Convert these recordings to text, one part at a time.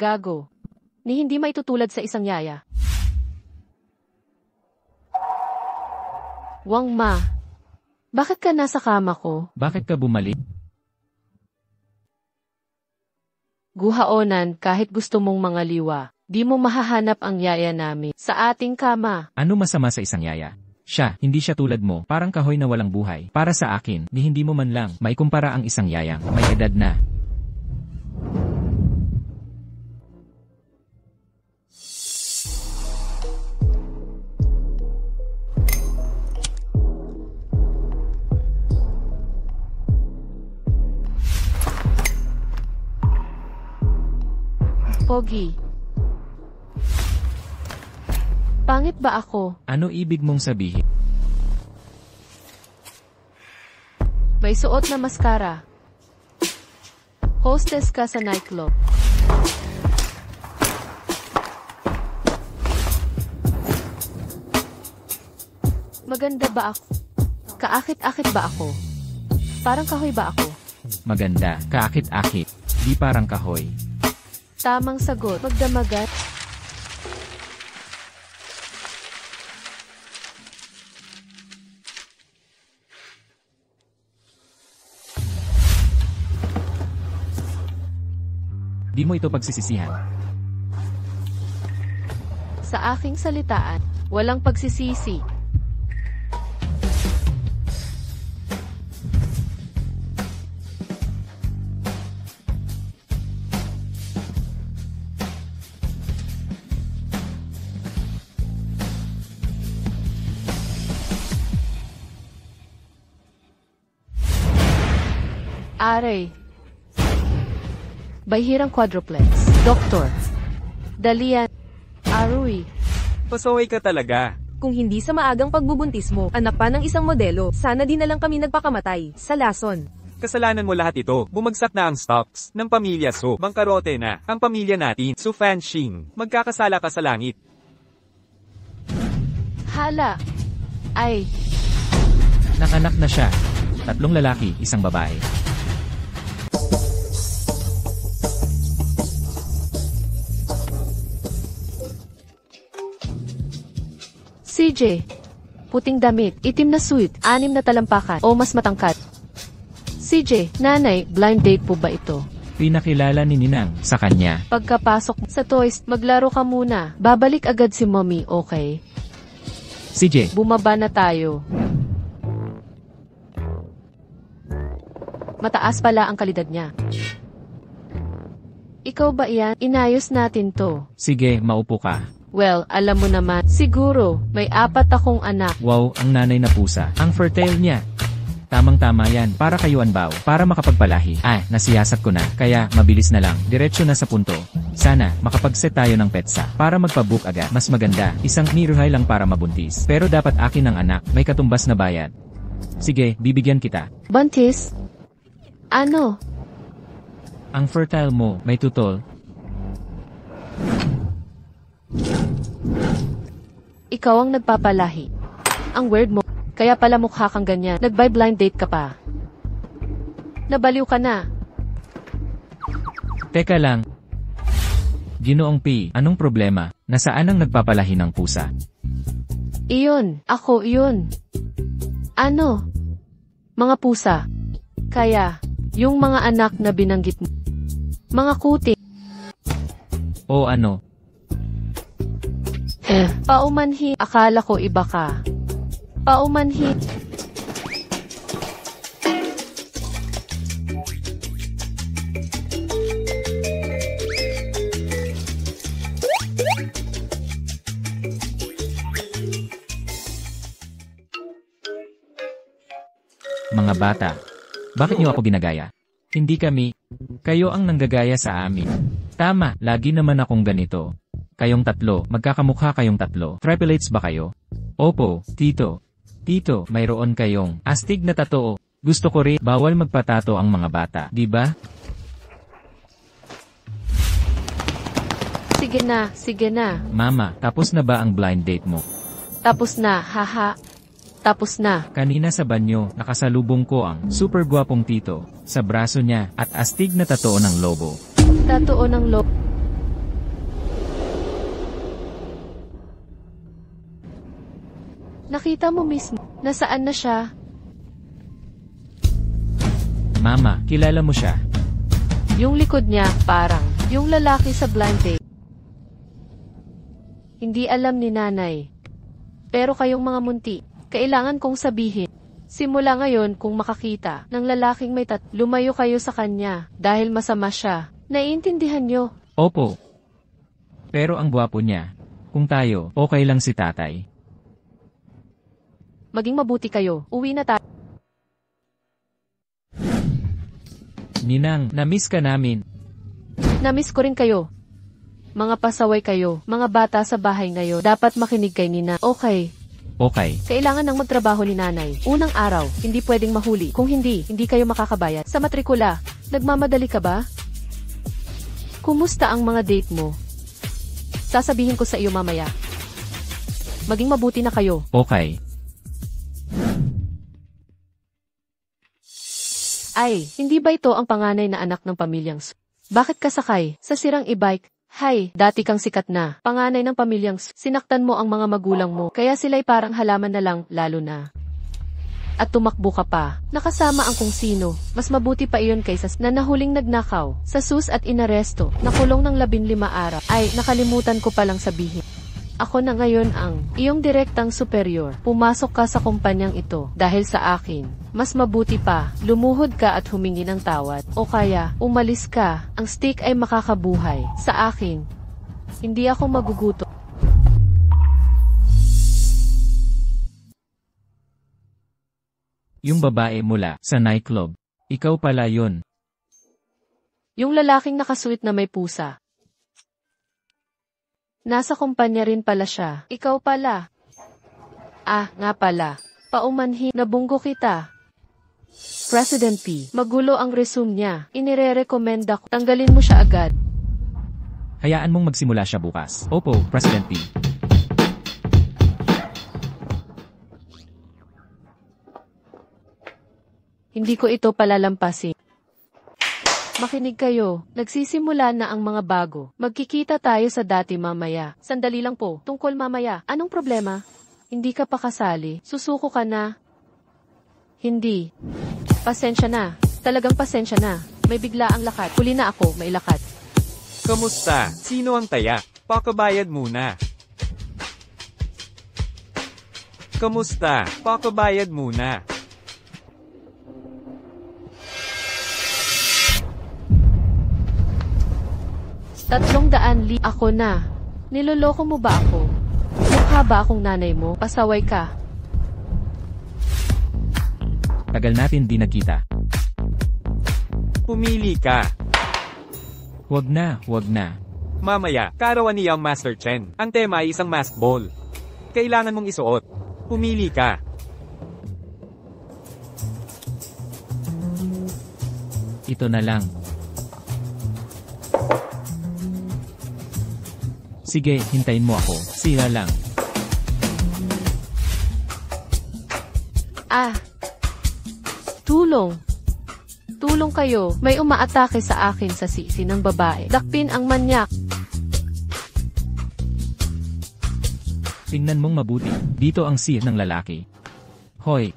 Gago. Ni hindi maitutulad sa isang yaya. Wang Ma. Bakit ka nasa kama ko? Bakit ka bumalik? Guhaonan kahit gusto mong mangaliwa. Di mo mahahanap ang yaya namin sa ating kama. Ano masama sa isang yaya? Siya, hindi siya tulad mo, parang kahoy na walang buhay. Para sa akin, ni hindi mo man lang maikumpara ang isang yayang may edad na. Pogi. Pangit ba ako? Ano ibig mong sabihin? May suot na maskara. Hostess ka sa nightclub. Maganda ba ako? Kaakit-akit ba ako? Parang kahoy ba ako? Maganda, kaakit-akit. Di parang kahoy. Tamang sagot. Magdamagat. Di mo ito pagsisisihan. Sa aking salitaan, walang pagsisisi. Aray. Bahirang quadruplex. Doktor. Dalian. Arui. Pasaway ka talaga. Kung hindi sa maagang pagbubuntis mo, anak pa ng isang modelo, sana di na lang kami nagpakamatay, sa lason. Kasalanan mo lahat ito. Bumagsak na ang stocks ng pamilya So. Bangkarote na ang pamilya natin. Su Fanxing. Magkakasala ka sa langit. Hala. Ay. Nakanak na siya. 3 lalaki, 1 babae. CJ. Puting damit, itim na suit, 6 na talampakan, o mas matangkad. CJ, nanay, blind date po ba ito? Pinakilala ni Ninang sa kanya. Pagkapasok sa toys, maglaro ka muna. Babalik agad si mommy, okay? CJ, Bumaba na tayo. Mataas pala ang kalidad niya. Ikaw ba iyan? Inayos natin to. sige, maupo ka. Well, alam mo naman, siguro, may 4 akong anak. Wow, ang nanay na pusa. Ang fertile niya. Tamang-tama yan, para kayo anbaw, para makapagpalahi. Nasiyasat ko na, kaya mabilis na lang, diretso na sa punto. Sana, makapag-set tayo ng petsa, para magpabook agad. Mas maganda, isang miruhay lang para mabuntis. Pero dapat akin ang anak, may katumbas na bayad. Sige, bibigyan kita. Buntis? Ano? Ang fertile mo, may tutol. Ikaw ang nagpapalahi. Ang weird mo, kaya pala mukha kang ganyan. Nag-buy blind date ka pa. Nabaliw ka na. Teka lang. Ginoong P, anong problema? Nasaan ang nagpapalahi ng pusa? Iyon, ako iyon. Ano? Mga pusa. Kaya, yung mga anak na binanggit mo. Mga kuti. O ano? Paumanhi, akala ko iba ka. Paumanhi. Mga bata, bakit niyo ako ginagaya? Hindi kami. Kayo ang nanggagaya sa amin. Tama, lagi naman akong ganito. Kayong 3, magkakamukha kayong 3. Triplets ba kayo? Opo, tito. Tito, mayroon kayong astig na tattoo. Gusto ko rin, bawal magpatato ang mga bata, di ba? Sige na, sige na. Mama, tapos na ba ang blind date mo? Tapos na, haha. Tapos na. Kanina sa banyo, nakasalubong ko ang super gwapong tito sa braso niya at astig na tattoo ng lobo. Totoo ng Nakita mo mismo. Nasaan na siya? Mama, kilala mo siya. Yung likod niya, parang, yung lalaki sa blind date. Hindi alam ni nanay. Pero kayong mga munti, kailangan kong sabihin. Simula ngayon kung makakita ng lalaking may lumayo kayo sa kanya dahil masama siya. Naiintindihan niyo? Opo. Pero ang gwapo niya. Kung tayo, okay lang si tatay. Maging mabuti kayo. Uwi na tayo. Ninang, na-miss ka namin. Namiss ko rin kayo. Mga pasaway kayo, mga bata sa bahay ngayon, dapat makinig kay Nina. Okay. Okay. Kailangan ng magtrabaho ni nanay. Unang araw, hindi pwedeng mahuli. Kung hindi, hindi kayo makakabayad. Sa matrikula, nagmamadali ka ba? Kumusta ang mga date mo? Sasabihin ko sa iyo mamaya. Maging mabuti na kayo. Okay. Ay, hindi ba ito ang panganay na anak ng pamilyang Bakit ka sakay sa sirang e-bike? Hay, dati kang sikat na. Panganay ng pamilyang sinaktan mo ang mga magulang mo, kaya sila'y parang halaman na lang, lalo na. At tumakbo ka pa, nakasama ang kung sino. Mas mabuti pa iyon kaysa na nahuling nagnakaw, sa sus at inaresto, nakulong ng 15 araw. Ay, nakalimutan ko palang sabihin. Ako na ngayon ang iyong direktang superior. Pumasok ka sa kumpanyang ito dahil sa akin. Mas mabuti pa, lumuhod ka at humingi ng tawad. O kaya, umalis ka, ang stick ay makakabuhay. Sa akin, hindi ako magugutom. Yung babae mula sa nightclub. Ikaw pala yun. Yung lalaking nakasuit na may pusa. Nasa kumpanya rin pala siya. Ikaw pala. Ah, nga pala. Paumanhin, nabunggo kita. President P. Magulo ang resume niya. Inire-recommenda ko. Tanggalin mo siya agad. Hayaan mong magsimula siya bukas. Opo, President P. Hindi ko ito palalampasin. Makinig kayo, nagsisimula na ang mga bago. Magkikita tayo sa dati mamaya. Sandali lang po, tungkol mamaya. Anong problema? Hindi ka pa kasali, susuko ka na. Hindi. Pasensya na, talagang pasensya na. May bigla ang lakat, huli na ako, may lakat. Kamusta? Sino ang taya? Pakabayad muna. Kamusta? Pakabayad muna. $300,000 ako na. Niloloko mo ba ako? Mukha ba akong nanay mo? Pasaway ka. Tagal natin di nagkita. Pumili ka. Wag na, wag na. Mamaya, karawan ni Young Master Chen. Ang tema ay isang mask ball. Kailangan mong isuot. Pumili ka. Ito na lang. Sige, hintayin mo ako. Sira lang. Ah. Tulong. Tulong kayo. May umaatake sa akin sa sisi ng babae. Dakpin ang manyak. Tingnan mong mabuti. Dito ang sir ng lalaki. Hoy.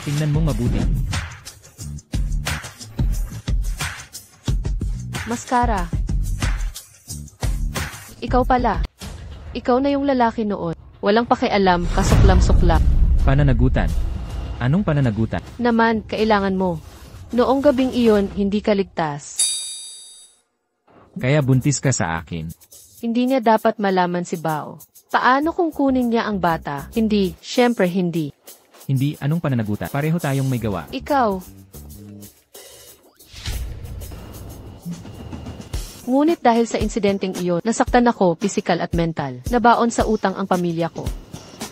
Tingnan mong mabuti. Maskara. Ikaw pala. Ikaw na yung lalaki noon. Walang pakialam, kasuklam-suklam. Pananagutan. Anong pananagutan? Naman, kailangan mo. Noong gabing iyon, hindi ka ligtas. Kaya buntis ka sa akin. Hindi niya dapat malaman si Bao. Paano kung kunin niya ang bata? Hindi, syempre hindi. Hindi, anong pananagutan? Pareho tayong may gawa. Ikaw. Ngunit dahil sa insidenteng iyon, nasaktan ako, pisikal at mental. Nabaon sa utang ang pamilya ko.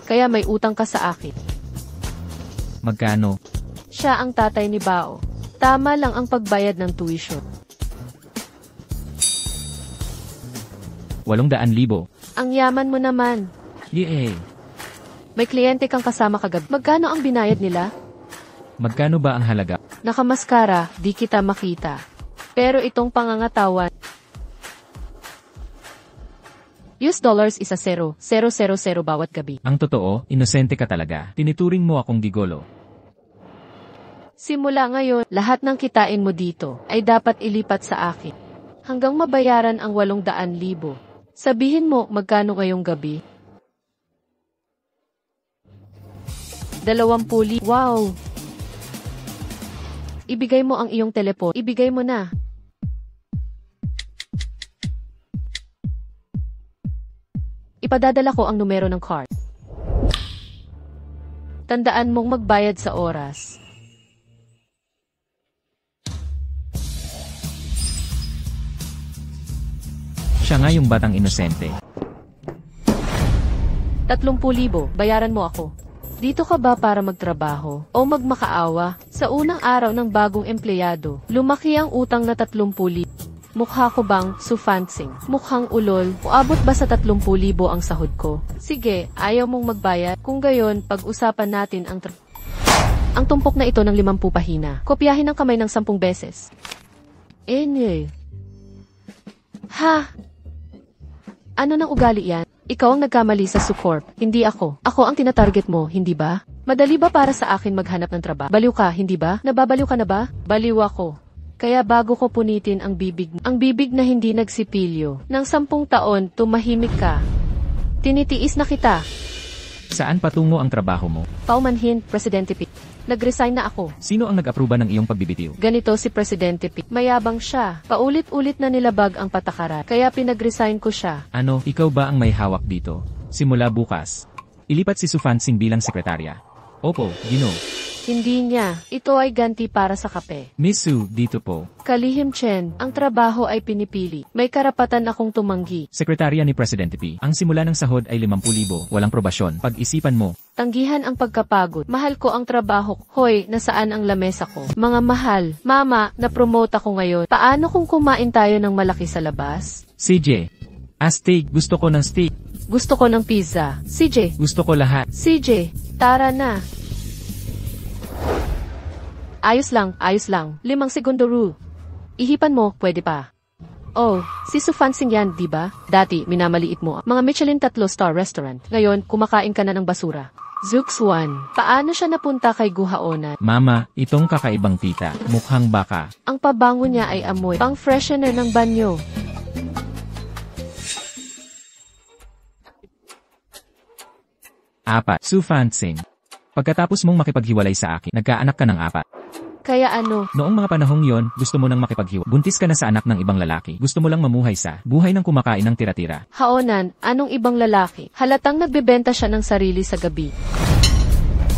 Kaya may utang ka sa akin. Magkano? Siya ang tatay ni Bao. Tama lang ang pagbayad ng tuition. 800,000. Ang yaman mo naman. Yay! May kliyente kang kasama kagabi. Magkano ang binayad nila? Magkano ba ang halaga? Nakamaskara, di kita makita. Pero itong pangangatawan, US$ isa 0,000 bawat gabi. Ang totoo, inosente ka talaga. Tinituring mo akong gigolo. Simula ngayon, lahat ng kitain mo dito ay dapat ilipat sa akin. Hanggang mabayaran ang 800,000. Sabihin mo magkano ngayong gabi? 20,000. Wow! Ibigay mo ang iyong telepon. Ibigay mo na. Ipadadala ko ang numero ng card. Tandaan mong magbayad sa oras. Siya nga yung batang inosente. 30,000, bayaran mo ako. Dito ka ba para magtrabaho o magmakaawa? Sa unang araw ng bagong empleyado, lumaki ang utang na 30,000. Mukha ko bang sufansing? Mukhang ulol? O abot ba sa 30,000 ang sahod ko? Sige, ayaw mong magbayad? Kung gayon, pag-usapan natin ang tumpok na ito ng 50 pahina. Kopyahin ang kamay ng 10 beses. Ha? Ano nang ugali yan? Ikaw ang nagkamali sa Sucorp, hindi ako. Ako ang tinatarget mo, hindi ba? Madali ba para sa akin maghanap ng trabaho? Baliw ka, hindi ba? Nababaliw ka na ba? Baliw ako. Kaya bago ko punitin ang bibig na hindi nagsipilyo, ng 10 taon, tumahimik ka. Tinitiis na kita. Saan patungo ang trabaho mo? Paumanhin, Presidente P. Nag-resign na ako. Sino ang nag-aproba ng iyong pagbibitiw? Ganito si Presidente P. Mayabang siya. Paulit-ulit na nilabag ang patakaran. Kaya pinag-resign ko siya. Ano, ikaw ba ang may hawak dito? Simula bukas. Ilipat si Sufansing bilang sekretarya. Opo, Gino. Hindi niya. Ito ay ganti para sa kape. Miss Su, dito po. Kalihim Chen, ang trabaho ay pinipili. May karapatan akong tumanggi. Sekretarya ni Presidente P. Ang simula ng sahod ay 50,000, walang probasyon. Pag-isipan mo. Tanggihan ang pagkapagod. Mahal ko ang trabaho. Hoy, nasaan ang lamesa ko? Mga mahal. Mama, na-promote ako ngayon. Paano kung kumain tayo ng malaki sa labas? CJ. Steak. Gusto ko ng steak. Gusto ko ng pizza. CJ. Gusto ko lahat. CJ, tara na. Ayos lang, ayos lang. 5 segundo rule. Ihipan mo, pwede pa. Oh, si Sufansing yan, di ba? Dati, minamaliit mo. Mga Michelin 3-star restaurant. Ngayon, kumakain ka na ng basura. Zooks 1. Paano siya napunta kay Guhaonan? Mama, itong kakaibang tita. Mukhang baka. Ang pabango niya ay amoy. Pang-freshener ng banyo. Apat. Sufansing. Pagkatapos mong makipaghiwalay sa akin, nagkaanak ka ng 4. Kaya ano? Noong mga panahong yon, gusto mo nang makipaghiwalay. Buntis ka na sa anak ng ibang lalaki. Gusto mo lang mamuhay sa buhay ng kumakain ng tira-tira. Haonan, anong ibang lalaki? Halatang nagbebenta siya ng sarili sa gabi.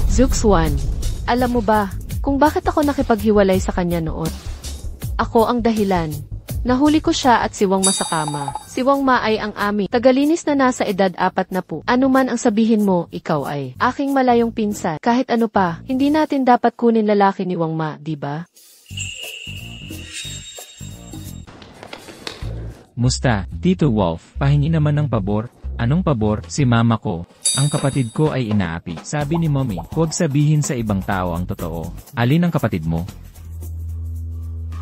Zooks 1. Alam mo ba, kung bakit ako nakipaghiwalay sa kanya noon? Ako ang dahilan. Nahuli ko siya at si Wang Ma sa kama. Si Wang Ma ay ang ami. Tagalinis na nasa edad 40. Ano man ang sabihin mo, ikaw ay aking malayong pinsan. Kahit ano pa, hindi natin dapat kunin lalaki ni Wang Ma, di ba? Musta, Tito Wolf, pahingi naman ng pabor. Anong pabor? Si mama ko. Ang kapatid ko ay inaapi. Sabi ni mommy, huwag sabihin sa ibang tao ang totoo. Alin ang kapatid mo?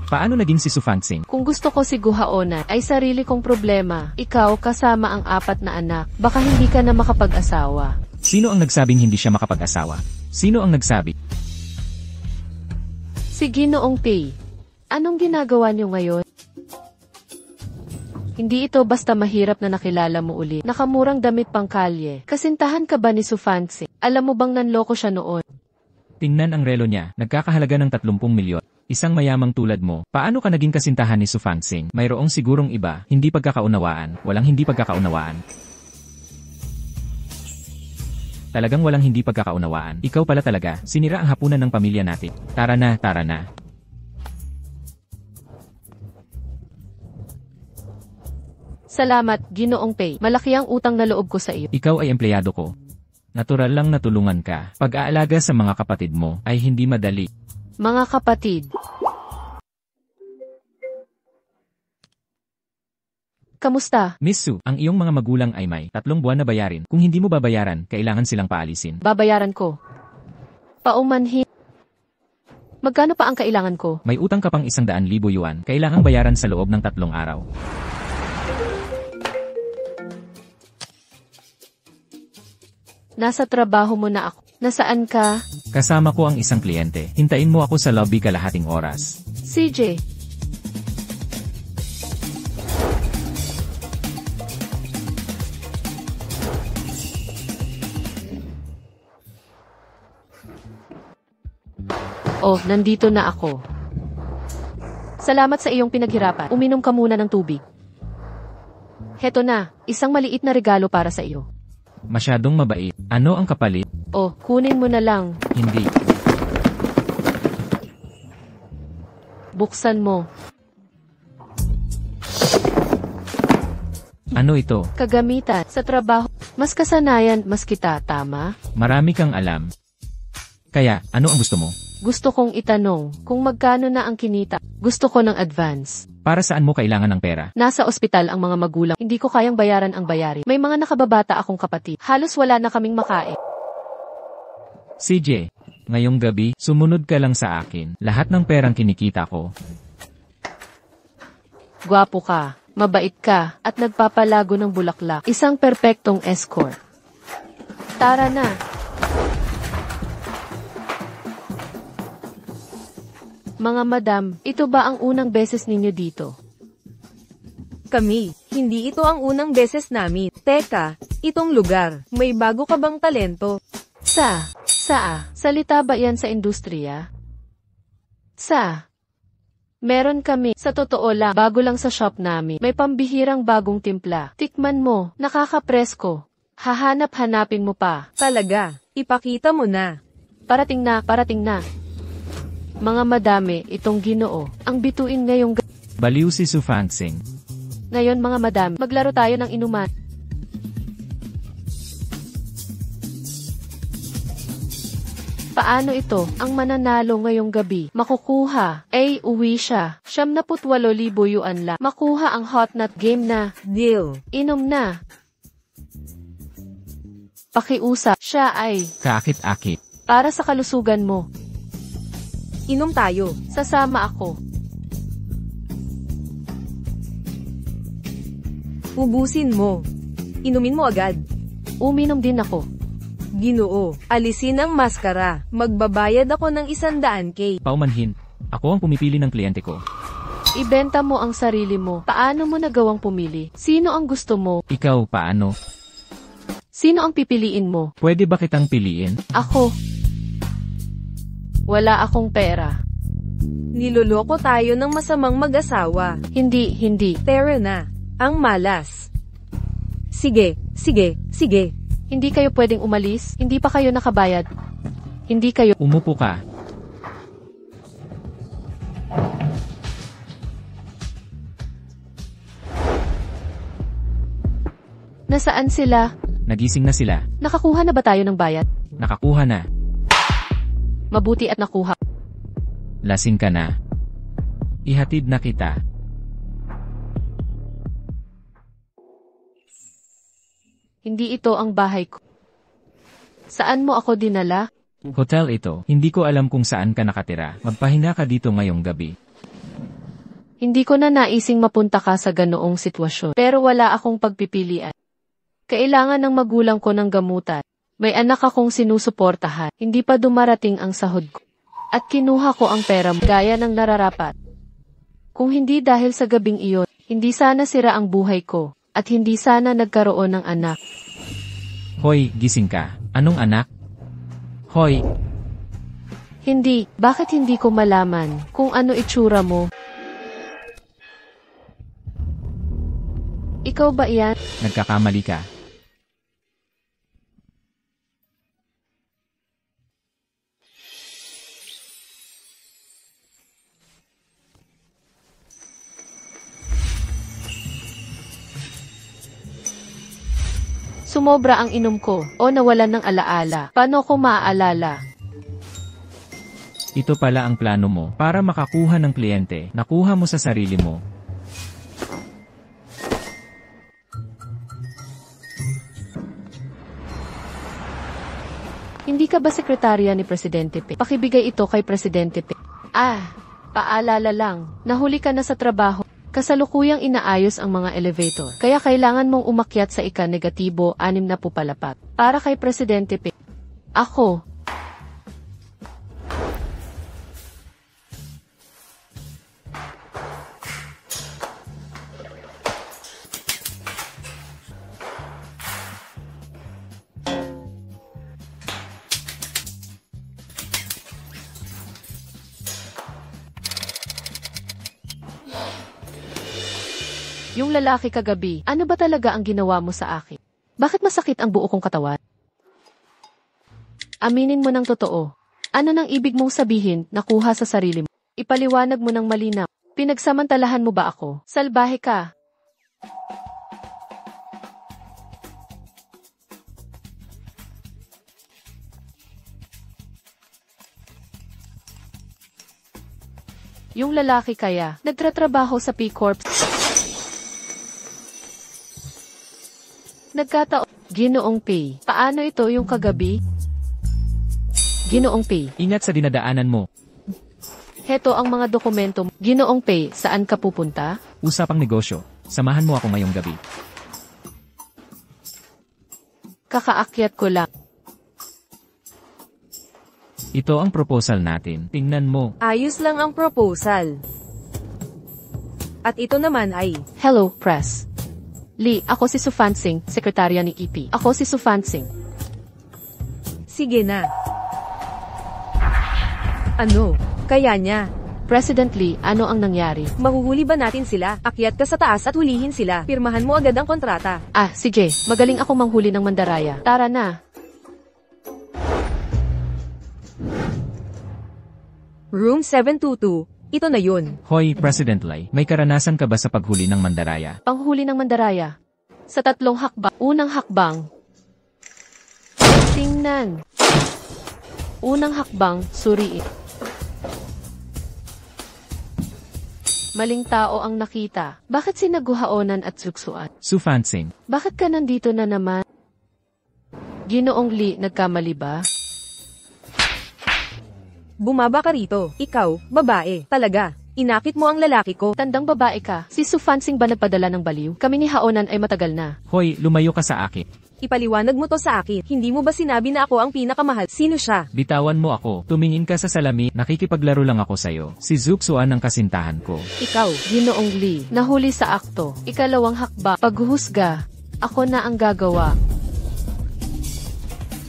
Paano naging si Sufansing? Kung gusto ko si Guhaonan, ay sarili kong problema. Ikaw kasama ang 4 na anak. Baka hindi ka na makapag-asawa. Sino ang nagsabing hindi siya makapag-asawa? Sino ang nagsabi? Si Ginoong Pei. Anong ginagawa niyo ngayon? Hindi ito basta mahirap na nakilala mo uli. Nakamurang damit pang kalye. Kasintahan ka ba ni Sufansing? Alam mo bang nanloko siya noon? Tingnan ang relo niya. Nagkakahalaga ng 30 milyon. Isang mayamang tulad mo, paano ka naging kasintahan ni Sufansing? Mayroong sigurong iba, hindi pagkakaunawaan, walang hindi pagkakaunawaan. Talagang walang hindi pagkakaunawaan. Ikaw pala talaga, sinira ang hapunan ng pamilya natin. Tara na, tara na. Salamat, Ginoong Pei. Malaki ang utang na loob ko sa iyo. Ikaw ay empleyado ko. Natural lang na tulungan ka. Pag-aalaga sa mga kapatid mo ay hindi madali. Mga kapatid. Kamusta? Miss Su, ang iyong mga magulang ay may 3 buwan na bayarin. Kung hindi mo babayaran, kailangan silang paalisin. Babayaran ko. Paumanhin. Magkano pa ang kailangan ko? May utang ka pang 100,000 yuan. Kailangang bayaran sa loob ng 3 araw. Nasa trabaho mo na ako. Nasaan ka? Kasama ko ang isang kliyente. Hintayin mo ako sa lobby kalahating oras. CJ. Oh, nandito na ako. Salamat sa iyong pinaghirapan. Uminom ka muna ng tubig. Heto na, isang maliit na regalo para sa iyo. Masyadong mabait. Ano ang kapalit? Oh, kunin mo na lang. Hindi. Buksan mo. Ano ito? Kagamitan sa trabaho. Mas kasanayan, mas kita, tama? Marami kang alam. Kaya, ano ang gusto mo? Gusto kong itanong kung magkano na ang kinita. Gusto ko ng advance. Para saan mo kailangan ng pera? Nasa ospital ang mga magulang. Hindi ko kayang bayaran ang bayari. May mga nakababata akong kapatid. Halos wala na kaming makain. CJ, ngayong gabi, sumunod ka lang sa akin. Lahat ng perang kinikita ko. Gwapo ka, mabait ka, at nagpapalago ng bulaklak. Isang perpektong escort. Tara na. Mga madam, ito ba ang unang beses ninyo dito? Kami, hindi ito ang unang beses namin. Teka, itong lugar, may bago ka bang talento? Salita ba yan sa industriya? Meron kami, sa totoo lang, bago lang sa shop namin. May pambihirang bagong timpla. Tikman mo, nakakapresko. Hahanap-hanapin mo pa. Talaga, ipakita mo na. Parating na. Mga madami, itong Ginoo, ang bituin ngayong Baliw si Sufansing. Ngayon mga madam, maglaro tayo ng inuman. Paano ito? Ang mananalo ngayong gabi, makukuha. Uwi siya. 78,000 yuan lang. Makuha ang hot nut game na. Deal. Inom na. Pakiusap, siya ay Kaakit-akit. para sa kalusugan mo. Inom tayo. Sasama ako. Ubusin mo. Inumin mo agad. Uminom din ako. Ginoo, alisin ang maskara. Magbabayad ako ng 100K. Paumanhin. Ako ang pumipili ng kliyente ko. Ibenta mo ang sarili mo. Paano mo nagawang pumili? Sino ang gusto mo? Ikaw, paano? Sino ang pipiliin mo? Pwede ba kitang piliin? Ako. Wala akong pera. Niloloko tayo ng masamang mag-asawa. Hindi. Tara na. Ang malas. Sige. Hindi kayo pwedeng umalis. Hindi pa kayo nakabayad. Hindi kayo. Umupo ka. Nasaan sila? Nagising na sila. Nakakuha na ba tayo ng bayad? Nakakuha na. Mabuti at nakuha. Lasing ka na. Ihatid na kita. Hindi ito ang bahay ko. Saan mo ako dinala? Hotel ito. Hindi ko alam kung saan ka nakatira. Magpahinga ka dito ngayong gabi. Hindi ko na naising mapunta ka sa ganoong sitwasyon. Pero wala akong pagpipilian. Kailangan ng magulang ko ng gamutan. May anak akong sinusuportahan. Hindi pa dumarating ang sahod ko. At kinuha ko ang pera mo gaya ng nararapat. Kung hindi dahil sa gabing iyon, hindi sana sira ang buhay ko. At hindi sana nagkaroon ng anak. Hoy, gising ka. Anong anak? Hoy, Hindi. Bakit hindi ko malaman kung ano itsura mo? Ikaw ba yan? nagkakamali ka. Sumobra ang inom ko o nawalan ng alaala. Paano ko maaalala? Ito pala ang plano mo. Para makakuha ng kliyente, nakuha mo sa sarili mo. Hindi ka ba sekretarya ni Presidente Pe? Pakibigay ito kay Presidente Pe. Paalala lang, nahuli ka na sa trabaho. Kasalukuyang inaayos ang mga elevator. Kaya kailangan mong umakyat sa ika-negatibo 6 na pupalapat. Para kay Presidente P. Ako. Yung lalaki kagabi, ano ba talaga ang ginawa mo sa akin? Bakit masakit ang buo kong katawan? Aminin mo ng totoo. Ano nang ibig mong sabihin nakuha sa sarili mo? Ipaliwanag mo ng malinaw. Pinagsamantalahan mo ba ako? Salbahe ka. Yung lalaki kaya, nagtratrabaho sa P-Corp. Nagkataon, Ginoong Pay. Paano ito yung kagabi? Ginoong Pay. Ingat sa dinadaanan mo. Heto ang mga dokumento. Ginoong Pay, saan ka pupunta? Usapang negosyo. Samahan mo ako ngayong gabi. Kakaakyat ko lang. Ito ang proposal natin. Tingnan mo. Ayos lang ang proposal. At ito naman ay, Hello, press. Lee, ako si Sufansing, sekretarya ni EP. Ako si Sufansing. sige na. Ano? Kaya niya. President Lee, ano ang nangyari? Mahuhuli ba natin sila? Akyat ka sa taas at hulihin sila. Pirmahan mo agad ang kontrata. Ah, sige. Magaling ako manghuli ng mandaraya. Tara na. Room 722. Ito na yun. Hoy, President Lai, may karanasan ka ba sa paghuli ng mandaraya? Panghuli ng mandaraya. Sa 3 hakbang. Unang hakbang. Tingnan. Unang hakbang, suriin. Maling tao ang nakita. Bakit sinaguhaonan at suksuan? Sufansing. Bakit ka nandito na naman? Ginoong Lee, nagkamali ba? Bumaba ka rito. Ikaw, babae. Talaga. Inakit mo ang lalaki ko. Tandang babae ka. Si Sufansing ba nagpadala ng baliw? Kami ni Haonan ay matagal na. Hoy, lumayo ka sa akin. Ipaliwanag mo to sa akin. Hindi mo ba sinabi na ako ang pinakamahal? Sino siya? Bitawan mo ako. Tumingin ka sa salamin. Nakikipaglaro lang ako sa'yo. Si Zuxuan ang kasintahan ko. Ikaw. Ginoong Lee, nahuli sa akto. Ikalawang hakbang, paghuhusga. Ako na ang gagawa.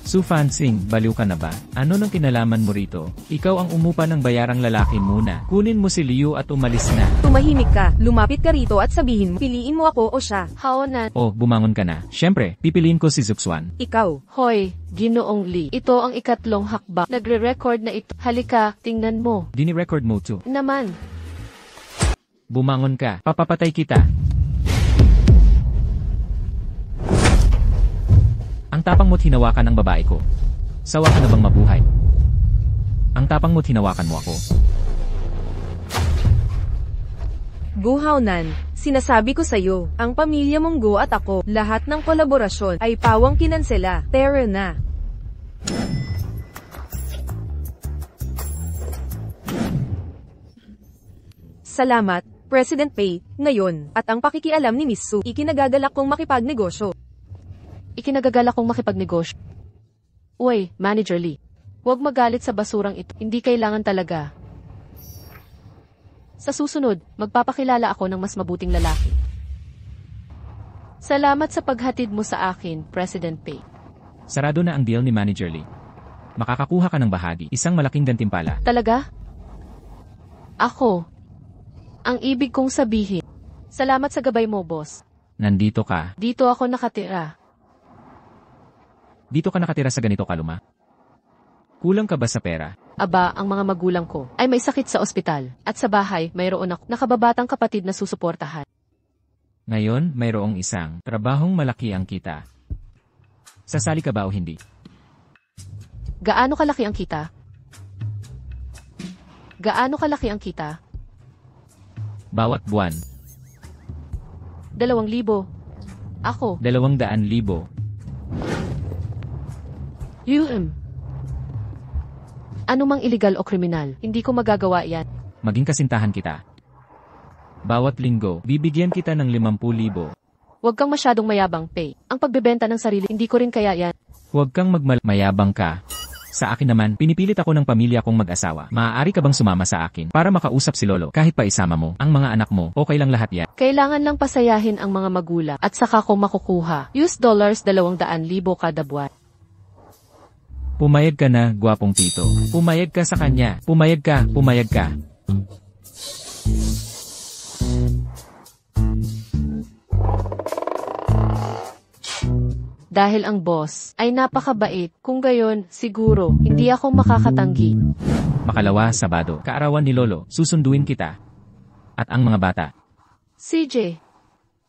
Sufansing, baliw ka na ba? Ano nang kinalaman mo rito? Ikaw ang umupa ng bayarang lalaki muna. Kunin mo si Liu at umalis na. Tumahimik ka. Lumapit ka rito at sabihin mo, piliin mo ako o siya. Haonan. Oh, bumangon ka na. Siyempre, pipiliin ko si Zuxuan. Ikaw. Hoy, Ginoong Lee. Ito ang ikatlong hakbang. Nagre-record na ito. Halika, tingnan mo. Dini-record mo to. Naman. Bumangon ka. Papapatay kita. Ang tapang mo't hinawakan ang babae ko. Sawa ka na bang mabuhay? Ang tapang mo't hinawakan mo ako. Guhawnan, sinasabi ko sa'yo, ang pamilya mong Go at ako, lahat ng kolaborasyon ay pawang kinansela. Tara na. Salamat, President Pei, ngayon, at ang pakikialam ni Miss Su, ikinagagalak kong makipagnegosyo. Ikinagagalak kong makipagnegosyo. Uy, Manager Lee. Huwag magalit sa basurang ito. Hindi kailangan talaga. Sa susunod, magpapakilala ako ng mas mabuting lalaki. Salamat sa paghatid mo sa akin, President Pei. Sarado na ang deal ni Manager Lee. Makakakuha ka ng bahagi, isang malaking gantimpala. Talaga? Ako. Ang ibig kong sabihin. Salamat sa gabay mo, boss. Nandito ka. Dito ako nakatira. Dito ka nakatira sa ganito kaluma? Kulang ka ba sa pera? Aba, ang mga magulang ko ay may sakit sa ospital. At sa bahay, mayroon ako nakababatang kapatid na susuportahan. Ngayon, mayroong isang trabahong malaki ang kita. Sasali ka ba o hindi? Gaano kalaki ang kita? Gaano kalaki ang kita? Bawat buwan, 2,000. Ako. 200,000. Ano mang illegal o kriminal, hindi ko magagawa yan. Maging kasintahan kita. Bawat linggo, bibigyan kita ng 50,000. Huwag kang masyadong mayabang, Pay. Ang pagbebenta ng sarili, hindi ko rin kaya yan. Huwag kang mayabang ka. Sa akin naman, pinipilit ako ng pamilya kong mag-asawa. Maaari ka bang sumama sa akin para makausap si Lolo kahit pa isama mo ang mga anak mo? Okay lang lahat yan. Kailangan lang pasayahin ang mga magulang at saka ko makukuha. Use dollars 200,000 kada buwan. Pumayag ka na, gwapong tito. Pumayag ka sa kanya. Pumayag ka, pumayag ka. Dahil ang boss ay napakabait, kung gayon, siguro, hindi ako makakatanggi. Makalawa, Sabado, kaarawan ni Lolo, susunduin kita. At ang mga bata, CJ,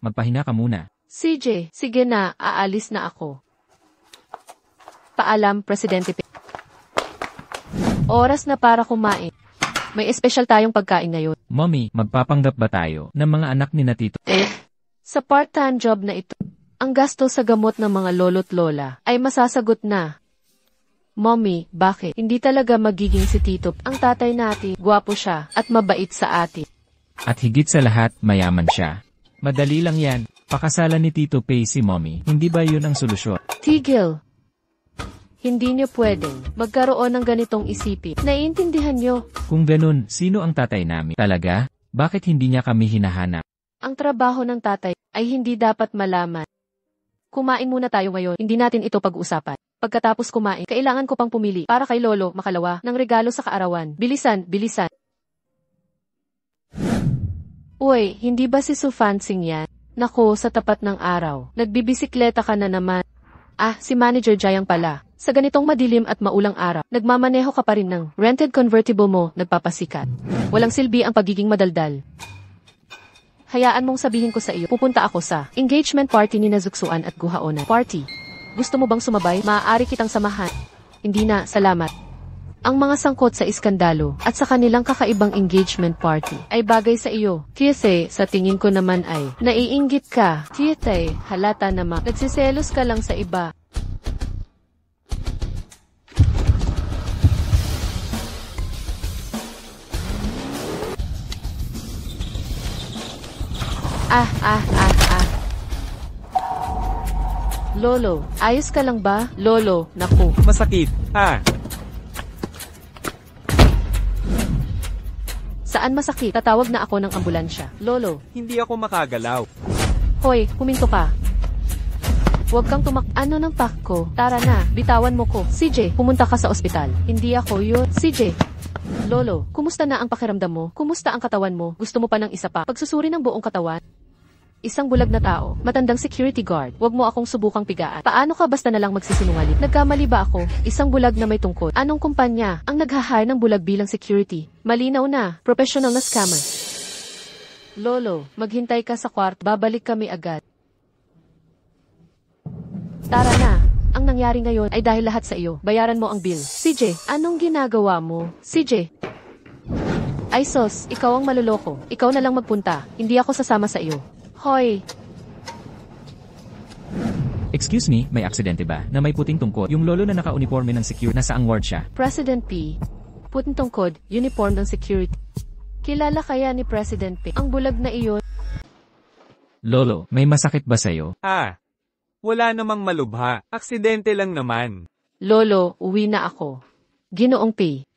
magpahinga ka muna. CJ, sige na, aalis na ako. Paalam, Presidente P. Oras na para kumain. May espesyal tayong pagkain ngayon. Mommy, magpapanggap ba tayo ng mga anak ni na Tito? Sa part-time job na ito, ang gasto sa gamot ng mga lolo't lola ay masasagot na. Mommy, bakit? Hindi talaga magiging si Tito. Ang tatay natin, gwapo siya at mabait sa atin. At higit sa lahat, mayaman siya. Madali lang yan. Pakasalan ni Tito Pay si Mommy. Hindi ba yun ang solusyon? Tigil. Hindi niyo pwedeng magkaroon ng ganitong isipin. Naiintindihan niyo? Kung ganun, sino ang tatay namin? Talaga? Bakit hindi niya kami hinahanap? Ang trabaho ng tatay ay hindi dapat malaman. Kumain muna tayo ngayon, hindi natin ito pag-uusapan. Pagkatapos kumain, kailangan ko pang pumili para kay Lolo makalawa ng regalo sa kaarawan. Bilisan, bilisan. Uy, hindi ba si Sufansing yan? Nako, sa tapat ng araw. Nagbibisikleta ka na naman. Ah, si Manager Jayang pala. Sa ganitong madilim at maulang araw, nagmamaneho ka pa rin ng rented convertible mo, nagpapasikat. Walang silbi ang pagiging madaldal. Hayaan mong sabihin ko sa iyo, pupunta ako sa engagement party ni Nazuksuan at Guhaona. Party. Gusto mo bang sumabay? Maaari kitang samahan. Hindi na, salamat. Ang mga sangkot sa iskandalo at sa kanilang kakaibang engagement party ay bagay sa iyo. Kiyete, sa tingin ko naman ay naiinggit ka. Kiyete, halata naman. Nagsiselos ka lang sa iba. Lolo, ayos ka lang ba? Lolo, naku. Masakit. Saan masakit? Tatawag na ako ng ambulansya. Lolo. Hindi ako makagalaw. Hoy, huminto ka. Huwag kang Ano ng pack ko? Tara na, bitawan mo ko. CJ, pumunta ka sa ospital. Hindi ako yun. CJ. Lolo, kumusta na ang pakiramdam mo? Kumusta ang katawan mo? Gusto mo pa ng isa pa? Pagsusuri ng buong katawan? Isang bulag na tao, matandang security guard, wag mo akong subukang pigaan. Paano ka basta na lang magsisinungaling? Nagkamali ba ako? Isang bulag na may tungkod. Anong kumpanya ang nag-hire ng bulag bilang security? Malinaw na, professional na scammer. Lolo, maghintay ka sa kwarto, babalik kami agad. Tara na. Ang nangyari ngayon ay dahil lahat sa iyo. Bayaran mo ang bill. CJ, anong ginagawa mo? CJ. Ay sos, ikaw ang maluloko. Ikaw na lang magpunta. Hindi ako sasama sa iyo. Hoy. Excuse me, may aksidente ba na may puting tungkod? Yung lolo na naka-uniforme ng secure, nasa ang ward siya. President P. Puting tungkod, uniform ng security. Kilala kaya ni President P. Ang bulag na iyon? Lolo, may masakit ba sa'yo? Wala namang malubha. Aksidente lang naman. Lolo, uwi na ako. Ginoong P.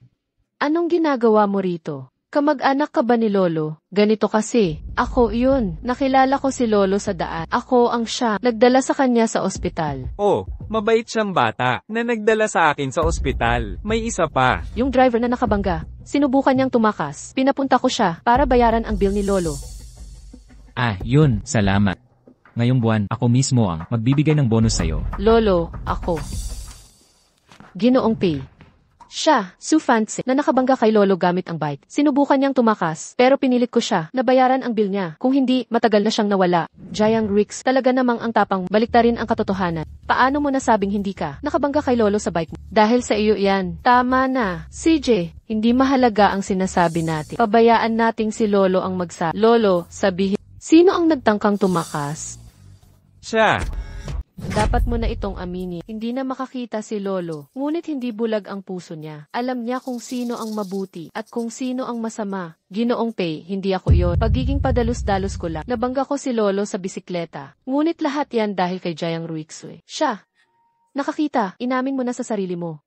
Anong ginagawa mo rito? Kamag-anak ka ba ni Lolo? Ganito kasi. Ako yun. Nakilala ko si Lolo sa daan. Ako ang siya. Nagdala sa kanya sa ospital. Oh, mabait siyang bata na nagdala sa akin sa ospital. May isa pa. Yung driver na nakabangga. Sinubukan niyang tumakas. Pinapunta ko siya para bayaran ang bill ni Lolo. Yun. Salamat. Ngayong buwan, ako mismo ang magbibigay ng bonus sa'yo. Lolo, ako. Ginoong P. Siya, Sufanse, na nakabangga kay Lolo gamit ang bike. Sinubukan niyang tumakas, pero pinilit ko siya na bayaran ang bill niya. Kung hindi, matagal na siyang nawala. Jayang Ricks, talaga namang ang tapang, baliktarin ang katotohanan. Paano mo nasabing hindi ka nakabangga kay Lolo sa bike mo? Dahil sa iyo yan. Tama na. CJ, hindi mahalaga ang sinasabi natin. Pabayaan nating si Lolo ang magsabi. Lolo, sabihin, sino ang nagtangkang tumakas? Siya. Dapat mo na itong aminin. Hindi na makakita si Lolo, ngunit hindi bulag ang puso niya. Alam niya kung sino ang mabuti at kung sino ang masama. Ginoong Pei, hindi ako iyon. Pagiging padalos-dalos ko lang. Nabangga ko si Lolo sa bisikleta. Ngunit lahat yan dahil kay Jayang Ruixue. Siya. Nakakita, inamin mo na sa sarili mo.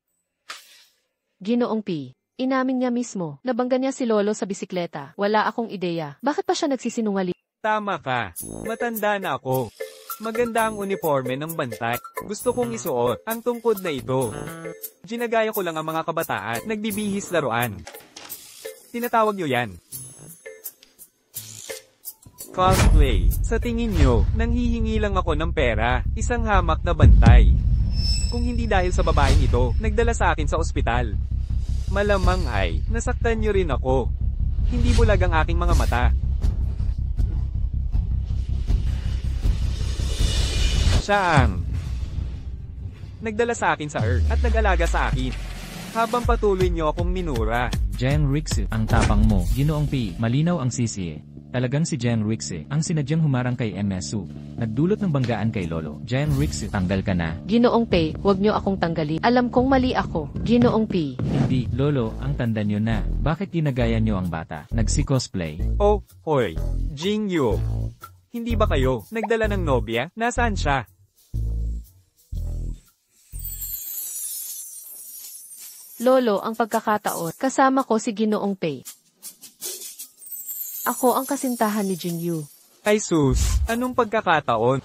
Ginoong Pei. Inamin niya mismo. Nabangga niya si Lolo sa bisikleta. Wala akong ideya. Bakit pa siya nagsisinungaling? Tama ka. Matanda na ako. Maganda ang uniforme ng bantay. Gusto kong isuot ang tungkod na ito. Ginagaya ko lang ang mga kabataan. Nagbibihis laruan. Tinatawag nyo yan cosplay. Sa tingin nyo, nanghihingi lang ako ng pera, isang hamak na bantay. Kung hindi dahil sa babaeng ito, nagdala sa akin sa ospital. Malamang ay, nasaktan nyo rin ako. Hindi bulag ang aking mga mata. Siya ang nagdala sa akin sa Earth at nag-alaga sa akin. Habang patuloy nyo akong minura. Jayang Ruixue, ang tapang mo. Ginoong Pei, malinaw ang sisi. Talagang si Jayang Ruixue ang sinadyang humarang kay MSU. Nagdulot ng banggaan kay Lolo. Jayang Ruixue, tanggal ka na. Ginoong Pei, huwag niyo akong tanggalin. Alam kong mali ako. Ginoong Pei. Hindi, Lolo, ang tanda nyo na. Bakit ginagaya nyo ang bata? Nagsi-cosplay. Oh, hoy, Jingyu. Hindi ba kayo nagdala ng nobya? Nasaan siya? Lolo, ang pagkakataon, kasama ko si Ginoong Pei. Ako ang kasintahan ni Jingyu. Ay sus, anong pagkakataon?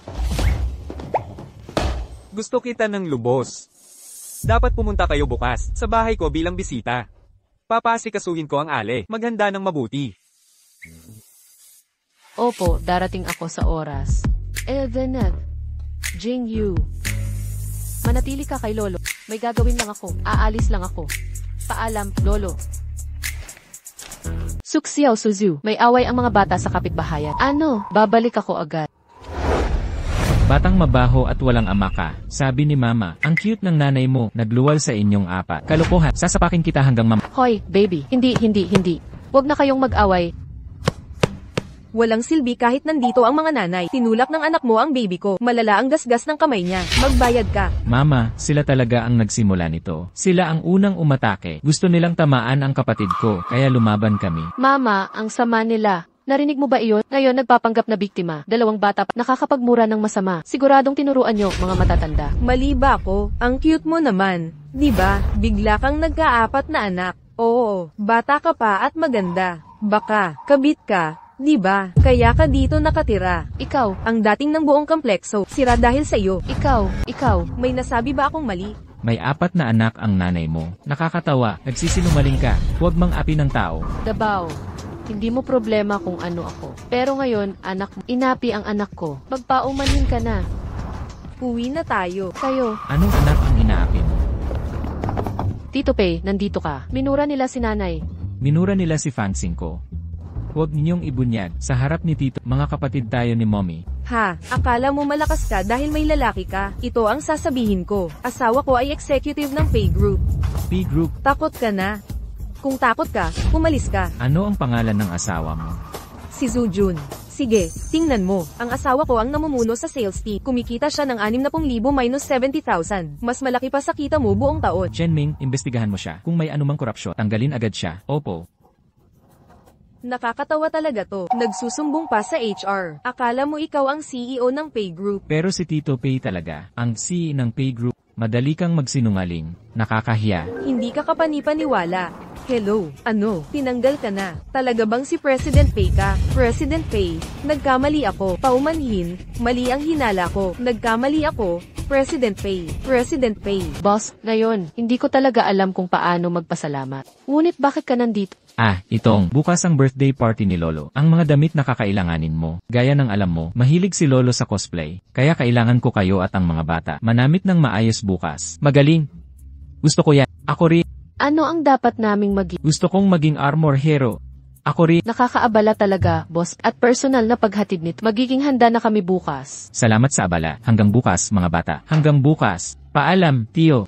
Gusto kita ng lubos. Dapat pumunta kayo bukas sa bahay ko bilang bisita. Papasikasuhin ko ang ale, maghanda ng mabuti. Opo, darating ako sa oras. Then, Jingyu. Manatili ka kay Lolo. May gagawin lang ako. Aalis lang ako. Paalam, Lolo. Suxiao Suzu, may away ang mga bata sa kapitbahayan. Ano? Babalik ako agad. Batang mabaho at walang ama ka. Sabi ni Mama, ang cute ng nanay mo, nagluwal sa inyong apat. Kalokohan, sasapakin kita hanggang Hoy, baby. Hindi. Huwag na kayong mag-away. Walang silbi kahit nandito ang mga nanay. Tinulak ng anak mo ang baby ko. Malala ang gasgas ng kamay niya. Magbayad ka. Mama, sila talaga ang nagsimula nito. Sila ang unang umatake. Gusto nilang tamaan ang kapatid ko, kaya lumaban kami. Mama, ang sama nila. Narinig mo ba iyon? Ngayon nagpapanggap na biktima. 2 bata pa nakakapagmura ng masama. Siguradong tinuruan nyo, mga matatanda. Mali ba ako? Ang cute mo naman. Di ba? Bigla kang nagkaapat na anak. Oo, bata ka pa at maganda. Baka, kabit ka. Di ba? Kaya ka dito nakatira. Ikaw, Ang dating ng buong komplekso, sira dahil sa iyo. ikaw. May nasabi ba akong mali? May 4 na anak ang nanay mo. Nakakatawa, nagsisinungaling ka. Huwag mang api ng tao. Dabaw. Hindi mo problema kung ano ako. Pero ngayon, anak mo, inapi ang anak ko. Magpaumanhin ka na. Uwi na tayo. Kayo, Anong anak ang inaapi mo? Tito Pei, nandito ka. Minura nila si nanay. Minura nila si Fansing ko. Huwag ninyong ibunyag sa harap ni Tito, mga kapatid tayo ni Mommy. Ha, akala mo malakas ka dahil may lalaki ka. Ito ang sasabihin ko. Asawa ko ay executive ng Pay Group. P Group, Takot ka na. Kung takot ka, umalis ka. ano ang pangalan ng asawa mo? Si Zujun. Sige, tingnan mo. Ang asawa ko ang namumuno sa sales team. Kumikita siya ng 60,000 minus 70,000. Mas malaki pa sa kita mo buong taon. Chenming, imbestigahan mo siya. Kung may anumang korupsyon, tanggalin agad siya. Opo. Nakakatawa talaga to. Nagsusumbong pa sa HR. Akala mo ikaw ang CEO ng Pay Group. Pero si Tito Pei talaga, ang CEO ng Pay Group. Madali kang magsinungaling. Nakakahiya. Hindi ka kapanipaniwala. Hello, ano, tinanggal ka na. Talaga bang si President Pay ka? President Pay, nagkamali ako. Paumanhin, mali ang hinala ko. Nagkamali ako. President Pay, President Pay. Boss, ngayon, hindi ko talaga alam kung paano magpasalamat. Ngunit bakit ka nandito? Itong, bukas ang birthday party ni Lolo. Ang mga damit na kakailanganin mo. Gaya ng alam mo, mahilig si Lolo sa cosplay. Kaya kailangan ko kayo at ang mga bata. Manamit ng maayos bukas. Magaling. Gusto ko yan. Ako rin. Ano ang dapat naming Gusto kong maging armor hero. Ako rin. Nakakaabala talaga, boss, at personal na paghatid nito. Magiging handa na kami bukas. Salamat sa abala. Hanggang bukas, mga bata. Hanggang bukas. Paalam, Tio.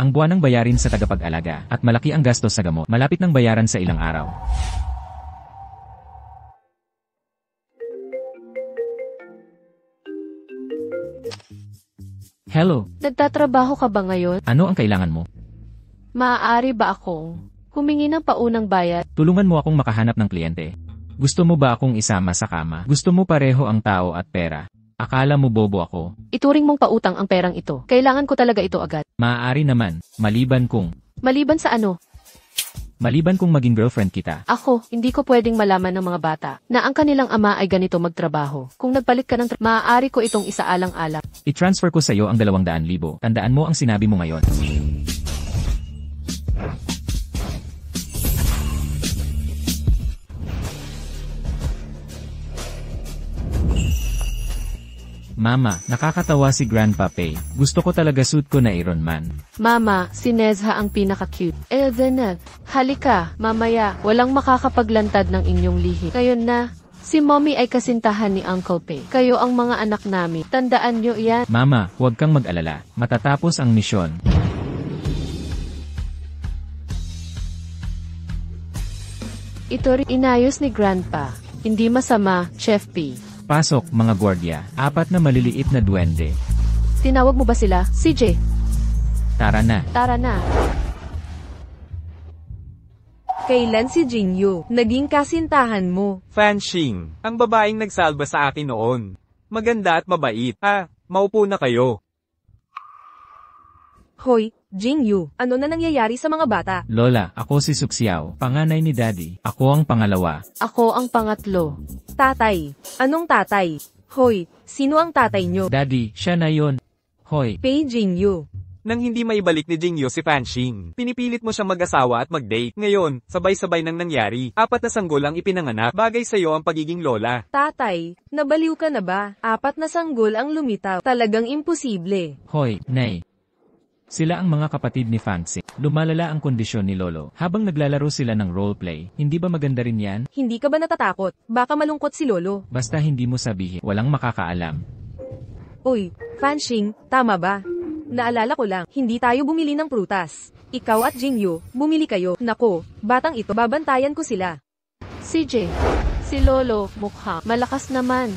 Ang buwanang bayarin sa tagapag-alaga at malaki ang gastos sa gamot. Malapit ng bayaran sa ilang araw. Hello, Nagtatrabaho ka ba ngayon? ano ang kailangan mo? Maaari ba akong humingi ng paunang bayad? Tulungan mo akong makahanap ng kliyente. Gusto mo ba akong isama sa kama? Gusto mo pareho ang tao at pera? Akala mo bobo ako? Ituring mong pautang ang perang ito. Kailangan ko talaga ito agad. Maaari naman, maliban kung Maliban sa ano? maging girlfriend kita. Ako, hindi ko pwedeng malaman ng mga bata na ang kanilang ama ay ganito magtrabaho. Kung nagpalit ka ng maaari ko itong isaalang-alang. I-transfer ko sa iyo ang 200,000. Tandaan mo ang sinabi mo ngayon. Mama, nakakatawa si Grandpa Pay. Gusto ko talaga suit ko na Iron Man. Mama, si Nezha ang pinaka-cute. Then, halika, mamaya, walang makakapaglantad ng inyong lihi. Ngayon na, si Mommy ay kasintahan ni Uncle Pay. Kayo ang mga anak namin. Tandaan nyo yan. Mama, huwag kang mag-alala. Matatapos ang misyon. Ito rin inayos ni Grandpa. Hindi masama, Chef P. Pasok, mga gwardya. 4 na maliliit na duwende. Tinawag mo ba sila? CJ, Tara na. tara na. Kailan si Jingyu naging kasintahan mo? Fanxing, ang babaeng nagsalba sa akin noon. Maganda at mabait. Maupo na kayo. Hoy, Jingyu, ano na nangyayari sa mga bata? Lola, ako si Suxiao, panganay ni Daddy. Ako ang pangalawa. Ako ang pangatlo. Tatay. Anong tatay? Hoy, sino ang tatay nyo? Daddy, siya na yon. Hoy, Pei Jingyu. Nang hindi maibalik ni Jingyo si Fanxing, pinipilit mo siyang mag-asawa at mag-date. Ngayon, sabay-sabay nang nangyari. 4 na sanggol ang ipinanganak. Bagay sa'yo ang pagiging lola. Tatay, nabaliw ka na ba? 4 na sanggol ang lumitaw. Talagang imposible. hoy, nay. Sila ang mga kapatid ni Fancy. Lumalala ang kondisyon ni Lolo. Habang naglalaro sila ng roleplay, hindi ba maganda rin yan? Hindi ka ba natatakot? Baka malungkot si Lolo. Basta hindi mo sabihin, walang makakaalam. Uy, Fanxing, tama ba? Naalala ko lang, hindi tayo bumili ng prutas. Ikaw at Jingyu, bumili kayo. Nako, batang ito, babantayan ko sila. CJ, si Lolo, mukha, malakas naman.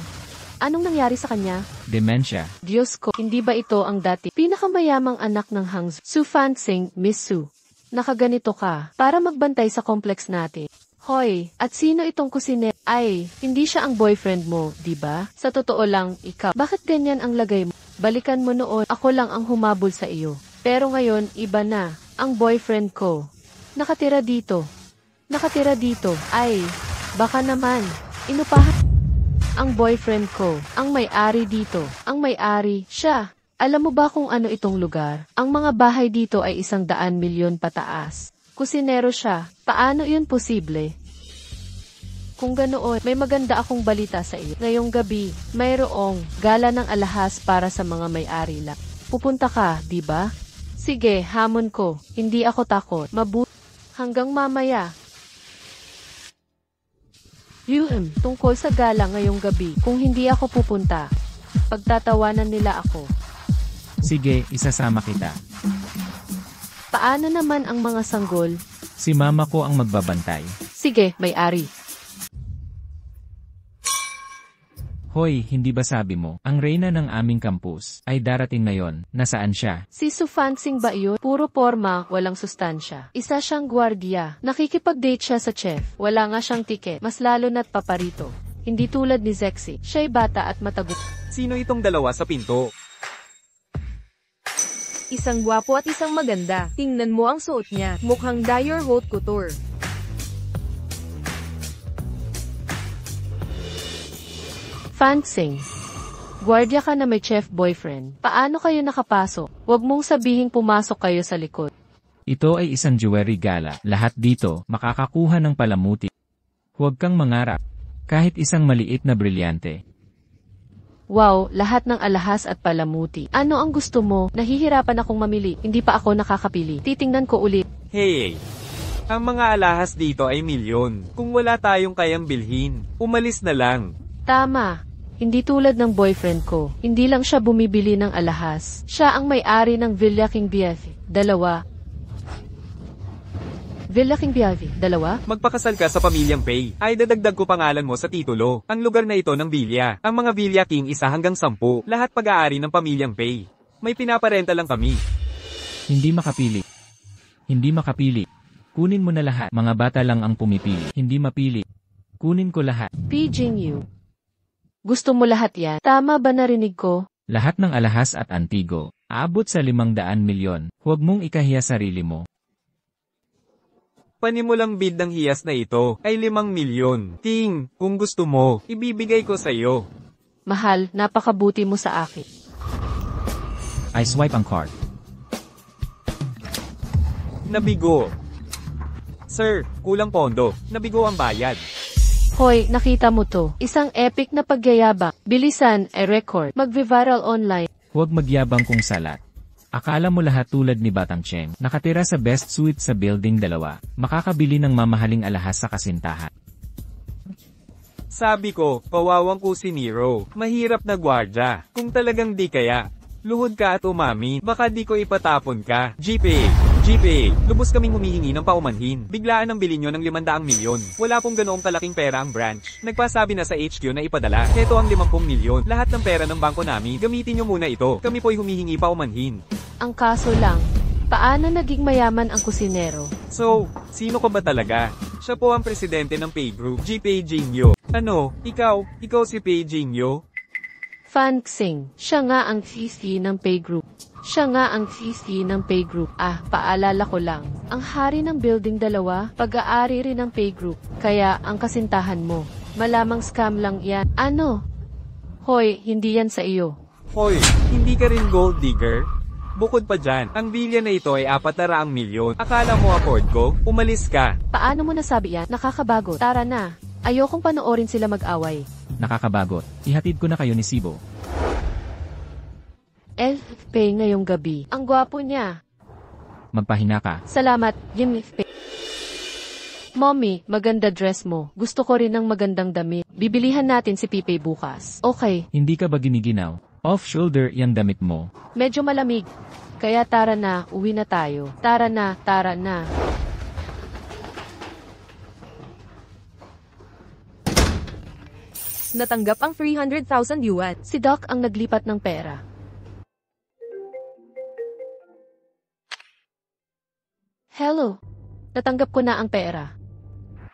Anong nangyari sa kanya? Dementia. Diyos ko, hindi ba ito ang dati pinakamayamang anak ng Hangzhou? Su Fanxing, Miss Su. Nakaganito ka, para magbantay sa complex natin. Hoy, at sino itong kusine? Ay, hindi siya ang boyfriend mo, di ba? Sa totoo lang, ikaw. Bakit ganyan ang lagay mo? Balikan mo noon, ako lang ang humabol sa iyo. Pero ngayon, iba na. Ang boyfriend ko. Nakatira dito. Ay, baka naman. Inupahan. Ang boyfriend ko, ang may-ari dito. Ang may-ari, siya. Alam mo ba kung ano itong lugar? Ang mga bahay dito ay 100 milyon pataas. Kusinero siya. Paano yun posible? Kung ganoon, may maganda akong balita sa iyo. Ngayong gabi, mayroong gala ng alahas para sa mga may-ari lang. Pupunta ka, di ba? Sige, hamon ko. Hindi ako takot. Hanggang mamaya. Tungkol sa gala ngayong gabi, kung hindi ako pupunta, pagtatawanan nila ako. Sige, isasama kita. Paano naman ang mga sanggol? Si mama ko ang magbabantay. Sige, may-ari. Hoy, hindi ba sabi mo, ang reyna ng aming campus ay darating ngayon, nasaan siya? Si Su Fanxing ba yun? Puro forma, walang sustansya. Isa siyang gwardiya. Nakikipag-date siya sa chef. Wala nga siyang tiket. Mas lalo na't paparito. Hindi tulad ni Zexy. Siya'y bata at matagut. Sino itong dalawa sa pinto? Isang gwapo at isang maganda. Tingnan mo ang suot niya. Mukhang Dior haute couture. Fanxing. Gwardiya ka na may chef boyfriend. Paano kayo nakapasok? Huwag mong sabihing pumasok kayo sa likod. Ito ay isang jewelry gala. Lahat dito, makakakuha ng palamuti. Huwag kang mangarap. Kahit isang maliit na brilyante. Wow, lahat ng alahas at palamuti. Ano ang gusto mo? Nahihirapan akong mamili. Hindi pa ako nakakapili. Titingnan ko ulit. Hey! Ang mga alahas dito ay milyon. Kung wala tayong kayang bilhin, umalis na lang. Tama. Hindi tulad ng boyfriend ko. Hindi lang siya bumibili ng alahas. Siya ang may-ari ng Villa King Biavi. 2. Villa King Biavi. 2? Magpakasal ka sa pamilyang Pei. Ay dadagdag ko pangalan mo sa titulo. Ang lugar na ito ng Villa. Ang mga Villa King 1 hanggang 10. Lahat pag-aari ng pamilyang Pei. May pinaparenta lang kami. Hindi makapili. Hindi makapili. Kunin mo na lahat. Mga bata lang ang pumipili. Hindi mapili. Kunin ko lahat. P. Jingyu. Gusto mo lahat yan? Tama ba narinig ko? Lahat ng alahas at antigo. Aabot sa 500 milyon. Huwag mong ikahiya sarili mo. Panimulang bid ng hiyas na ito ay 5 milyon. Ting, kung gusto mo, ibibigay ko sa iyo. Mahal, napakabuti mo sa akin. I swipe ang card. Nabigo. Sir, kulang pondo. Nabigo ang bayad. Hoy, nakita mo to. Isang epic na pagyayabang. Bilisan, record. Magvi-viral online. Huwag magyabang kung salat. Akala mo lahat tulad ni Batang Cheng, nakatira sa best suite sa building 2, makakabili ng mamahaling alahas sa kasintahan. Sabi ko, pawawang ko si Nero. Mahirap na gwardya. Kung talagang di kaya, luhod ka at umamin. Baka di ko ipatapon ka. GPA, lubos kaming humihingi ng paumanhin. Biglaan ang bilin nyo ng 500 milyon. Wala pong ganoong kalaking pera ang branch. Nagpasabi na sa HQ na ipadala. Heto ang 50 milyon. Lahat ng pera ng bangko namin, gamitin nyo muna ito. Kami po'y humihingi paumanhin. Ang kaso lang, paano naging mayaman ang kusinero? So, sino ka ba talaga? Siya po ang presidente ng Pay Group, GPA Jingyo. Ano, ikaw si Pay Jingyo? Fan Xing, siya nga ang CC ng Pay Group. Siya nga ang CC ng Pay Group. Paalala ko lang, ang hari ng building 2, pag-aari rin ng Pay Group. Kaya ang kasintahan mo, malamang scam lang yan. Ano? Hoy, hindi yan sa iyo. Hoy, hindi ka rin gold digger? Bukod pa dyan, ang bilya na ito ay 400 milyon. Akala mo afford ko? Umalis ka. Paano mo nasabi yan? Nakakabagot. Tara na. Ayokong panoorin sila mag-away. Nakakabagot. Ihatid ko na kayo ni Sibo. FP ngayong gabi. Ang gwapo niya. Magpahina ka. Salamat, Jimmy FP. Mommy, maganda dress mo. Gusto ko rin ng magandang damit. Bibilihan natin si Pipe bukas. Okay, Hindi ka ba giniginaw? Off-shoulder yang damit mo. medyo malamig. Kaya tara na, uwi na tayo. Tara na, tara na. Natanggap ang 300,000 yuan. Si Doc ang naglipat ng pera. Hello. Natanggap ko na ang pera.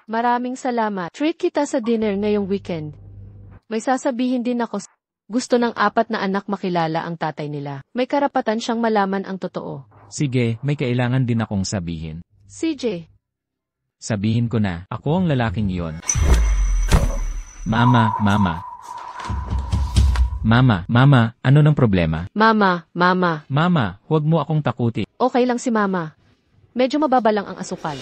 Maraming salamat. Treat kita sa dinner ngayong weekend. May sasabihin din ako. Gusto ng 4 na anak makilala ang tatay nila. May karapatan siyang malaman ang totoo. Sige, may kailangan din akong sabihin. CJ, Sabihin ko na, ako ang lalaking iyon. Mama, ano ng problema? Mama. Mama, huwag mo akong takuti. Okay lang si Mama. Medyo mababa lang ang asukal.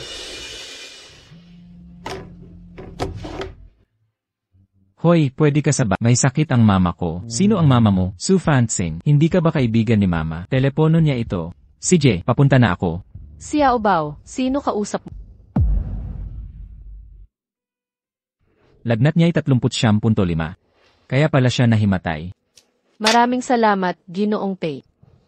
Hoy, pwede ka sa ba? May sakit ang mama ko. Sino ang mama mo? Su Fansing. Hindi ka ba kaibigan ni mama? Telepono niya ito. CJ, papunta na ako. Si Bao, sino kausap mo? Lagnat niya ay 39.5. Kaya pala siya nahimatay. Maraming salamat, Ginoong Tay.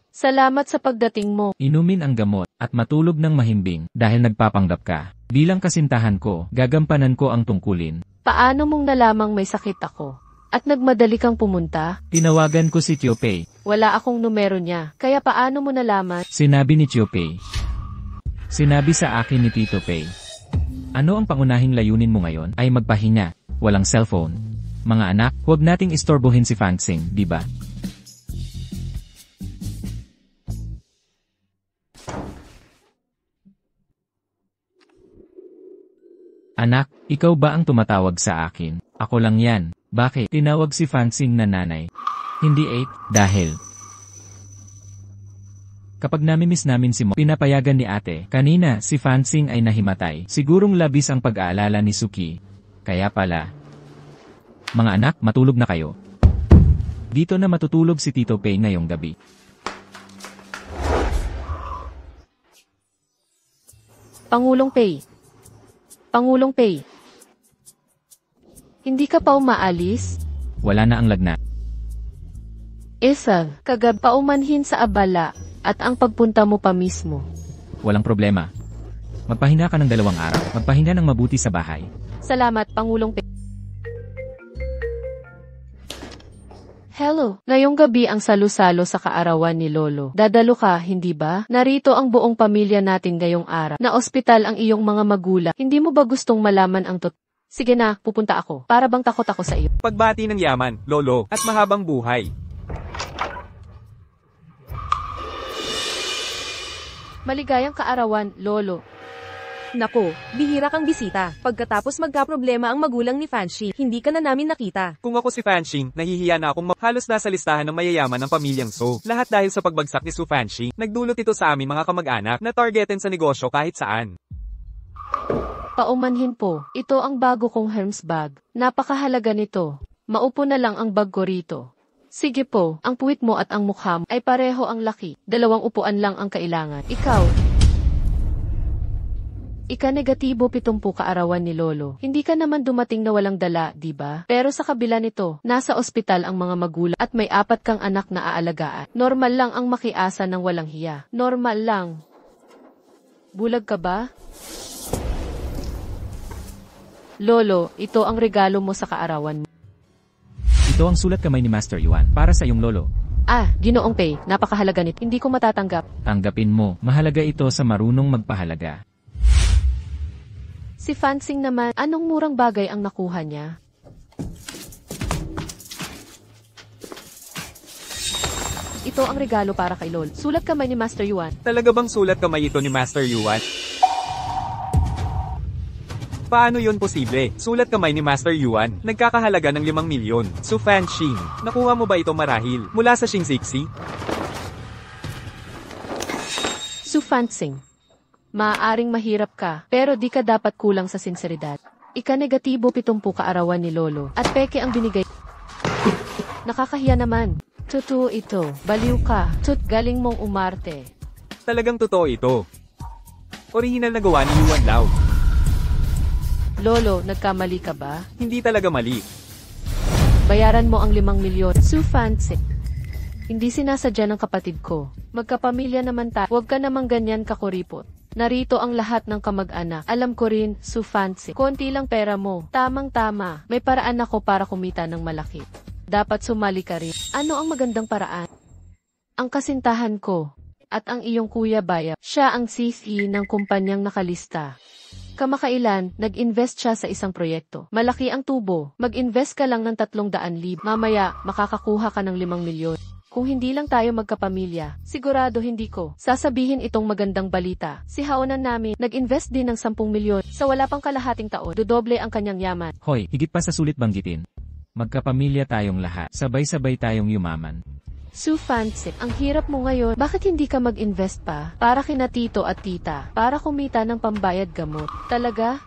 Salamat sa pagdating mo. Inumin ang gamot at matulog ng mahimbing dahil nagpapanggap ka. Bilang kasintahan ko, gagampanan ko ang tungkulin. Paano mong nalamang may sakit ako? At nagmadali kang pumunta? Tinawagan ko si Tio Pei. Wala akong numero niya. Kaya paano mo nalaman? Sinabi ni Tio Pei. Sinabi sa akin ni Tito Pei. Ano ang pangunahing layunin mo ngayon? Ay magpahinga. Walang cellphone. Mga anak, huwag nating istorbohin si Fansing, di ba? Anak, ikaw ba ang tumatawag sa akin? Ako lang yan. Bakit? Tinawag si Fansing na nanay. Hindi 8, dahil. Kapag namimiss namin si Mo, pinapayagan ni ate. Kanina, si Fansing ay nahimatay. Sigurong labis ang pag-aalala ni Suki. Kaya pala. Mga anak, matulog na kayo. Dito na matutulog si Tito Pei ngayong gabi. Pangulong Pei. Hindi ka pa umaalis? Wala na ang lagnat. Isa, kagab paumanhin sa abala, at ang pagpunta mo pa mismo. Walang problema. Magpahinga ka ng 2 araw. Magpahinga ng mabuti sa bahay. Salamat, Pangulong Pei. Hello, ngayong gabi ang salu-salo sa kaarawan ni Lolo. Dadalo ka, hindi ba? Narito ang buong pamilya natin ngayong araw. Na ospital ang iyong mga magulang. Hindi mo ba gustong malaman ang Sige na, pupunta ako. Para bang takot ako sa iyo. Pagbati ng yaman, lolo, at mahabang buhay. Maligayang kaarawan, Lolo. Nako, bihira kang bisita. Pagkatapos magkaproblema ang magulang ni Fanshi, hindi ka na namin nakita. Kung ako si Fanxing, nahihiya na akong halos nasa listahan ng mayayaman ng pamilyang So. Lahat dahil sa pagbagsak ni Su Fanxing, nagdulot ito sa amin mga kamag-anak na targetin sa negosyo kahit saan. Paumanhin po, ito ang bago kong Hermes bag. Napakahalaga nito. Maupo na lang ang bag ko rito. Sige po, ang puwit mo at ang mukha mo ay pareho ang laki. 2 upuan lang ang kailangan. Ika-negatibo 70 kaarawan ni Lolo. Hindi ka naman dumating na walang dala, di ba? Pero sa kabila nito, nasa ospital ang mga magulang at may 4 kang anak na aalagaan. Normal lang ang makiasa ng walang hiya. Normal lang. Bulag ka ba? Lolo, ito ang regalo mo sa kaarawan mo. Ito ang sulat kamay ni Master Yuan para sa iyong lolo. Ginoong Pei, napakahalaga nito. Hindi ko matatanggap. Tanggapin mo, mahalaga ito sa marunong magpahalaga. Si Fanxing naman, anong murang bagay ang nakuha niya? Ito ang regalo para kay Lolo. Sulat kamay ni Master Yuan. Talaga bang sulat kamay ito ni Master Yuan? Paano yun posible? Sulat kamay ni Master Yuan, nagkakahalaga ng 5 milyon. Su Fanxing, nakuha mo ba ito marahil mula sa Xingxixi? Su Fanxing. Maaaring mahirap ka, pero di ka dapat kulang sa sinseridad. Ika-negatibo 70 kaarawan ni Lolo, at peke ang binigay. Nakakahiya naman. Totoo ito, baliw ka, galing mong umarte. Talagang totoo ito. Orihinal na gawa ni Yuan Lao. Lolo, nagkamali ka ba? Hindi talaga mali. Bayaran mo ang 5 milyon. Su Fanxing. Hindi sinasadya ng kapatid ko. Magkapamilya naman tayo. Huwag ka namang ganyan kakuripot. Narito ang lahat ng kamag-anak. Alam ko rin, Su Fanxing. Konti lang pera mo. Tamang-tama. May paraan ako para kumita ng malaki. Dapat sumali ka rin. Ano ang magandang paraan? Ang kasintahan ko. At ang iyong kuya Baya. Siya ang CEO ng kumpanyang nakalista. Kamakailan, nag-invest siya sa isang proyekto. Malaki ang tubo. Mag-invest ka lang ng 300,000. Mamaya, makakakuha ka ng 5 milyon. Kung hindi lang tayo magkapamilya, sigurado hindi ko sasabihin itong magandang balita. Si haonan namin, nag-invest din ng 10 milyon sa wala pang kalahating taon. Dodoble ang kanyang yaman. Hoy, higit pa sa sulit banggitin. Magkapamilya tayong lahat. Sabay-sabay tayong yumaman. Su Fanxing, ang hirap mo ngayon. Bakit hindi ka mag-invest pa? Para kina tito at tita. Para kumita ng pambayad gamot. Talaga?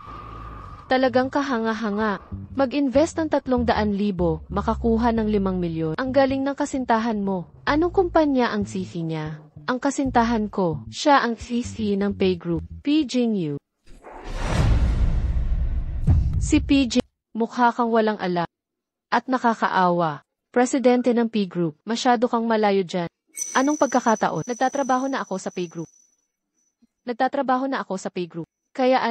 Talagang kahanga-hanga. Mag-invest ng 300,000, makakuha ng 5 milyon. Ang galing ng kasintahan mo. Anong kumpanya ang CEO niya? Ang kasintahan ko. Siya ang CEO ng Pay Group. PGNU. Si PG, mukha kang walang alam. At nakakaawa. Presidente ng P Group. Masyado kang malayo dyan. Anong pagkakataon? Nagtatrabaho na ako sa Pay Group. Kaya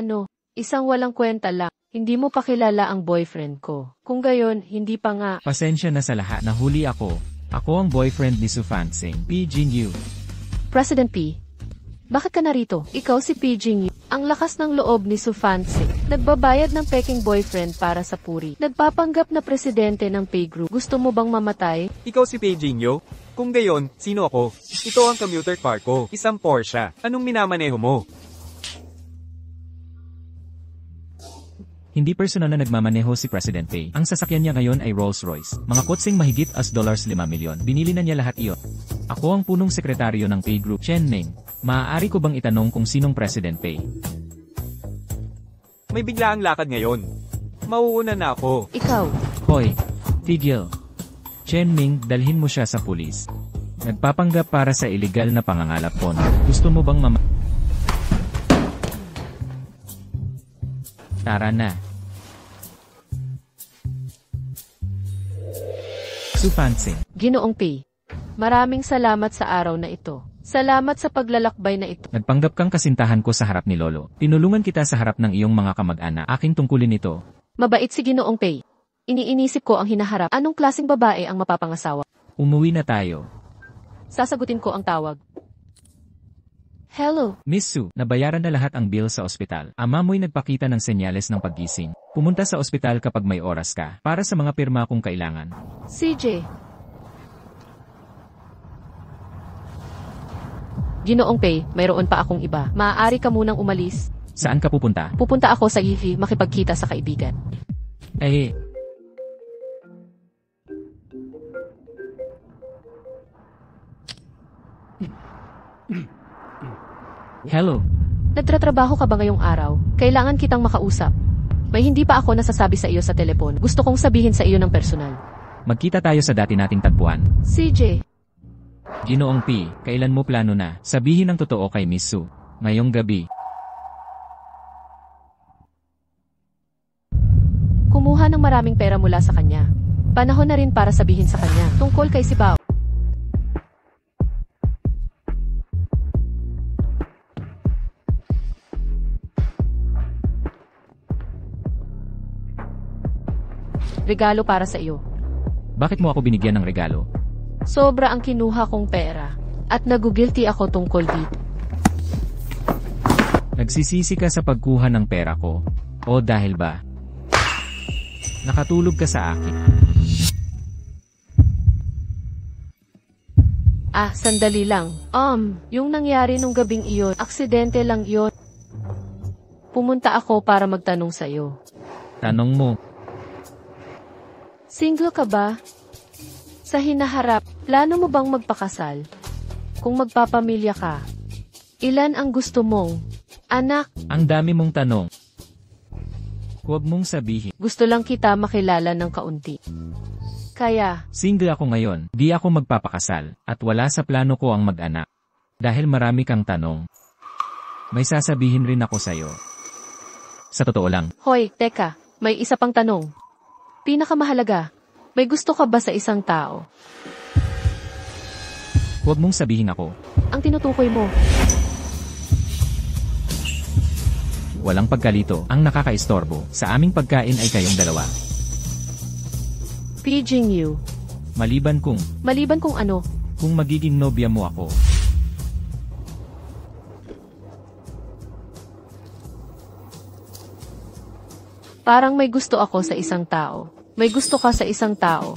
isang walang kwenta lang. Hindi mo pa kilala ang boyfriend ko. Kung gayon, hindi pa nga. Pasensya na sa lahat, nahuli ako. Ako ang boyfriend ni Su Fanxing, P. Jingyu. President P. Bakit ka narito? Ikaw si P. Jingyu. Ang lakas ng loob ni Su Fanxing. Nagbabayad ng peking boyfriend para sa puri. Nagpapanggap na presidente ng Pay Group. Gusto mo bang mamatay? Ikaw si Peijingyo? Kung gayon, sino ako? Ito ang commuter car ko, isang Porsche. Anong minamaneho mo? Hindi personal na nagmamaneho si President Pei. Ang sasakyan niya ngayon ay Rolls-Royce. Mga kotseng mahigit as $5 milyon. Binili na niya lahat iyon. Ako ang punong sekretaryo ng Pay Group, Chen Ming. Maaari ko bang itanong kung sinong President Pei? May biglaang lakad ngayon. Mauuna na ako. Ikaw. Hoy, tigil. Chen Ming, dalhin mo siya sa pulis. Nagpapanggap para sa illegal na pangangalap ko. Gusto mo bang Tara na. Su Fanxing. Ginoong Pei. Maraming salamat sa araw na ito. Salamat sa paglalakbay na ito. Nagpanggap kang kasintahan ko sa harap ni Lolo. Tinulungan kita sa harap ng iyong mga kamag-anak. Aking tungkulin ito. Mabait si Ginoong Pei. Iniinisip ko ang hinaharap. Anong klaseng babae ang mapapangasawa? Umuwi na tayo. Sasagutin ko ang tawag. Hello. Miss Sue, nabayaran na lahat ang bill sa ospital. Ama mo'y nagpakita ng senyales ng paggising. Pumunta sa ospital kapag may oras ka, para sa mga pirma kung kailangan. CJ. Ginoong Pei, mayroon pa akong iba. Maaari ka munang umalis. Saan ka pupunta? Pupunta ako sa EV makipagkita sa kaibigan. Eh, hello. Nagtratrabaho ka ba ngayong araw? Kailangan kitang makausap. May hindi pa ako nasasabi sa iyo sa telepon. Gusto kong sabihin sa iyo ng personal. Magkita tayo sa dati nating tagpuan. CJ. Ginoong P, kailan mo plano na sabihin ang totoo kay Miss Sue? Ngayong gabi. Kumuha ng maraming pera mula sa kanya. Panahon na rin para sabihin sa kanya tungkol kay Sibao. Regalo para sa iyo. Bakit mo ako binigyan ng regalo? Sobra ang kinuha kong pera. At nagugilty ako tungkol dito. Nagsisisi ka sa pagkuha ng pera ko. O dahil ba? Nakatulog ka sa akin. Sandali lang. Yung nangyari nung gabing iyon, aksidente lang iyon. Pumunta ako para magtanong sa iyo. Tanong mo. Single ka ba? Sa hinaharap, plano mo bang magpakasal? Kung magpapamilya ka, ilan ang gusto mong anak? Ang dami mong tanong. Huwag mong sabihin. Gusto lang kita makilala ng kaunti. Kaya, Single ako ngayon, di ako magpapakasal, at wala sa plano ko ang mag-anak. Dahil marami kang tanong. May sasabihin rin ako sa'yo. Sa totoo lang, hoy, teka, may isa pang tanong. Pinakamahalaga, may gusto ka ba sa isang tao? huwag mong sabihin ako. Ang tinutukoy mo, Walang pagkalito, ang nakakaistorbo. Sa aming pagkain ay kayong dalawa. paging you. Maliban kung Ano? kung magiging nobya mo ako. Parang may gusto ako sa isang tao. May gusto ka sa isang tao.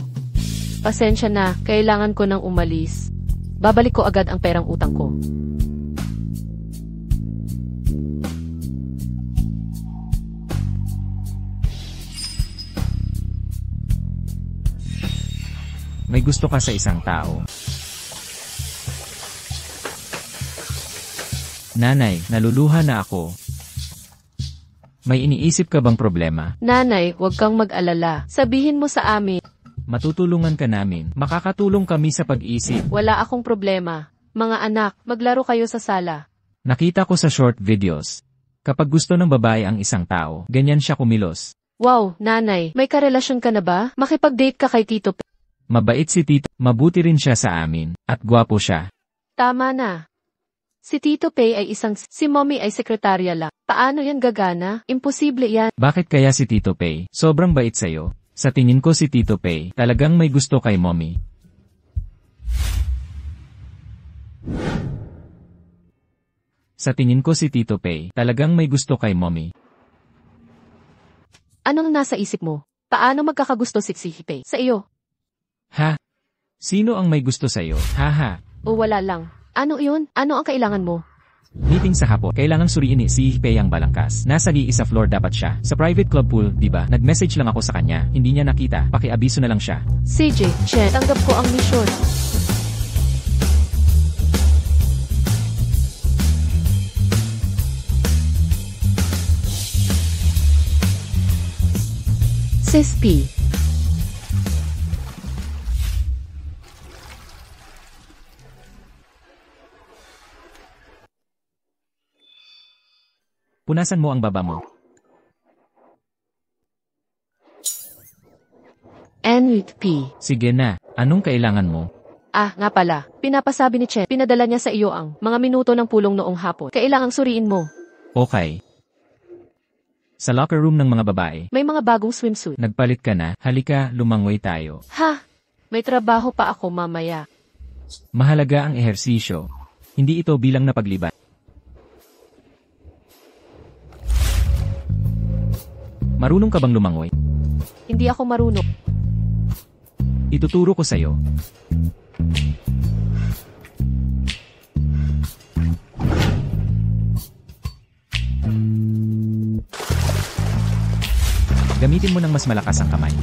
Pasensya na, kailangan ko nang umalis. Babalik ko agad ang perang utang ko. May gusto ka sa isang tao. Nanay, naluluha na ako. May iniisip ka bang problema? Nanay, huwag kang mag-alala. Sabihin mo sa amin, Matutulungan ka namin. Makakatulong kami sa pag-isip. wala akong problema. Mga anak, maglaro kayo sa sala. Nakita ko sa short videos. Kapag gusto ng babae ang isang tao, ganyan siya kumilos. Wow, nanay, may karelasyon ka na ba? Makipag-date ka kay Tito P. Mabait si Tito, mabuti rin siya sa amin, at gwapo siya. Tama na. Si Tito Pay ay si Mommy ay sekretarya lang. Paano yan gagana? Imposible yan. Bakit kaya si Tito Pay? Sobrang bait sa'yo. Sa tingin ko si Tito Pay, talagang may gusto kay Mommy. Sa tingin ko si Tito Pay, talagang may gusto kay Mommy. Anong nasa isip mo? Paano magkakagusto si Pay sa iyo? Ha? Sino ang may gusto sa'yo? Haha. O wala lang. Ano iyon? Ano ang kailangan mo? Meeting sa hapon, kailangang suriin ni si Pay ang balangkas. Nasa isa floor dapat siya. Sa private club pool, diba? Nag-message lang ako sa kanya. Hindi niya nakita. Pakiabiso na lang siya. CJ, Chen, tanggap ko ang misyon. Sis P. Punasan mo ang baba mo. N with P. Sige na. Anong kailangan mo? Nga pala. Pinapasabi ni Chen, pinadala niya sa iyo ang mga minuto ng pulong noong hapon. Kailangang suriin mo. Okay. Sa locker room ng mga babae. May mga bagong swimsuit. Nagpalit ka na, halika, lumangoy tayo. Ha? May trabaho pa ako mamaya. Mahalaga ang ehersisyo. Hindi ito bilang napagliban. Marunong ka bang lumangoy? Hindi ako marunong. Ituturo ko sa'yo. Gamitin mo ng mas malakas ang kamay.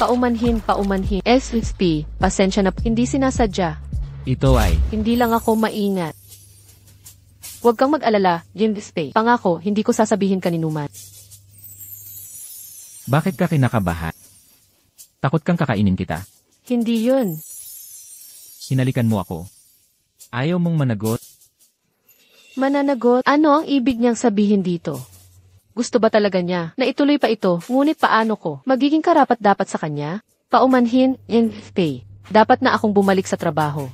Paumanhin. SXP, pasensya na, hindi sinasadya. Ito ay, Hindi lang ako maingat. Huwag kang mag-alala, Jim Dispay. Pangako, hindi ko sasabihin kaninuman. bakit ka kinakabahan? Takot kang kakainin kita? Hindi yun. Hinalikan mo ako. Ayaw mong managot? Mananagot, ano ang ibig niyang sabihin dito? Gusto ba talaga niya na ituloy pa ito, ngunit paano ko magiging karapat-dapat sa kanya? Paumanhin, Dispay. Dapat na akong bumalik sa trabaho.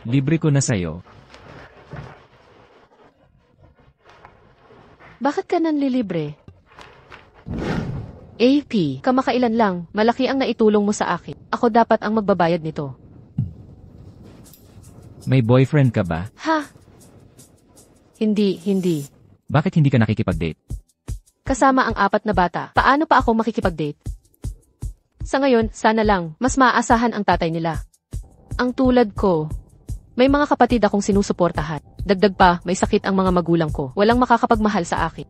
Libre ko na sa'yo. Bakit ka nanlilibre? AP, kamakailan lang, malaki ang naitulong mo sa akin. Ako dapat ang magbabayad nito. May boyfriend ka ba? Ha? Hindi. Bakit hindi ka nakikipag-date? Kasama ang 4 na bata, paano pa ako makikipag-date? Sa ngayon, sana lang, mas maaasahan ang tatay nila. Ang tulad ko, may mga kapatid akong sinusuportahan. Dagdag pa, may sakit ang mga magulang ko. Walang makakapagmahal sa akin.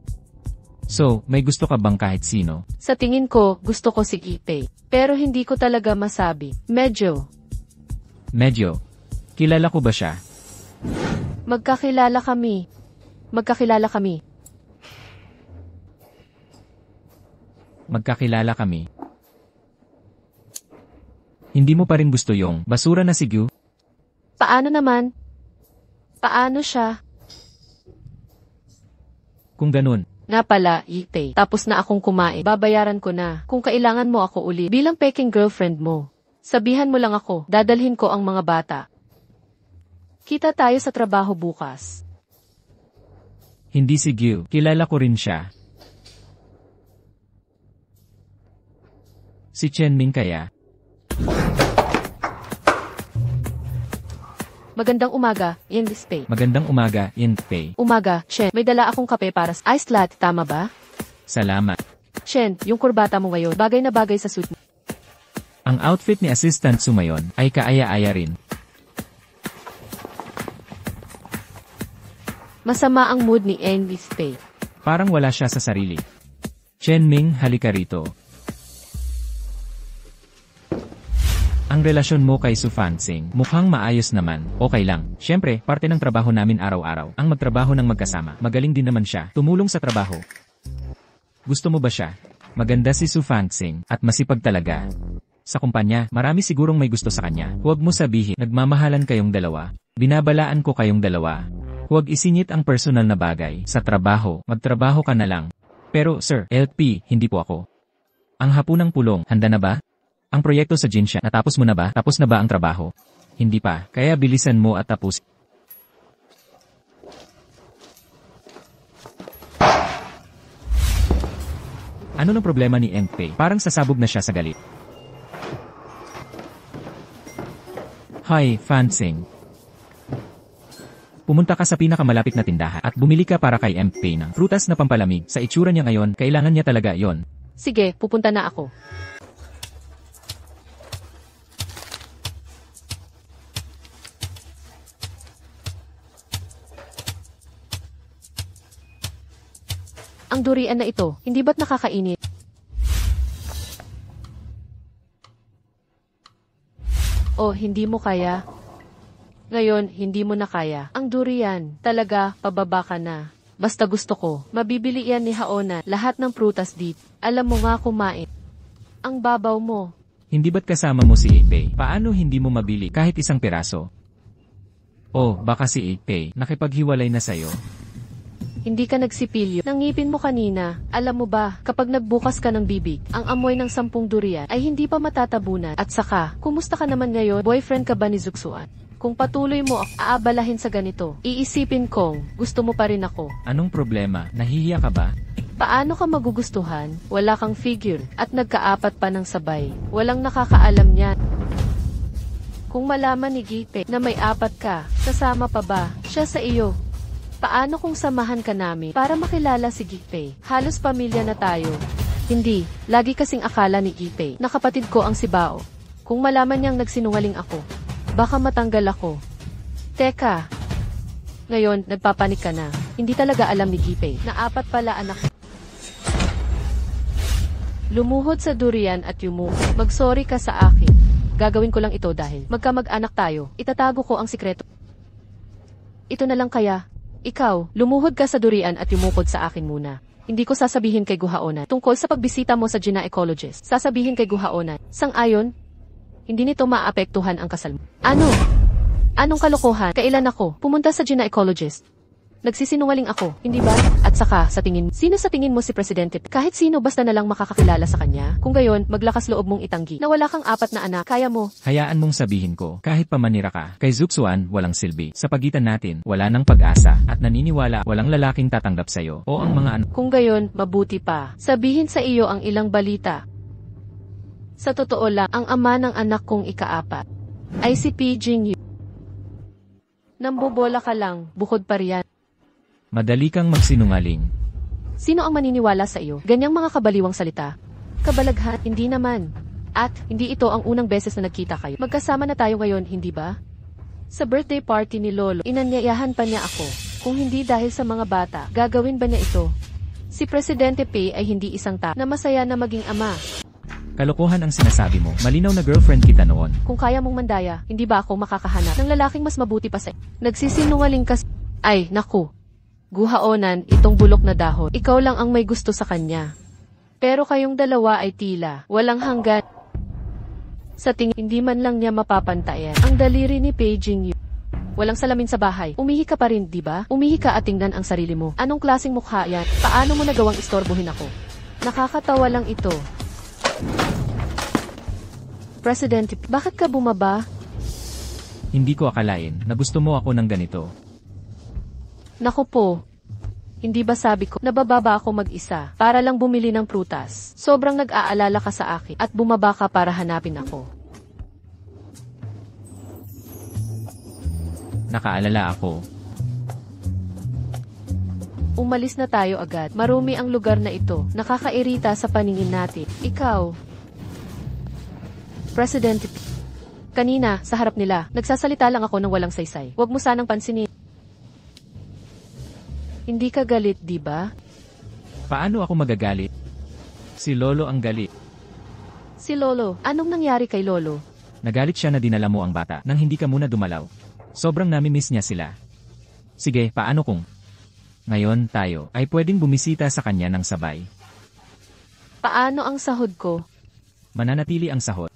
So, may gusto ka bang kahit sino? Sa tingin ko, gusto ko si Ipay. Pero hindi ko talaga masabi. Medyo. Kilala ko ba siya? Magkakilala kami. Hindi mo pa rin gusto yung basura na si Gyu? Paano naman? Paano siya? Kung ganun, Nga pala, Ipay. Tapos na akong kumain. Babayaran ko na. Kung kailangan mo ako uli bilang peking girlfriend mo. Sabihan mo lang ako, dadalhin ko ang mga bata. Kita tayo sa trabaho bukas. hindi si Gyu. Kilala ko rin siya. Si Chen Ming kaya? Magandang umaga, Dispay. Magandang umaga, Pei. Umaga, Shen. May dala akong kape para sa iced latte, tama ba? Salamat. Shen, yung kurbata mo ngayon, bagay na bagay sa suit mo. Ang outfit ni Assistant Sumayon ay kaaya-aya rin. Masama ang mood ni Dispay. Parang wala siya sa sarili. Chen Ming, halika rito. Ang relasyon mo kay Su Fansing, mukhang maayos naman. Okay lang. Siyempre, parte ng trabaho namin araw-araw. Ang magtrabaho ng magkasama. Magaling din naman siya. Tumulong sa trabaho. Gusto mo ba siya? Maganda si Su Fansing, at masipag talaga. Sa kumpanya, marami sigurong may gusto sa kanya. Huwag mo sabihin, nagmamahalan kayong dalawa. Binabalaan ko kayong dalawa. Huwag isingit ang personal na bagay. Sa trabaho, magtrabaho ka na lang. Pero, sir, LP, hindi po ako. Ang hapunang pulong, handa na ba? Ang proyekto sa Jinsha, natapos mo na ba? Tapos na ba ang trabaho? Hindi pa, kaya bilisan mo at tapos. Ano ng problema ni Pei? Parang sasabog na siya sa galit. Hi, Fansing. Pumunta ka sa pinakamalapit na tindahan at bumili ka para kay Pei ng prutas na pampalamig. Sa itsura niya ngayon, kailangan niya talaga yon. Sige, pupunta na ako. Ang durian na ito, hindi ba't nakakainit? Oh, hindi mo kaya? Ngayon, hindi mo na kaya. Ang durian, talaga, pababa ka na. Basta gusto ko, mabibili yan ni Haona, lahat ng prutas dito. Alam mo nga kumain. Ang babaw mo. Hindi ba't kasama mo si Pei? Paano hindi mo mabili kahit isang piraso? Oh, baka si AK nakipaghiwalay na sa'yo. Hindi ka nagsipilyo ng ngipin mo kanina. Alam mo ba, kapag nagbukas ka ng bibig, ang amoy ng 10 durian ay hindi pa matatabunan. At saka, kumusta ka naman ngayon? Boyfriend ka ba ni Zugsuan? Kung patuloy mo aabalahin sa ganito, iisipin kong gusto mo pa rin ako. Anong problema? Nahihiya ka ba? Paano ka magugustuhan? Wala kang figure at nagkaapat pa ng sabay. Walang nakakaalam niyan. Kung malaman ni Gipe na may 4 ka, sasama pa ba siya sa iyo? Paano kung samahan ka namin para makilala si Gipe? Halos pamilya na tayo. Hindi, lagi kasing akala ni Gipe na kapatid ko ang si Bao. Kung malaman niyang nagsinungaling ako, baka matanggal ako. Teka, ngayon nagpapanik ka na. Hindi talaga alam ni Gipe na 4 pala anak. Lumuhod sa durian at yumuko. Mag-sorry ka sa akin. Gagawin ko lang ito dahil magkamag-anak tayo. Itatago ko ang sikreto. Ito na lang kaya. Ikaw, lumuhod ka sa durian at yumukod sa akin muna. Hindi ko sasabihin kay Guhaonan tungkol sa pagbisita mo sa gynecologist. Sasabihin kay Guhaonan, sang-ayon, hindi nito maapektuhan ang kasal mo. Ano? Anong kalokohan? Kailan ako pumunta sa gynecologist? Nagsisinungaling ako, hindi ba? At saka, sino sa tingin mo si Presidente? Kahit sino basta na lang makakakilala sa kanya. Kung gayon, maglakas loob mong itanggi na wala kang 4 na anak, kaya mo. Hayaan mong sabihin ko, kahit pamanira ka, kay Zugsuan walang silbi. Sa pagitan natin, wala nang pag-asa, at naniniwala walang lalaking tatanggap sa'yo, o ang mga anak. Kung gayon, mabuti pa. Sabihin sa iyo ang ilang balita. Sa totoo lang, ang ama ng anak kong ika-4 ay si P. Jingyu. Nambobola ka lang, bukod pa riyan. Madali kang magsinungaling. Sino ang maniniwala sa iyo? Ganyang mga kabaliwang salita. Kabalaghan, hindi naman. At, hindi ito ang unang beses na nagkita kayo. Magkasama na tayo ngayon, hindi ba? Sa birthday party ni Lolo, inanyayahan pa niya ako. Kung hindi dahil sa mga bata, gagawin ba niya ito? Si Presidente Pei ay hindi isang tao na masaya na maging ama. Kalokohan ang sinasabi mo. Malinaw na girlfriend kita noon. Kung kaya mong mandaya, hindi ba ako makakahanap ng lalaking mas mabuti pa sa iyo? Nagsisinungaling ka. Ay, naku. Guhaonan, itong bulok na dahon. Ikaw lang ang may gusto sa kanya. Pero kayong dalawa ay tila walang hanggan. Sa tingin, hindi man lang niya mapapantayan ang daliri ni Pei Jingyu. Walang salamin sa bahay. Umihi ka pa rin, di ba? Umihi ka at tingnan ang sarili mo. Anong klaseng mukha yan? Paano mo nagawang istorbohin ako? Nakakatawa lang ito. Presidente, bakit ka bumaba? Hindi ko akalain na gusto mo ako ng ganito. Naku po. Hindi ba sabi ko, nabababa ako mag-isa para lang bumili ng prutas. Sobrang nag-aalala ka sa akin at bumaba ka para hanapin ako. Nakaalala ako. Umalis na tayo agad. Marumi ang lugar na ito. Nakakairita sa paningin natin. Ikaw. Presidente. Kanina, sa harap nila, nagsasalita lang ako ng walang saysay. Huwag mo sanang pansinin. Hindi ka galit, di ba? Paano ako magagalit? Si Lolo ang galit. Si Lolo, anong nangyari kay Lolo? Nagalit siya na dinala mo ang bata nang hindi ka muna dumalaw. Sobrang nami-miss niya sila. Sige, paano kung ngayon tayo ay pwedeng bumisita sa kanya ng sabay? Paano ang sahod ko? Mananatili ang sahod.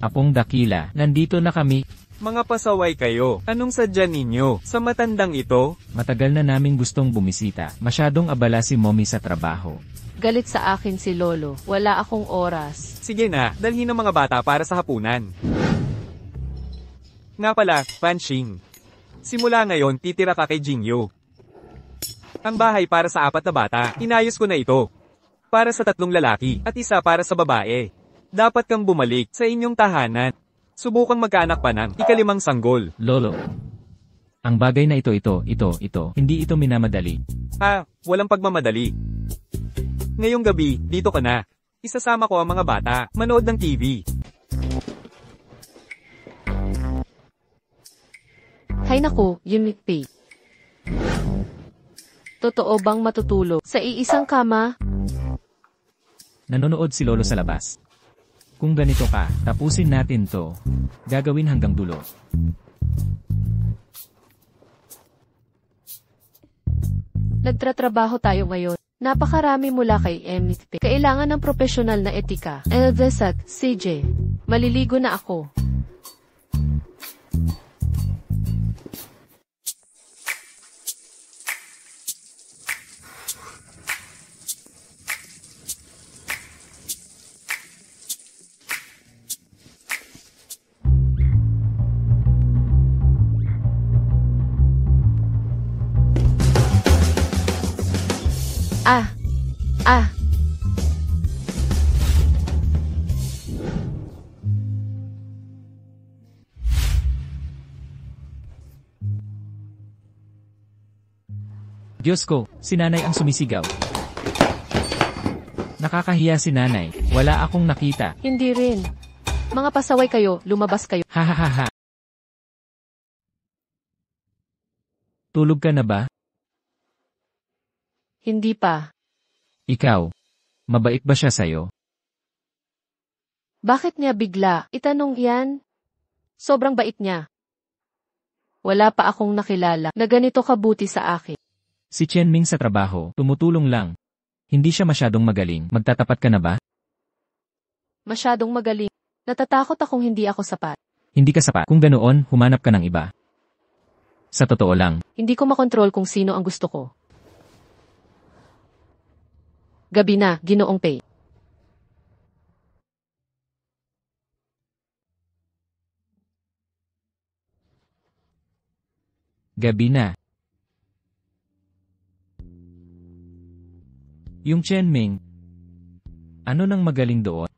Apong dakila, nandito na kami. Mga pasaway kayo, anong sadya ninyo sa matandang ito? Matagal na naming gustong bumisita. Masyadong abala si Mommy sa trabaho. Galit sa akin si Lolo. Wala akong oras. Sige na, dalhin ang mga bata para sa hapunan. Nga pala, Fanxing. Simula ngayon, titira ka kay Jingyu. Ang bahay para sa 4 na bata, inayos ko na ito. Para sa 3 lalaki, at 1 para sa babae. Dapat kang bumalik sa inyong tahanan. Subukang magkaanak pa ng 5 sanggol. Lolo. Ang bagay na ito, hindi ito minamadali. Walang pagmamadali. Ngayong gabi, dito ka na. Isasama ko ang mga bata, manood ng TV. Hay naku, Unit P. Totoo bang matutulog sa iisang kama? Nanonood si Lolo sa labas. Kung ganito ka, tapusin natin to. Gagawin hanggang dulo. Nagtratrabaho tayo ngayon. Napakarami mula kay MFP. Kailangan ng profesional na etika. Elvis at CJ. Maliligo na ako. Ah! Ah! Diyos ko, si nanay ang sumisigaw. Nakakahiya si nanay, wala akong nakita. Hindi rin. Mga pasaway kayo, lumabas kayo. Hahaha. Tulog ka na ba? Hindi pa. Ikaw. Mabait ba siya sa'yo? Bakit niya bigla itanong yan? Sobrang bait niya. Wala pa akong nakilala na ganito kabuti sa akin. Si Chen Ming sa trabaho, tumutulong lang. Hindi siya masyadong magaling. Magtatapat ka na ba? Masyadong magaling. Natatakot akong hindi ako sapat. Hindi ka sapat. Kung ganoon, humanap ka ng iba. Sa totoo lang, Hindi ko makontrol kung sino ang gusto ko. Gabi na, Ginoong Pei. gabi na. Yung Chen Ming, ano nang magaling doon?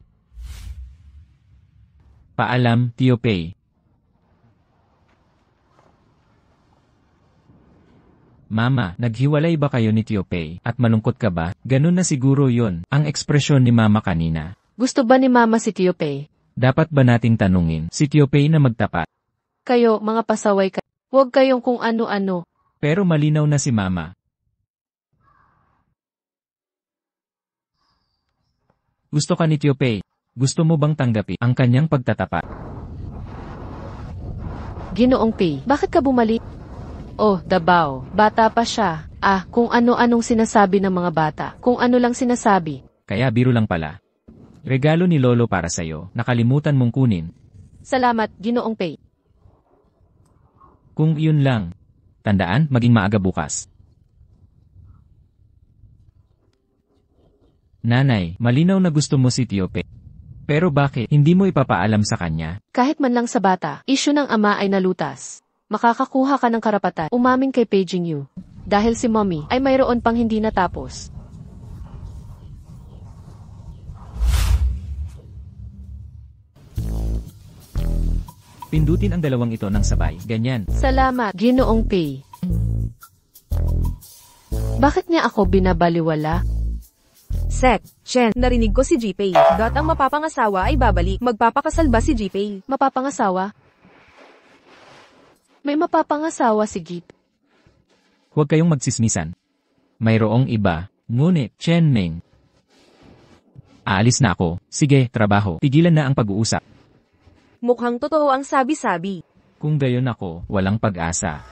Paalam, Tio Pei. Mama, naghiwalay ba kayo ni Tio Pei at malungkot ka ba? Ganun na siguro yon ang ekspresyon ni Mama kanina. Gusto ba ni Mama si Tio Pei? Dapat ba nating tanungin si Tio Pei na magtapat? Kayo, mga pasaway kayo. Huwag kayong kung ano-ano. Pero malinaw na si Mama. Gusto ka ni Tio Pei? Gusto mo bang tanggapin ang kanyang pagtatapat? Ginoong Pei, bakit ka bumalik? Oh, Dabao, bata pa siya. Ah, kung ano-anong sinasabi ng mga bata. Kung ano lang sinasabi. Kaya biro lang pala. Regalo ni Lolo para sa'yo, nakalimutan mong kunin. Salamat, Ginoong Pei. Kung iyon lang. Tandaan, maging maaga bukas. Nanay, malinaw na gusto mo si Tio Pei. Pero bakit hindi mo ipapaalam sa kanya? Kahit man lang sa bata, isyu ng ama ay nalutas. Makakakuha ka ng karapatan, umamin kay Pei Jingyu. Dahil si Mommy ay mayroon pang hindi natapos. Pindutin ang dalawang ito ng sabay, ganyan. Salamat, Ginoong Pei. Bakit niya ako binabaliwala? Sek, Chen, narinig ko si G-Pei. Ang mapapangasawa ay babalik. Magpapakasal ba si G-Pei? Mapapangasawa? May mapapangasawa si Jeep. Huwag kayong magsismisan. Mayroong iba, ngunit, Chen Ming. Aalis na ako. Sige, trabaho. Tigilan na ang pag-uusap. Mukhang totoo ang sabi-sabi. Kung gayon ako, walang pag-asa.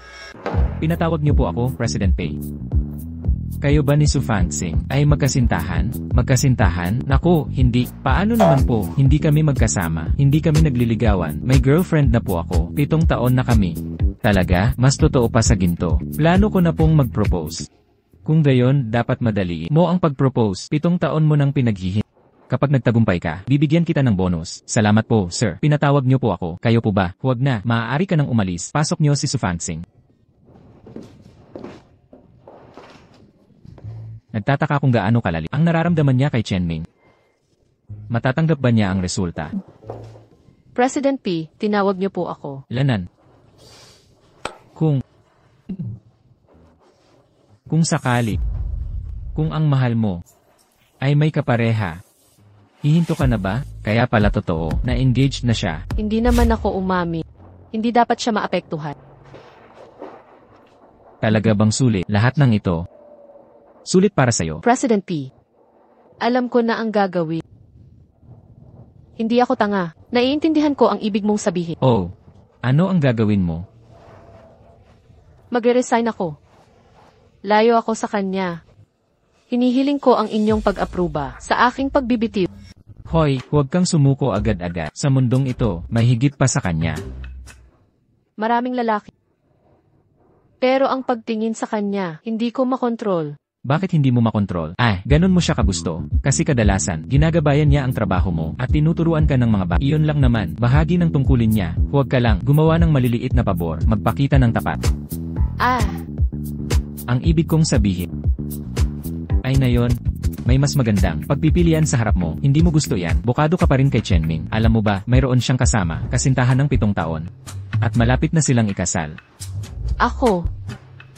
Pinatawag niyo po ako, President Pei. Kayo ba ni Su Fansing ay magkasintahan? Magkasintahan? Naku, hindi. Paano naman po? Hindi kami magkasama. Hindi kami nagliligawan. May girlfriend na po ako. 7 taon na kami. Talaga? Mas totoo pa sa ginto. Plano ko na pong mag-propose. Kung gayon, dapat madali mo ang pag-propose. 7 taon mo nang pinaghihin. Kapag nagtagumpay ka, bibigyan kita ng bonus. Salamat po, sir. Pinatawag niyo po ako. Kayo po ba? Huwag na. Maaari ka nang umalis. Pasok niyo si Su Fansing. Nagtataka kung gaano kalalim ang nararamdaman niya kay Chen Ming. Matatanggap ba niya ang resulta? President P, tinawag niyo po ako. Lanan. Kung sakali, kung ang mahal mo ay may kapareha, hihinto ka na ba? Kaya pala totoo na engaged na siya. Hindi naman ako umami. Hindi dapat siya maapektuhan. Talaga bang sulit lahat ng ito? Sulit para sa'yo. President P, alam ko na ang gagawin. Hindi ako tanga. Naiintindihan ko ang ibig mong sabihin. Oh, ano ang gagawin mo? Magre-resign ako. Layo ako sa kanya. Hinihiling ko ang inyong pag-aproba sa aking pagbibitiw. Hoy, huwag kang sumuko agad-agad. Sa mundong ito, may higit pa sa kanya. Maraming lalaki. Pero ang pagtingin sa kanya, hindi ko makontrol. Bakit hindi mo makontrol? Ganun mo siya kagusto. Kasi kadalasan, ginagabayan niya ang trabaho mo at tinuturuan ka ng mga Iyon lang naman, bahagi ng tungkulin niya. Huwag ka lang gumawa ng maliliit na pabor, magpakita ng tapat. Ang ibig kong sabihin Ay na yon. May mas magandang pagpipilian sa harap mo. Hindi mo gusto yan. Bukado ka pa rin kay Chenming. Alam mo ba, mayroon siyang kasama, kasintahan ng 7 taon. At malapit na silang ikasal. Ako.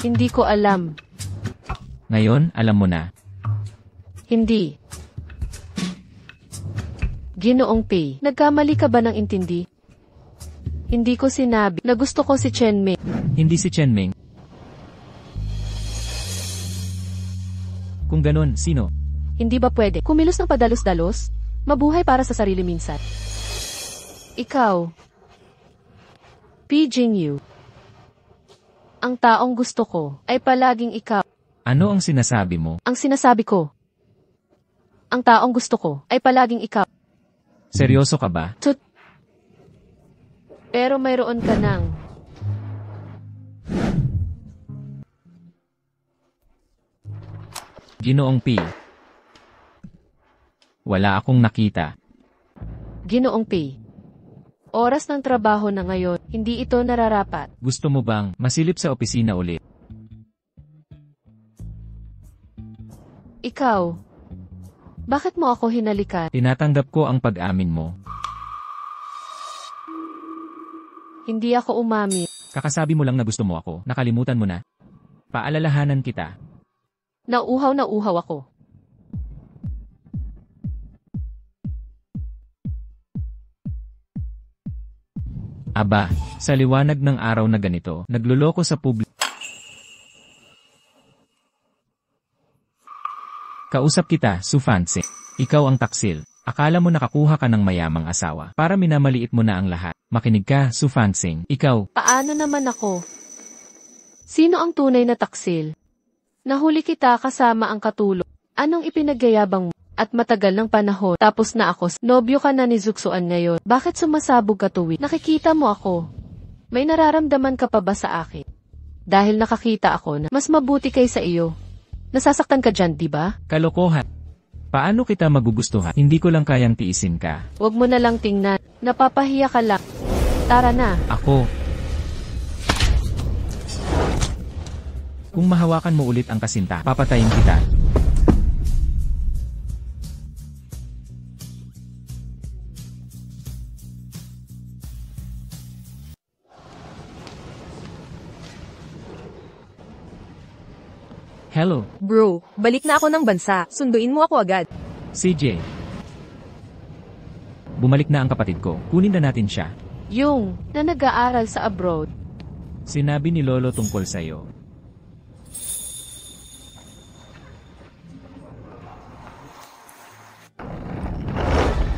Hindi ko alam. Ngayon, alam mo na. Hindi. Ginoong Pei, nagkamali ka ba ng intindi? Hindi ko sinabi na gusto ko si Chenming. Hindi si Chenming. Kung ganon, sino? Hindi ba pwede kumilos ng padalos-dalos? Mabuhay para sa sarili minsan. Ikaw. Pi Jingyu. Ang taong gusto ko ay palaging ikaw. Ano ang sinasabi mo? Ang sinasabi ko. Ang taong gusto ko ay palaging ikaw. Seryoso ka ba? Pero mayroon ka ng Ginoong Pi. Wala akong nakita. Ginoong Pei. Oras ng trabaho na ngayon, hindi ito nararapat. Gusto mo bang masilip sa opisina ulit? Ikaw. Bakit mo ako hinalikan? Tinatanggap ko ang pag-amin mo. Hindi ako umami. Kakasabi mo lang na gusto mo ako. Nakalimutan mo na. Paalalahanan kita. Nauuhaw na uhaw ako. Aba, sa liwanag ng araw na ganito, nagluloko sa publiko. Kausap kita, Su Fancy. Ikaw ang taksil. Akala mo nakakuha ka ng mayamang asawa para minamaliit mo na ang lahat. Makinig ka, Su Fancy. Ikaw. Paano naman ako? Sino ang tunay na taksil? Nahuli kita kasama ang katulong. Anong ipinagyayabang mo? At matagal ng panahon, tapos na ako. Nobyo ka na ni Zuksuan ngayon. Bakit sumasabog ka tuwi? Nakikita mo ako. May nararamdaman ka pa ba sa akin? Dahil nakakita ako na mas mabuti kaysa iyo. Nasasaktan ka dyan, di ba? Kalokohan. Paano kita magugustuhan? Hindi ko lang kayang tiisin ka. Huwag mo na lang tingnan. Napapahiya ka lang. Tara na. Ako. Kung mahawakan mo ulit ang kasinta, papatayin kita. Hello, Bro, balik na ako ng bansa. Sunduin mo ako agad. CJ. Bumalik na ang kapatid ko. Kunin na natin siya. Yung na nag-aaral sa abroad. Sinabi ni Lolo tungkol sa'yo.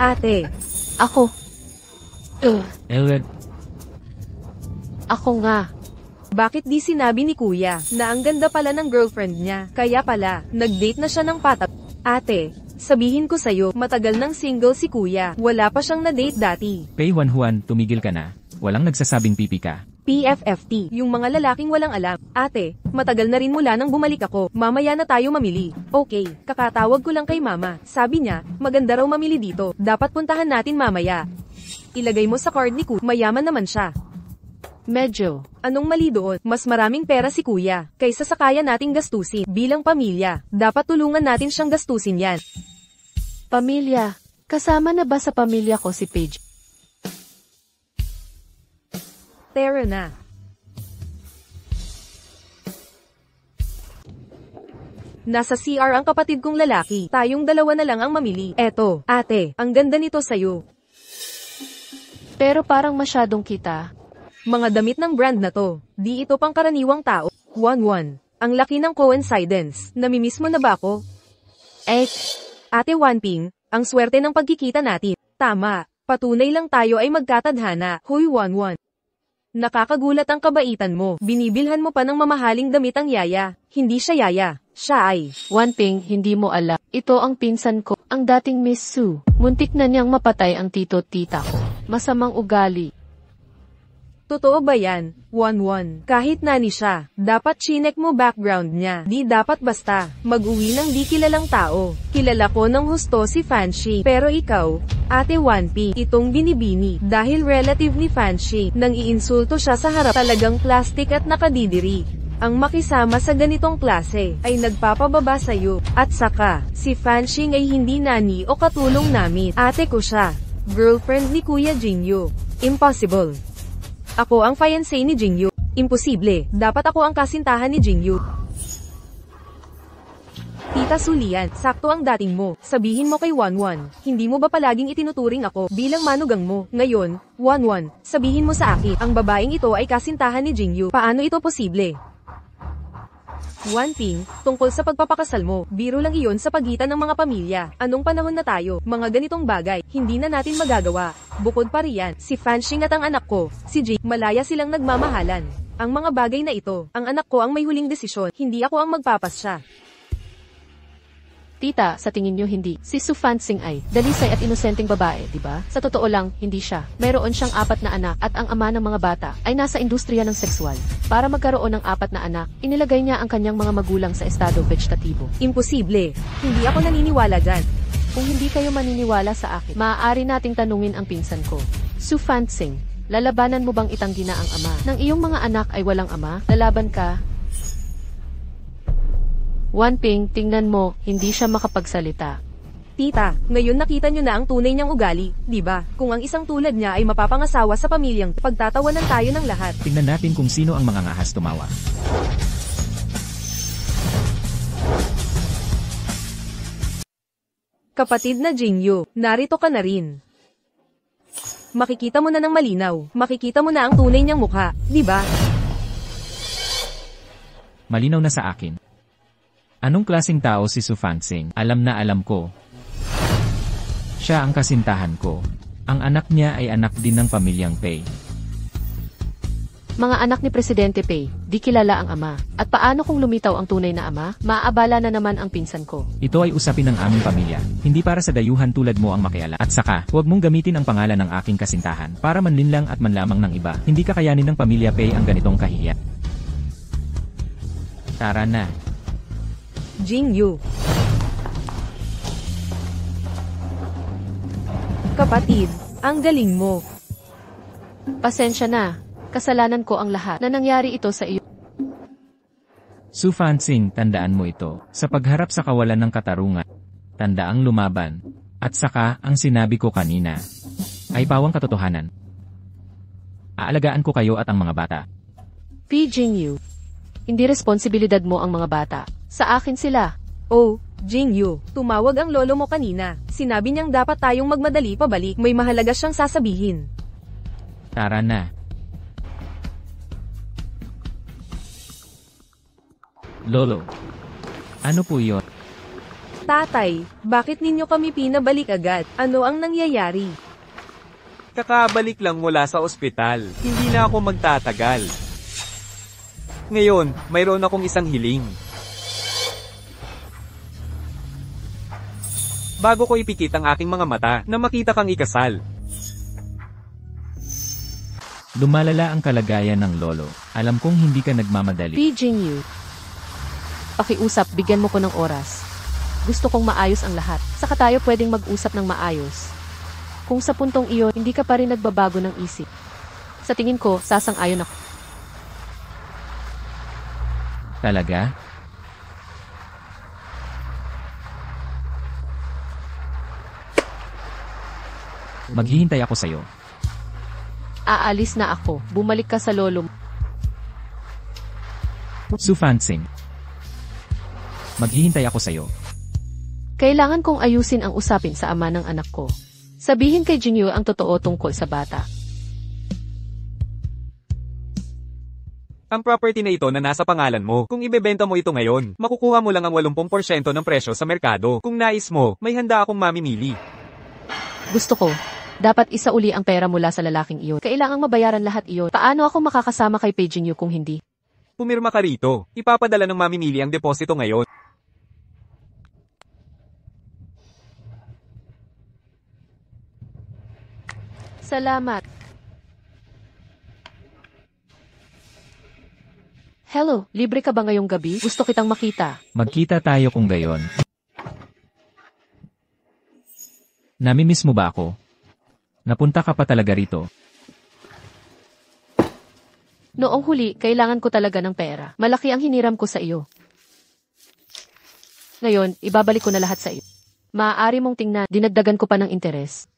Ate, Ako. Elred, Ako nga. bakit di sinabi ni Kuya na ang ganda pala ng girlfriend niya? Kaya pala, nag-date na siya ng patak. Ate, sabihin ko sa'yo, matagal nang single si Kuya. Wala pa siyang na-date dati. Pei Juan, tumigil ka na. Walang nagsasabing pipi ka. PFFT, yung mga lalaking walang alam. Ate, matagal na rin mula nang bumalik ako. Mamaya na tayo mamili. Okay, kakatawag ko lang kay mama. Sabi niya, maganda raw mamili dito. Dapat puntahan natin mamaya. Ilagay mo sa card ni Kuya. Mayaman naman siya. Medyo. Anong mali doon? Mas maraming pera si Kuya, kaysa sa kaya nating gastusin. Bilang pamilya, dapat tulungan natin siyang gastusin yan. Pamilya. Kasama na ba sa pamilya ko si Paige? Tara na. Nasa CR ang kapatid kong lalaki. Tayong dalawa na lang ang mamili. Eto, ate, ang ganda nito sa'yo. Pero parang masyadong kita. Mga damit ng brand na to. Di ito pang karaniwang tao. 1-1. Ang laki ng coincidence. Namimiss mo na ba ako? Ate Wanping, ang swerte ng pagkikita natin. Tama. Patunay lang tayo ay magkatadhana. Huy 1-1. Nakakagulat ang kabaitan mo. Binibilhan mo pa ng mamahaling damit ang yaya. Hindi siya yaya. Siya ay. Wanping, hindi mo alam. Ito ang pinsan ko, ang dating Miss Su. Muntik na niyang mapatay ang tito-tita ko. Masamang ugali. Totoo ba yan? 1-1. Kahit nani siya, dapat chinek mo background niya. Di dapat basta, mag-uwi ng di kilalang tao. Kilala ko ng husto si Fanshi. Pero ikaw, Ate Wanpi, itong binibini. Dahil relative ni Fanshi, nang iinsulto siya sa harap talagang plastic at nakadidiri. ang makisama sa ganitong klase ay nagpapababa sa'yo. At saka, si Fanxing ay hindi nani o katulong namin. Ate ko siya. Girlfriend ni Kuya Jingyu. Impossible. Ako ang fiancé ni Jingyu. Imposible. Dapat ako ang kasintahan ni Jingyu. Tita Sulian, sakto ang dating mo. Sabihin mo kay Wanwan, hindi mo ba palaging itinuturing ako bilang manugang mo? Ngayon, Wanwan, sabihin mo sa akin, ang babaeng ito ay kasintahan ni Jingyu. Paano ito posible? Wanping, tungkol sa pagpapakasal mo, biro lang iyon sa pagitan ng mga pamilya. Anong panahon na tayo? Mga ganitong bagay, hindi na natin magagawa. Bukod pa riyan, si Fanxing at ang anak ko, si Jing, malaya silang nagmamahalan. Ang mga bagay na ito, ang anak ko ang may huling desisyon, hindi ako ang magpapasya. Tita, sa tingin niyo hindi. Si Su Fanxing ay dalisay at inosenteng babae, di ba? Sa totoo lang, hindi siya. Mayroon siyang 4 na anak at ang ama ng mga bata ay nasa industriya ng sexual. Para magkaroon ng 4 na anak, inilagay niya ang kanyang mga magulang sa estado vegetatibo. Imposible. Hindi ako naniniwala dyan. Kung hindi kayo maniniwala sa akin, maaari nating tanungin ang pinsan ko. Su Fanxing, lalabanan mo bang itanggi na ang ama? Nang iyong mga anak ay walang ama, lalaban ka? Wanping, tingnan mo, hindi siya makapagsalita. Tita, ngayon nakita niyo na ang tunay niyang ugali, di ba? Kung ang isang tulad niya ay mapapangasawa sa pamilyang, pagtatawanan tayo ng lahat. Tingnan natin kung sino ang mga ngahas tumawa. Kapatid na Jingyu, narito ka na rin. Makikita mo na ng malinaw, makikita mo na ang tunay niyang mukha, di ba? Malinaw na sa akin. Anong klaseng tao si Su Fanxing? Alam na alam ko. Siya ang kasintahan ko. Ang anak niya ay anak din ng pamilyang Pei. Mga anak ni Presidente Pei, di kilala ang ama. At paano kung lumitaw ang tunay na ama? Maaabala na naman ang pinsan ko. Ito ay usapin ng aming pamilya. Hindi para sa dayuhan tulad mo ang makialam. At saka, huwag mong gamitin ang pangalan ng aking kasintahan para manlinlang at manlamang ng iba. Hindi kakayanin ng pamilya Pei ang ganitong kahihiyan. Tara na. Jingyu. Kapatid, ang galing mo. Pasensya na. Kasalanan ko ang lahat na nangyari ito sa iyo. Su Fanxing, tandaan mo ito. Sa pagharap sa kawalan ng katarungan, tandaang lumaban. At saka, ang sinabi ko kanina, ay pawang katotohanan. Aalagaan ko kayo at ang mga bata. P. Jingyu, hindi responsibilidad mo ang mga bata. Sa akin sila. Oh, Jingyu, tumawag ang lolo mo kanina. Sinabi niyang dapat tayong magmadali pabalik. May mahalaga siyang sasabihin. Tara na. Lolo. Ano po yun? Tatay, bakit ninyo kami pinabalik agad? Ano ang nangyayari? Kakabalik lang mula sa ospital. Hindi na ako magtatagal. Ngayon, mayroon akong isang hiling. Bago ko ipikit ang aking mga mata na makita kang ikasal. Lumalala ang kalagayan ng lolo. Alam kong hindi ka nagmamadali. P. Jingyu, pakiusap, bigyan mo ko ng oras. Gusto kong maayos ang lahat. Saka tayo pwedeng mag-usap ng maayos. Kung sa puntong iyon, hindi ka pa rin nagbabago ng isip. Sa tingin ko, sasang-ayon ako. Talaga? Maghihintay ako sa'yo. Aalis na ako. Bumalik ka sa lolo mo. Su Fanxing. Maghihintay ako sa'yo. Kailangan kong ayusin ang usapin sa ama ng anak ko. Sabihin kay Jingyu ang totoo tungkol sa bata. Ang property na ito na nasa pangalan mo, kung ibebenta mo ito ngayon, makukuha mo lang ang 80% ng presyo sa merkado. Kung nais mo, may handa akong mamimili. Gusto ko. Dapat isauli ang pera mula sa lalaking iyon. Kailangang mabayaran lahat iyon. Paano ako makakasama kay Pei Jingyu kung hindi? Pumirma ka rito. Ipapadala ng mamimili ang deposito ngayon. Salamat. Hello, libre ka ba ngayong gabi? Gusto kitang makita. Magkita tayo kung gayon. Namimiss mo ba ako? Napunta ka pa talaga rito. Noong huli, kailangan ko talaga ng pera. Malaki ang hiniram ko sa iyo. Ngayon, ibabalik ko na lahat sa iyo. Maaari mong tingnan, dinagdagan ko pa ng interes.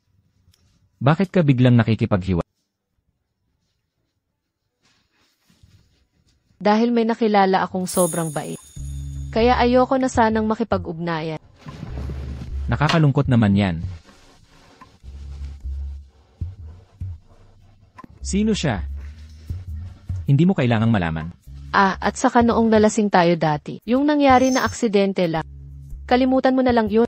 Bakit ka biglang nakikipaghiwa? Dahil may nakilala akong sobrang bait. Kaya ayoko na sanang makipag-ugnayan. Nakakalungkot naman yan. Sino siya? Hindi mo kailangang malaman. At saka noong nalasing tayo dati, yung nangyari na aksidente lang. Kalimutan mo na lang yun.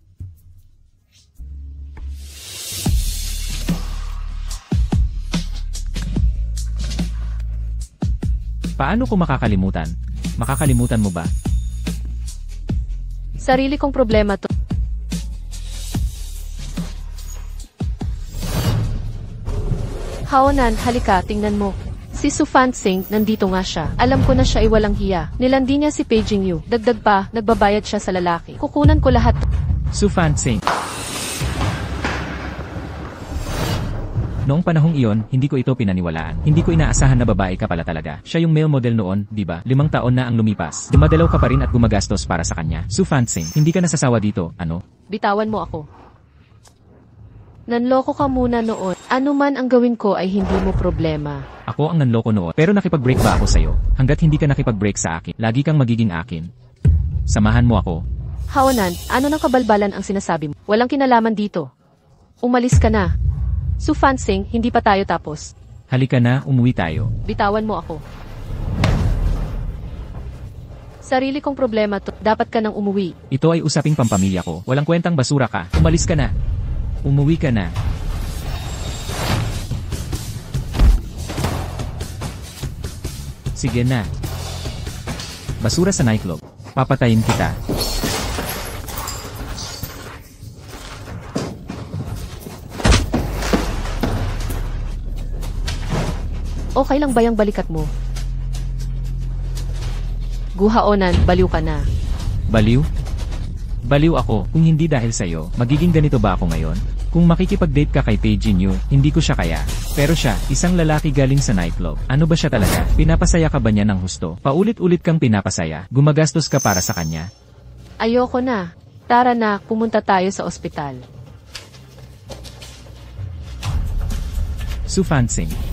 Paano ko makakalimutan? Makakalimutan mo ba? Sarili kong problema to. Haonan, halika, tingnan mo. Si Su Fansing, nandito nga siya. Alam ko na siya ay walang hiya. Nilandi niya si Pei Jingyu. Dagdag pa, nagbabayad siya sa lalaki. Kukunan ko lahat. Su Fansing. Noong panahong iyon, hindi ko ito pinaniwalaan. Hindi ko inaasahan na babae ka pala talaga. Siya yung male model noon, di ba? 5 taon na ang lumipas. Dumadalaw ka pa rin at gumagastos para sa kanya. Su Fansing, hindi ka nasasawa dito, ano? Bitawan mo ako. Nanloko ka muna noon. Ano man ang gawin ko ay hindi mo problema. Ako ang nanloko noon. Pero nakipag-break ba ako sa'yo? Hanggat hindi ka nakipag-break sa akin, lagi kang magiging akin. Samahan mo ako. Haonan, ano ng kabalbalan ang sinasabi mo? Walang kinalaman dito. Umalis ka na. Su Fansing, hindi pa tayo tapos. Halika na, umuwi tayo. Bitawan mo ako. Sarili kong problema to. Dapat ka nang umuwi. Ito ay usaping pampamilya ko. Walang kwentang basura ka. Umalis ka na. Umuwi ka na. Sige na. Basura sa nightclub. Papatayin kita. Okay lang ba yung balikat mo? Guhaonan, baliw ka na. Baliw? Baliw ako. Kung hindi dahil sa'yo, magiging ganito ba ako ngayon? Kung makikipag-date ka kay Pei Jinyu, hindi ko siya kaya. Pero siya, isang lalaki galing sa nightclub. Ano ba siya talaga? Pinapasaya ka ba niya ng husto? Paulit-ulit kang pinapasaya. Gumagastos ka para sa kanya. Ayoko na. Tara na, pumunta tayo sa ospital. Su Fansing.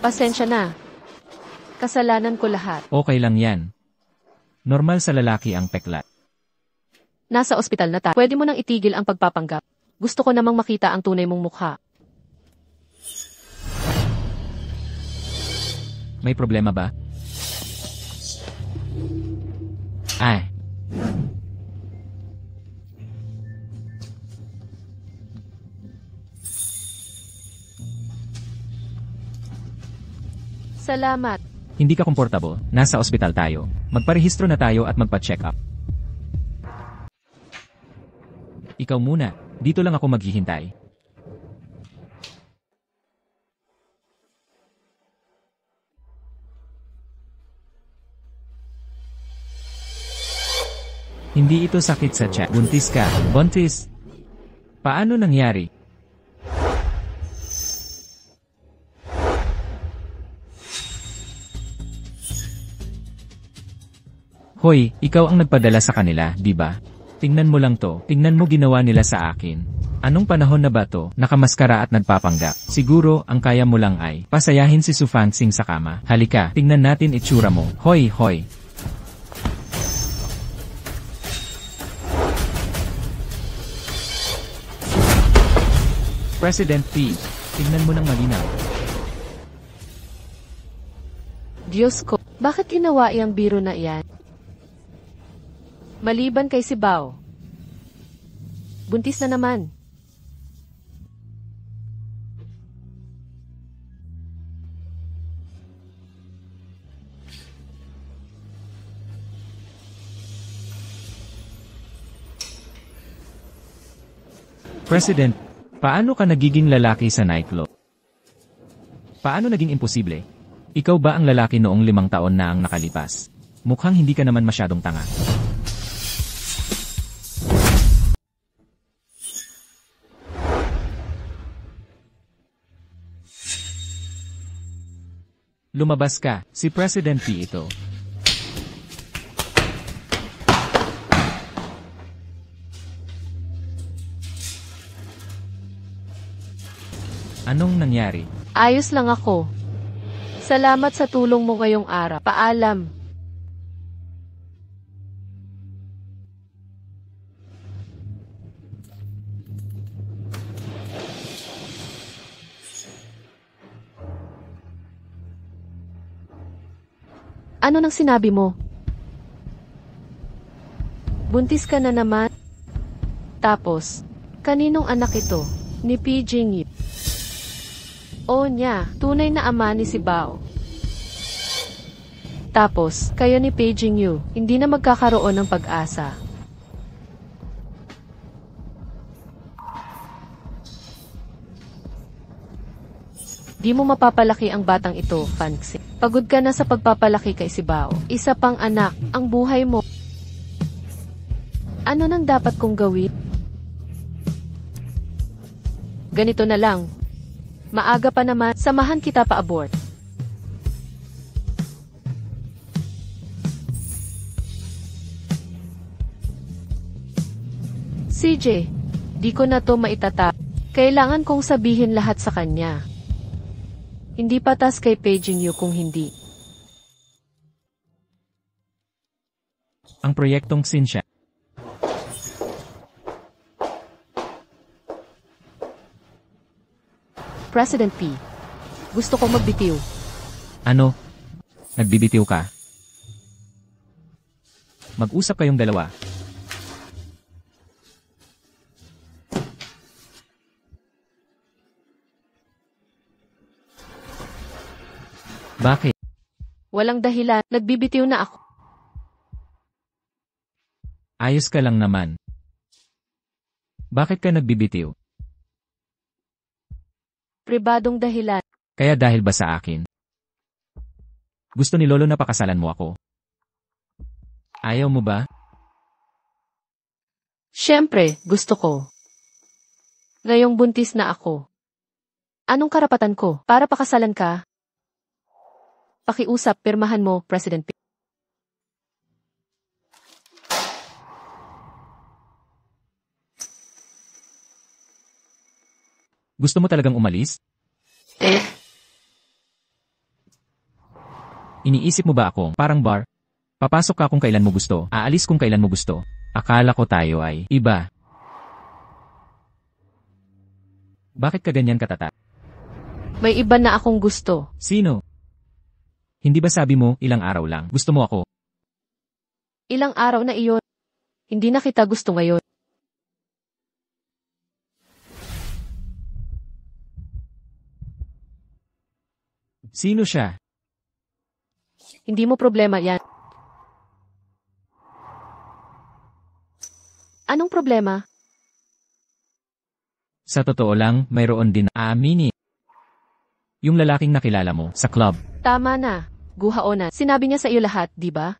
Pasensya na. Kasalanan ko lahat. Okay lang yan. Normal sa lalaki ang peklat. Nasa ospital na tayo. Pwede mo nang itigil ang pagpapanggap. Gusto ko namang makita ang tunay mong mukha. May problema ba? Ay. Salamat. Hindi ka komportable. Nasa ospital tayo. Magparehistro na tayo at magpa-check up. Ikaw muna. Dito lang ako maghihintay. Hindi ito sakit sa tiyan. Buntis ka. Buntis. Paano nangyari? Hoy, ikaw ang nagpadala sa kanila, di ba? Tingnan mo lang to. Tingnan mo ginawa nila sa akin. Anong panahon na ba to? Nakamaskara at nagpapanggap. Siguro, ang kaya mo lang ay pasayahin si Su Fansing sa kama. Halika, tingnan natin itsura mo. Hoy, hoy. President P. Tingnan mo ng malinaw. Diyos ko, bakit ginawa iyang biro na iyan? Maliban kay si Bao. Buntis na naman. President, paano ka nagiging lalaki sa nightclub? Paano naging imposible? Ikaw ba ang lalaki noong 5 taon na ang nakalipas? Mukhang hindi ka naman masyadong tanga. Lumabas ka, si President P ito. Anong nangyari? Ayos lang ako. Salamat sa tulong mo ngayong araw. Paalam. Ano nang sinabi mo? Buntis ka na naman? Tapos, kaninong anak ito? Ni Pijing Yip. O niya, tunay na ama ni si Bao. Tapos, kayo ni Pijing Yu, hindi na magkakaroon ng pag-asa. Di mo mapapalaki ang batang ito, Fanxi. Pagod ka na sa pagpapalaki kay si Bao. Isa pang anak, ang buhay mo. Ano nang dapat kong gawin? Ganito na lang. Maaga pa naman, samahan kita pa-abort. CJ, di ko na to maitatap. Kailangan kong sabihin lahat sa kanya. Hindi patas kay Pijing Yu kung hindi. Ang proyektong Xinsha. President P. Gusto ko magbitiw. Ano? Nagbibitiw ka? Mag-usap kayong dalawa. Bakit? Walang dahilan, nagbibitiw na ako. Ayos ka lang naman. Bakit ka nagbibitiw? Pribadong dahilan. Kaya dahil ba sa akin? Gusto ni Lolo na pakasalan mo ako? Ayaw mo ba? Siyempre, gusto ko. Ngayong buntis na ako. Anong karapatan ko para pakasalan ka? Pakiusap, pirmahan mo, President P. Gusto mo talagang umalis? Iniisip mo ba akong parang bar? Papasok ka kung kailan mo gusto, aalis kung kailan mo gusto. Akala ko tayo ay iba. Bakit ka ganyan katata? May iba na akong gusto. Sino? Hindi ba sabi mo ilang araw lang gusto mo ako? Ilang araw na iyon. Hindi na kita gusto ngayon. Sino siya? Hindi mo problema yan. Anong problema? Sa totoo lang, mayroon din aaminin. Yung lalaking nakilala mo sa club. Tama na. Guhaonan. Sinabi niya sa iyo lahat, di ba?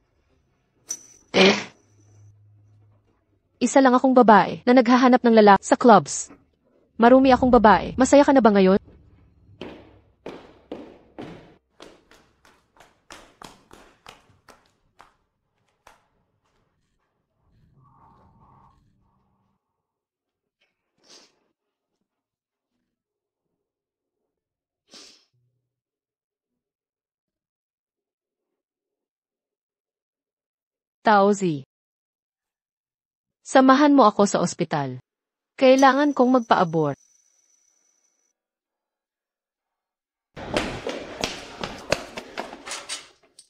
Isa lang akong babae na naghahanap ng lalaki sa clubs. Marumi akong babae. Masaya ka na ba ngayon? Taozi. Samahan mo ako sa ospital. Kailangan kong magpa-abort.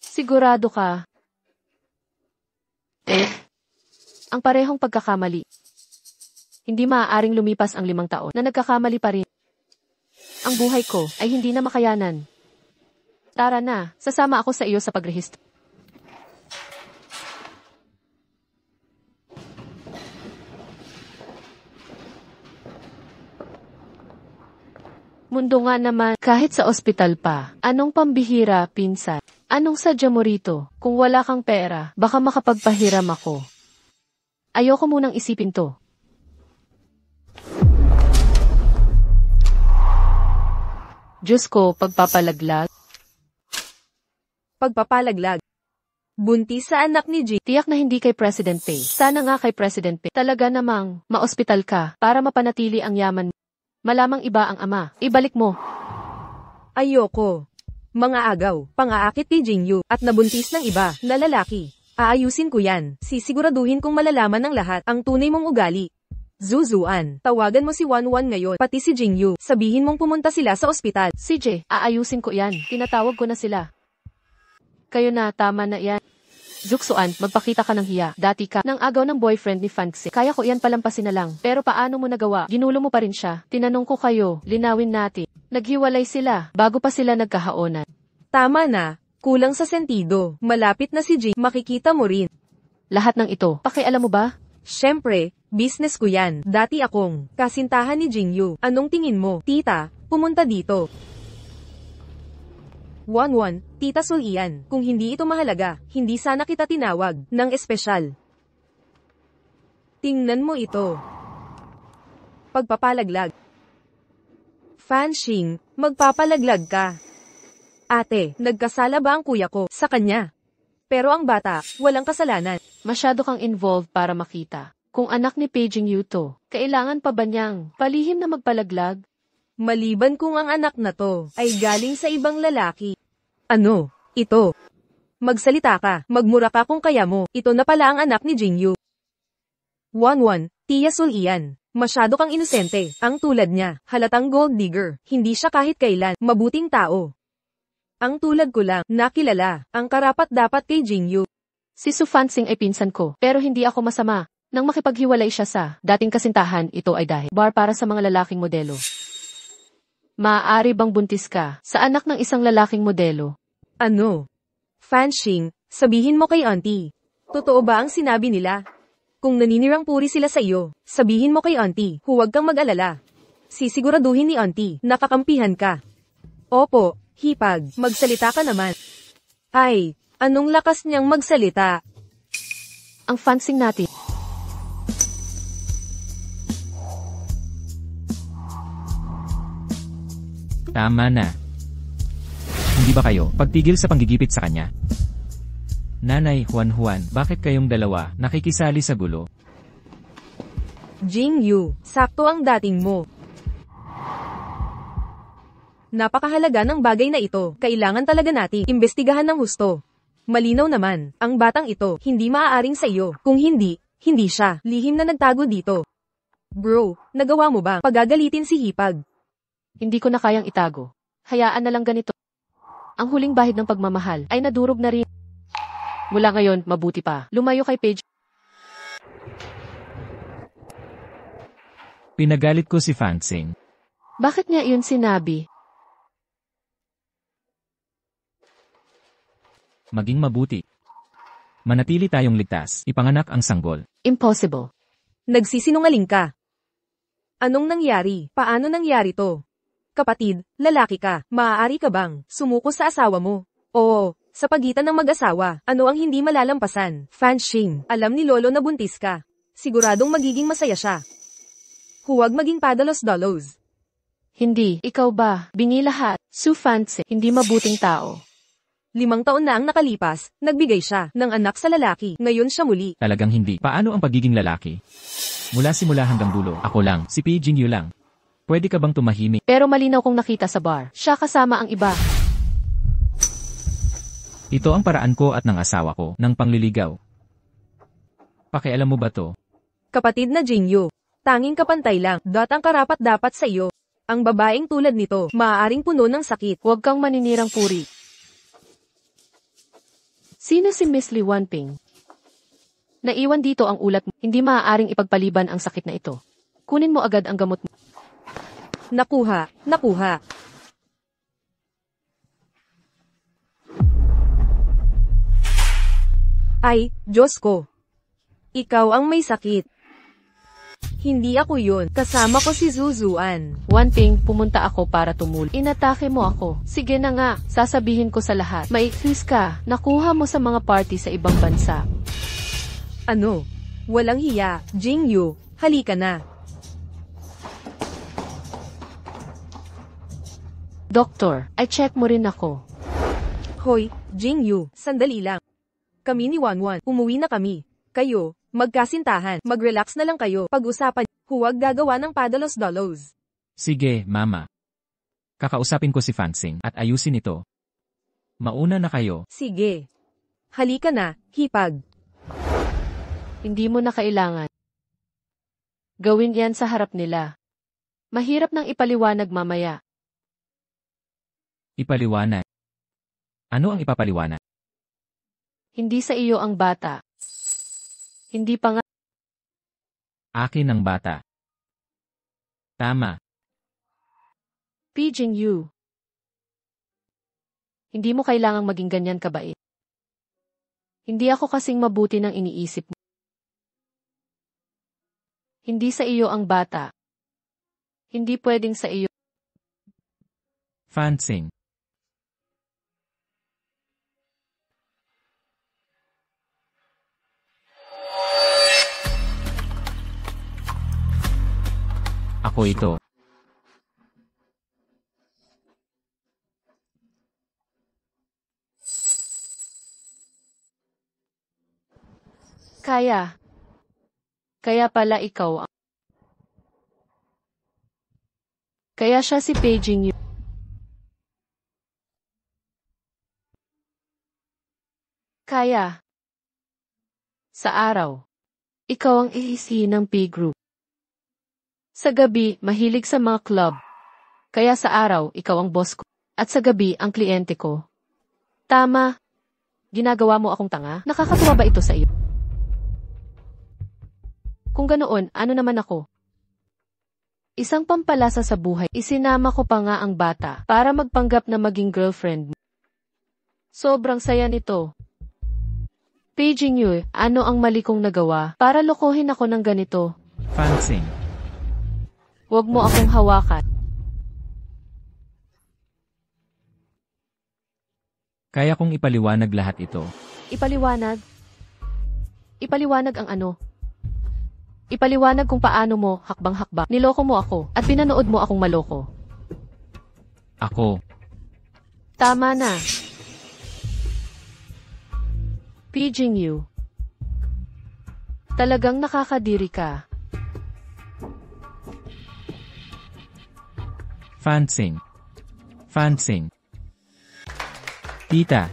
Sigurado ka? Ang parehong pagkakamali. Hindi maaaring lumipas ang 5 taon na nagkakamali pa rin. Ang buhay ko ay hindi na makayanan. Tara na, sasama ako sa iyo sa pagrehistro. Mundo nga naman, kahit sa ospital pa. Anong pambihira, pinsan? Anong sadya mo rito? Kung wala kang pera, baka makapagpahiram ako. Ayoko munang isipin to. Diyos ko, pagpapalaglag. Pagpapalaglag. Buntis sa anak ni G. Tiyak na hindi kay President Pay. Sana nga kay President Pay. Talaga namang, maospital ka, para mapanatili ang yaman mo. Malamang iba ang ama. Ibalik mo. Ayoko. Mga agaw, pang-aakit kay Jingyu, at nabuntis ng iba, na lalaki. Aayusin ko yan. Sisiguraduhin kong malalaman ng lahat ang tunay mong ugali. Zuzuan, tawagan mo si Wanwan ngayon, pati si Jingyu. Sabihin mong pumunta sila sa ospital. CJ, aayusin ko yan. Tinatawag ko na sila. Kayo na, tama na yan. Zuksuan, magpakita ka ng hiya. Dati ka, nang agaw ng boyfriend ni Fanxi. Kaya ko yan palampasin na lang. Pero paano mo nagawa? Ginulo mo pa rin siya. Tinanong ko kayo, linawin natin. Naghiwalay sila, bago pa sila nagkahaonan. Tama na, kulang sa sentido. Malapit na si G, makikita mo rin. Lahat ng ito, pakialam mo ba? Siyempre, business ko yan. Dati akong kasintahan ni Jingyu. Anong tingin mo? Tita, pumunta dito. Wanwan, Tita Sulian, kung hindi ito mahalaga, hindi sana kita tinawag ng espesyal. Tingnan mo ito. Pagpapalaglag. Fanxing, magpapalaglag ka. Ate, nagkasala ba ang kuya ko sa kanya? Pero ang bata, walang kasalanan. Masyado kang involved para makita. Kung anak ni Paging Yu to, kailangan pa ba niyang palihim na magpalaglag? Maliban kung ang anak na to ay galing sa ibang lalaki. Ano? Ito. Magsalita ka, magmura ka kung kaya mo. Ito na pala ang anak ni Jingyu. Wanwan, Tia Sulian. Masyado kang inosente. Ang tulad niya, halatang gold digger. Hindi siya kahit kailan mabuting tao. Ang tulad ko lang, nakilala, ang karapat-dapat kay Jingyu. Si Su Fanxing ay pinsan ko, pero hindi ako masama. Nang makipaghiwalay siya sa dating kasintahan, ito ay dahil bar para sa mga lalaking modelo. Maaari bang buntis ka sa anak ng isang lalaking modelo? Ano? Fanxing, sabihin mo kay auntie. Totoo ba ang sinabi nila? Kung naninirang puri sila sa iyo, sabihin mo kay auntie, huwag kang mag-alala. Sisiguraduhin ni auntie, nakakampihan ka. Opo, hipag, magsalita ka naman. Ay, anong lakas niyang magsalita? Ang Fanxing natin. Tama na. Hindi ba kayo pagtigil sa panggigipit sa kanya? Nanay, Juan, bakit kayong dalawa nakikisali sa gulo? Jingyu, sakto ang dating mo. Napakahalaga ng bagay na ito, kailangan talaga nating imbestigahan ng husto. Malinaw naman, ang batang ito, hindi maaaring sa iyo. Kung hindi, hindi siya, lihim na nagtago dito. Bro, nagawa mo ba pagagalitin si Hipag? Hindi ko na kayang itago. Hayaan na lang ganito. Ang huling bahid ng pagmamahal ay nadurog na rin. Mula ngayon, mabuti pa. Lumayo kay Paige. Pinagalit ko si Fanxing. Bakit niya iyon sinabi? Maging mabuti. Manatili tayong ligtas, ipanganak ang sanggol. Impossible. Nagsisinungaling ka. Anong nangyari? Paano nangyari to? Kapatid, lalaki ka, maaari ka bang sumuko sa asawa mo? Oo, sa pagitan ng mag-asawa, ano ang hindi malalampasan? Fanxing, alam ni Lolo na buntis ka. Siguradong magiging masaya siya. Huwag maging padalos-dalos. Hindi, ikaw ba? Bingi lahat. Su Fanxing, hindi mabuting tao. 5 taon na ang nakalipas, nagbigay siya ng anak sa lalaki, ngayon siya muli. Talagang hindi. Paano ang pagiging lalaki? Mula simula hanggang dulo, ako lang, si Paging Yu lang. Pwede ka bang tumahimik? Pero malinaw kong nakita sa bar. Siya kasama ang iba. Ito ang paraan ko at ng asawa ko, ng pangliligaw. Pakialam mo ba to? Kapatid na Jingyu, tanging kapantay lang, ang karapat-dapat sa iyo. Ang babaeng tulad nito, maaaring puno ng sakit. Huwag kang maninirang puri. Sino si Miss Li Wanping? Naiwan dito ang ulat mo. Hindi maaaring ipagpaliban ang sakit na ito. Kunin mo agad ang gamot mo. Nakuha. Ay, Diyos ko. Ikaw ang may sakit. Hindi ako yun. Kasama ko si Zuzuan. One thing, pumunta ako para tumulong. Inatake mo ako. Sige na nga, sasabihin ko sa lahat. Maiklis ka, nakuha mo sa mga party sa ibang bansa. Ano? Walang hiya. Jingyu, halika na. Doktor, I check mo rin ako. Hoy, Jingyu, sandali lang. Kami ni Wanwan, umuwi na kami. Kayo, magkasintahan, mag-relax na lang kayo. Pag-usapan, huwag gagawa ng padalos-dalos. Sige, mama. Kakausapin ko si Fansing at ayusin ito. Mauna na kayo. Sige. Halika na, hipag. Hindi mo na kailangan. Gawin yan sa harap nila. Mahirap nang ipaliwanag mamaya. Ipaliwanag. Ano ang ipapaliwanag? Hindi sa iyo ang bata. Hindi pa nga. Akin ang bata. Tama. Paging you. Hindi mo kailangang maging ganyan kabait. Hindi ako kasing mabuti ng iniisip mo. Hindi sa iyo ang bata. Hindi pwedeng sa iyo. Fansing. Ako ito. Kaya. Kaya pala ikaw ang. Kaya siya si Paging you. Kaya. Sa araw. Ikaw ang iisi ng P-group. Sa gabi, mahilig sa mga club. Kaya sa araw, ikaw ang boss ko. At sa gabi, ang kliyente ko. Tama. Ginagawa mo akong tanga? Nakakatuwa ba ito sa iyo? Kung ganoon, ano naman ako? Isang pampalasa sa buhay, isinama ko pa nga ang bata para magpanggap na maging girlfriend mo. Sobrang saya nito. Paging you, ano ang mali kong nagawa para lokohin ako ng ganito? Fansing. Huwag mo akong hawakan. Kaya kong ipaliwanag lahat ito. Ipaliwanag? Ipaliwanag ang ano? Ipaliwanag kung paano mo, hakbang-hakbang, niloko mo ako, at pinanood mo akong maloko. Ako. Tama na. Paging you. Talagang nakakadiri ka. Fansing. Fansing. Tita,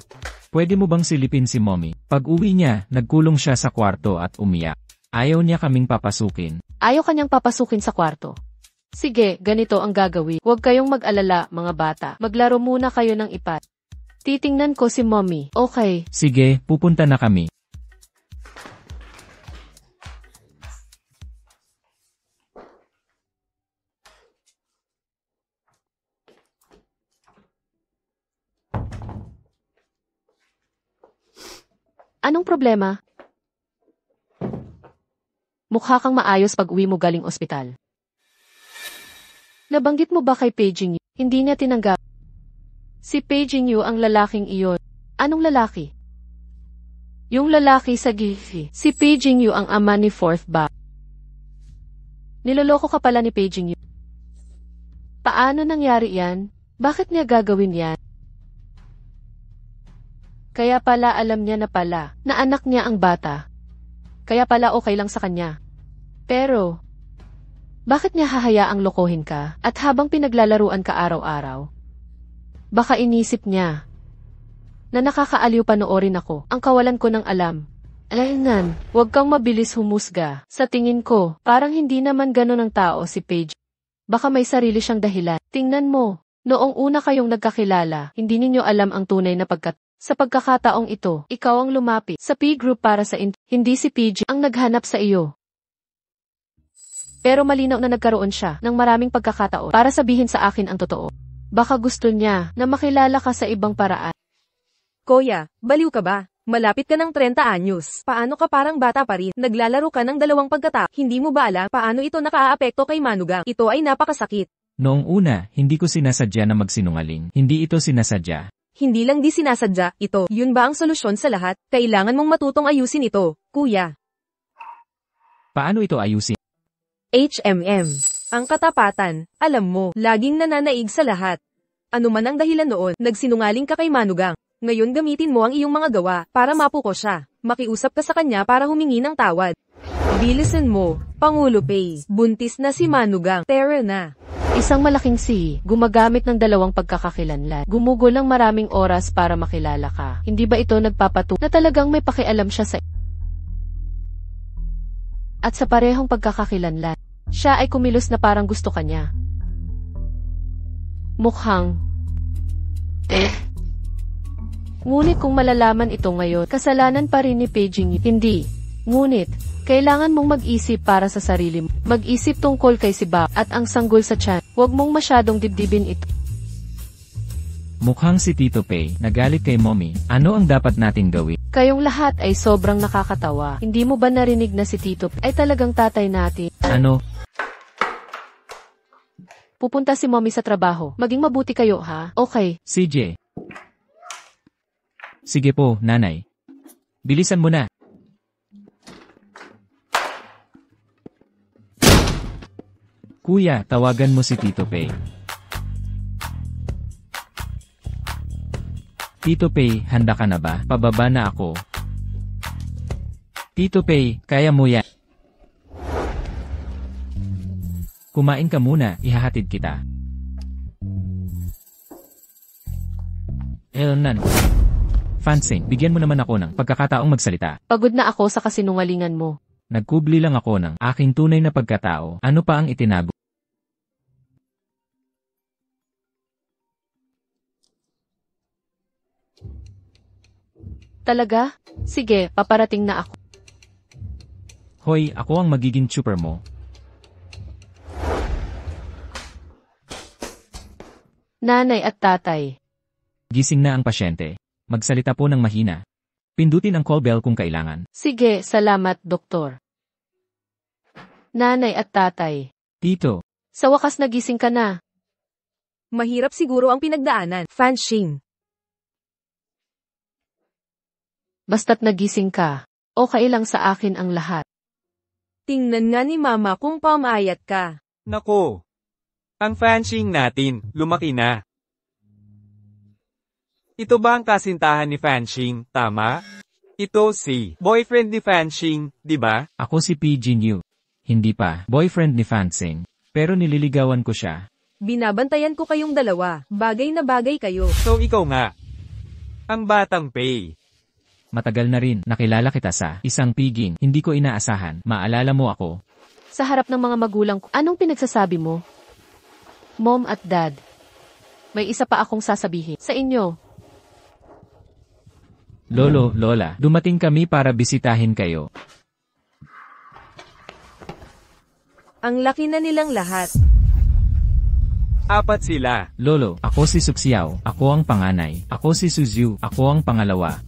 pwede mo bang silipin si mommy? Pag uwi niya, nagkulong siya sa kwarto at umiyak. Ayaw niya kaming papasukin. Ayaw kanyang papasukin sa kwarto. Sige, ganito ang gagawin. Huwag kayong mag-alala, mga bata. Maglaro muna kayo ng ipat. Titingnan ko si mommy. Okay. Sige, pupunta na kami. Anong problema? Mukha kang maayos pag uwi mo galing ospital. Nabanggit mo ba kay Paging you? Hindi niya tinanggap. Si Paging you ang lalaking iyon. Anong lalaki? Yung lalaki sa Gifi. Si Paging you ang ama ni Fourth ba? Niloloko ka pala ni Paging you. Paano nangyari yan? Bakit niya gagawin yan? Kaya pala alam niya na pala, na anak niya ang bata. Kaya pala okay lang sa kanya. Pero, bakit niya hahayaang lokohin ka, at habang pinaglalaruan ka araw-araw? Baka inisip niya, na nakakaaliw panoorin ako, ang kawalan ko ng alam. Alaynan, huwag kang mabilis humusga. Sa tingin ko, parang hindi naman ganon ang tao si Paige. Baka may sarili siyang dahilan. Tingnan mo, noong una kayong nagkakilala, hindi ninyo alam ang tunay na Sa pagkakataong ito, ikaw ang lumapit sa P-group para sa hindi si PG ang naghanap sa iyo. Pero malinaw na nagkaroon siya ng maraming pagkakataon para sabihin sa akin ang totoo. Baka gusto niya na makilala ka sa ibang paraan. Kuya, baliw ka ba? Malapit ka ng 30 anyos. Paano ka parang bata pa rin? Naglalaro ka ng dalawang pagkatao. Hindi mo ba alam paano ito nakaaapekto kay Manugang? Ito ay napakasakit. Noong una, hindi ko sinasadya na magsinungaling. Hindi ito sinasadya. Hindi lang di sinasadya, ito. Yun ba ang solusyon sa lahat? Kailangan mong matutong ayusin ito, kuya. Paano ito ayusin? HMM. Ang katapatan, alam mo, laging nananaig sa lahat. Ano man ang dahilan noon, nagsinungaling ka kay Manugang. Ngayon gamitin mo ang iyong mga gawa para mapuko siya. Makiusap ka sa kanya para humingi ng tawad. Bilisan mo, Pangulo Pay. Buntis na si Manugang. Tara na. Isang malaking si, gumagamit ng dalawang pagkakakilanlan. Gumugol ng maraming oras para makilala ka. Hindi ba ito nagpapatunay na talagang may pakialam siya sa at sa parehong pagkakakilanlan, siya ay kumilos na parang gusto ka niya. Mukhang ngunit kung malalaman ito ngayon, kasalanan pa rin ni Beijing. Hindi. Ngunit, kailangan mong mag-isip para sa sarili mo. Mag-isip tungkol kay si Bao at ang sanggol sa tiyan. Huwag mong masyadong dibdibin ito. Mukhang si Tito Pei, nagalit kay Mommy. Ano ang dapat nating gawin? Kayong lahat ay sobrang nakakatawa. Hindi mo ba narinig na si Tito ay talagang tatay natin? Ano? Pupunta si Mommy sa trabaho. Maging mabuti kayo, ha? Okay. CJ. Sige po, nanay. Bilisan mo na. Kuya, tawagan mo si Tito Pei. Tito Pei, handa ka na ba? Pababa na ako. Tito Pei, kaya mo yan. Kumain ka muna, ihahatid kita. Elnan. Fansing, bigyan mo naman ako ng pagkakataong magsalita. Pagod na ako sa kasinungalingan mo. Nagkubli lang ako ng aking tunay na pagkatao. Ano pa ang itinago? Talaga? Sige, paparating na ako. Hoy, ako ang magiging super mo. Nanay at tatay. Gising na ang pasyente. Magsalita po ng mahina. Pindutin ang call bell kung kailangan. Sige, salamat, doktor. Nanay at tatay. Tito, Sa wakas nagising ka na. Mahirap siguro ang pinagdaanan. Fanshing. Basta't nagising ka. Okay lang sa akin ang lahat. Tingnan nga ni Mama kung pamayat ka. Nako. Ang fanshing natin, lumaki na. Ito ba ang kasintahan ni Fanshing, tama? Ito si boyfriend ni Fanshing, di ba? ako si PG New. Hindi pa boyfriend ni Fansing. Pero nililigawan ko siya. Binabantayan ko kayong dalawa. Bagay na bagay kayo. So ikaw nga. Ang batang Pei. Matagal na rin, nakilala kita sa isang piging. Hindi ko inaasahan. Maalala mo ako. Sa harap ng mga magulang ko, anong pinagsasabi mo? Mom at Dad. May isa pa akong sasabihin sa inyo. Lolo, Lola, dumating kami para bisitahin kayo. Ang laki na nilang lahat. 4 sila. Lolo, ako si Suxiao. Ako ang panganay. Ako si Suzu. Ako ang pangalawa.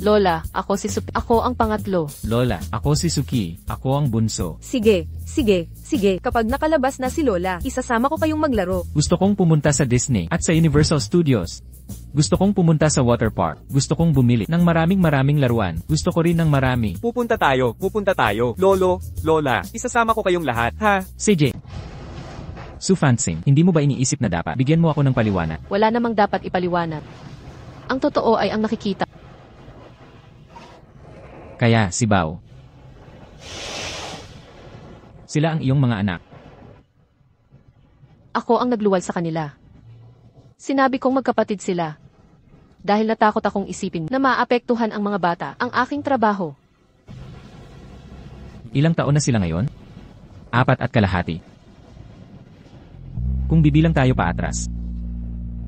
Lola, ako si ako ang pangatlo. Lola, ako si Suki. Ako ang bunso. Sige, sige, sige. Kapag nakalabas na si Lola, isasama ko kayong maglaro. Gusto kong pumunta sa Disney at sa Universal Studios. Gusto kong pumunta sa water park. Gusto kong bumili ng maraming laruan. Gusto ko rin ng marami. Pupunta tayo. Lolo, Lola, isasama ko kayong lahat, ha? CJ. Su Fansing, hindi mo ba iniisip na dapat bigyan mo ako ng paliwanag? Wala namang dapat ipaliwanag. Ang totoo ay ang nakikita. Kaya, si Bao. Sila ang iyong mga anak. Ako ang nagluwal sa kanila. Sinabi kong magkapatid sila. Dahil natakot akong isipin na maapektuhan ang mga bata, ang aking trabaho. Ilang taon na sila ngayon? 4.5. Kung bibilang tayo paatras.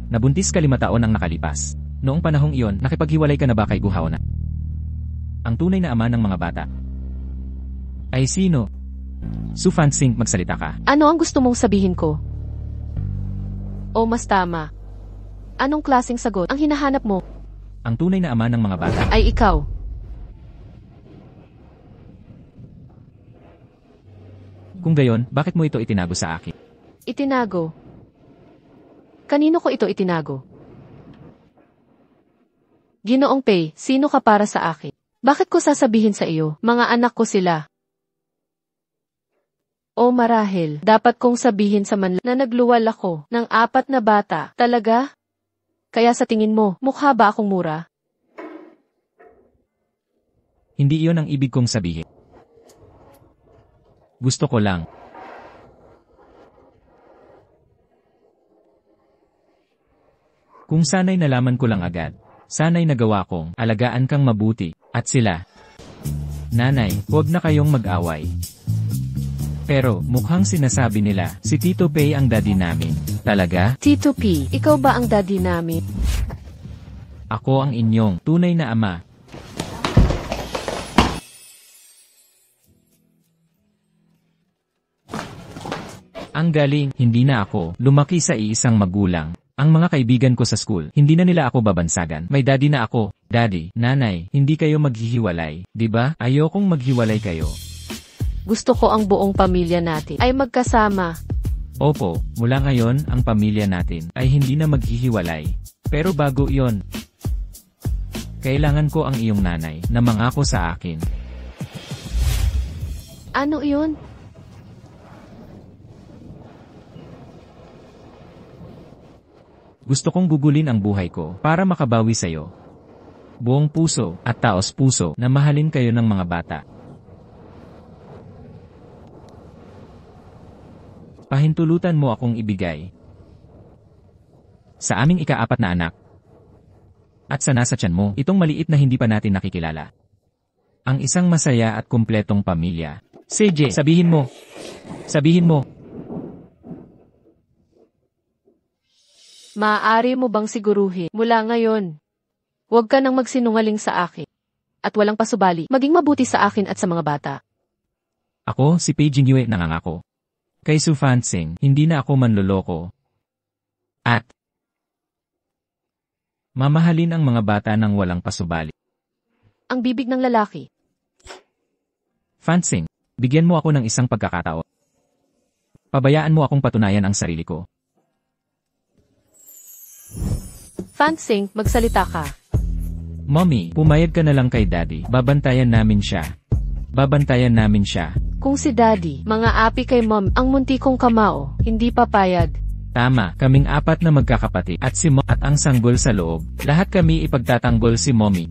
Nabuntis ka 5 taon ang nakalipas. Noong panahong iyon, nakipaghiwalay ka na ba kay Guhaona? Ang tunay na ama ng mga bata. Ay sino? Su Fansing, magsalita ka. Ano ang gusto mong sabihin ko? O mas tama. Anong klaseng sagot ang hinahanap mo? ang tunay na ama ng mga bata. Ay ikaw. Kung gayon, bakit mo ito itinago sa akin? Itinago. Kanino ko ito itinago? Ginoong Pei, sino ka para sa akin? Bakit ko sasabihin sa iyo, mga anak ko sila? O marahil, dapat kong sabihin sa manla na nagluwal ako ng 4 na bata, talaga? Kaya sa tingin mo, mukha ba akong mura? Hindi iyon ang ibig kong sabihin. Gusto ko lang. Kung sana'y nalaman ko lang agad, sana'y nagawa kong alagaan kang mabuti, at sila. Nanay, huwag na kayong mag-away. Pero, mukhang sinasabi nila, si Tito Pei ang daddy namin. Talaga? Tito P, ikaw ba ang daddy namin? Ako ang inyong tunay na ama. Ang galing, hindi na ako lumaki sa iisang magulang. Ang mga kaibigan ko sa school, hindi na nila ako babansagan. May daddy na ako. Daddy, nanay, hindi kayo maghihiwalay, di ba? Ayokong maghiwalay kayo. Gusto ko ang buong pamilya natin ay magkasama. Opo, mula ngayon, ang pamilya natin ay hindi na maghihiwalay. Pero bago iyon, kailangan ko ang iyong nanay na mangako sa akin. Ano iyon? Gusto kong gugulin ang buhay ko para makabawi sa'yo. Buong puso at taos puso na mahalin kayo ng mga bata. Pahintulutan mo akong ibigay sa aming ika-4 na anak. At sa nasa tiyan mo, itong maliit na hindi pa natin nakikilala. Ang isang masaya at kumpletong pamilya. CJ, sabihin mo. Sabihin mo. Maaari mo bang siguruhin mula ngayon? Huwag ka nang magsinungaling sa akin. At walang pasubali, maging mabuti sa akin at sa mga bata. Ako, si Pei Jingyue, nangangako. Kay Su Fansing, hindi na ako manloloko. At mamahalin ang mga bata ng walang pasubali. Ang bibig ng lalaki. Fansing, bigyan mo ako ng isang pagkakataon. Pabayaan mo akong patunayan ang sarili ko. Fansing, magsalita ka. Mommy, pumayag ka na lang kay Daddy. Babantayan namin siya. Babantayan namin siya. Kung si Daddy, mga api kay Mom, ang munti kong kamao, hindi papayag. Tama, kaming 4 na magkakapatid at si Mom at ang sanggol sa loob. Lahat kami ipagtatanggol si Mommy.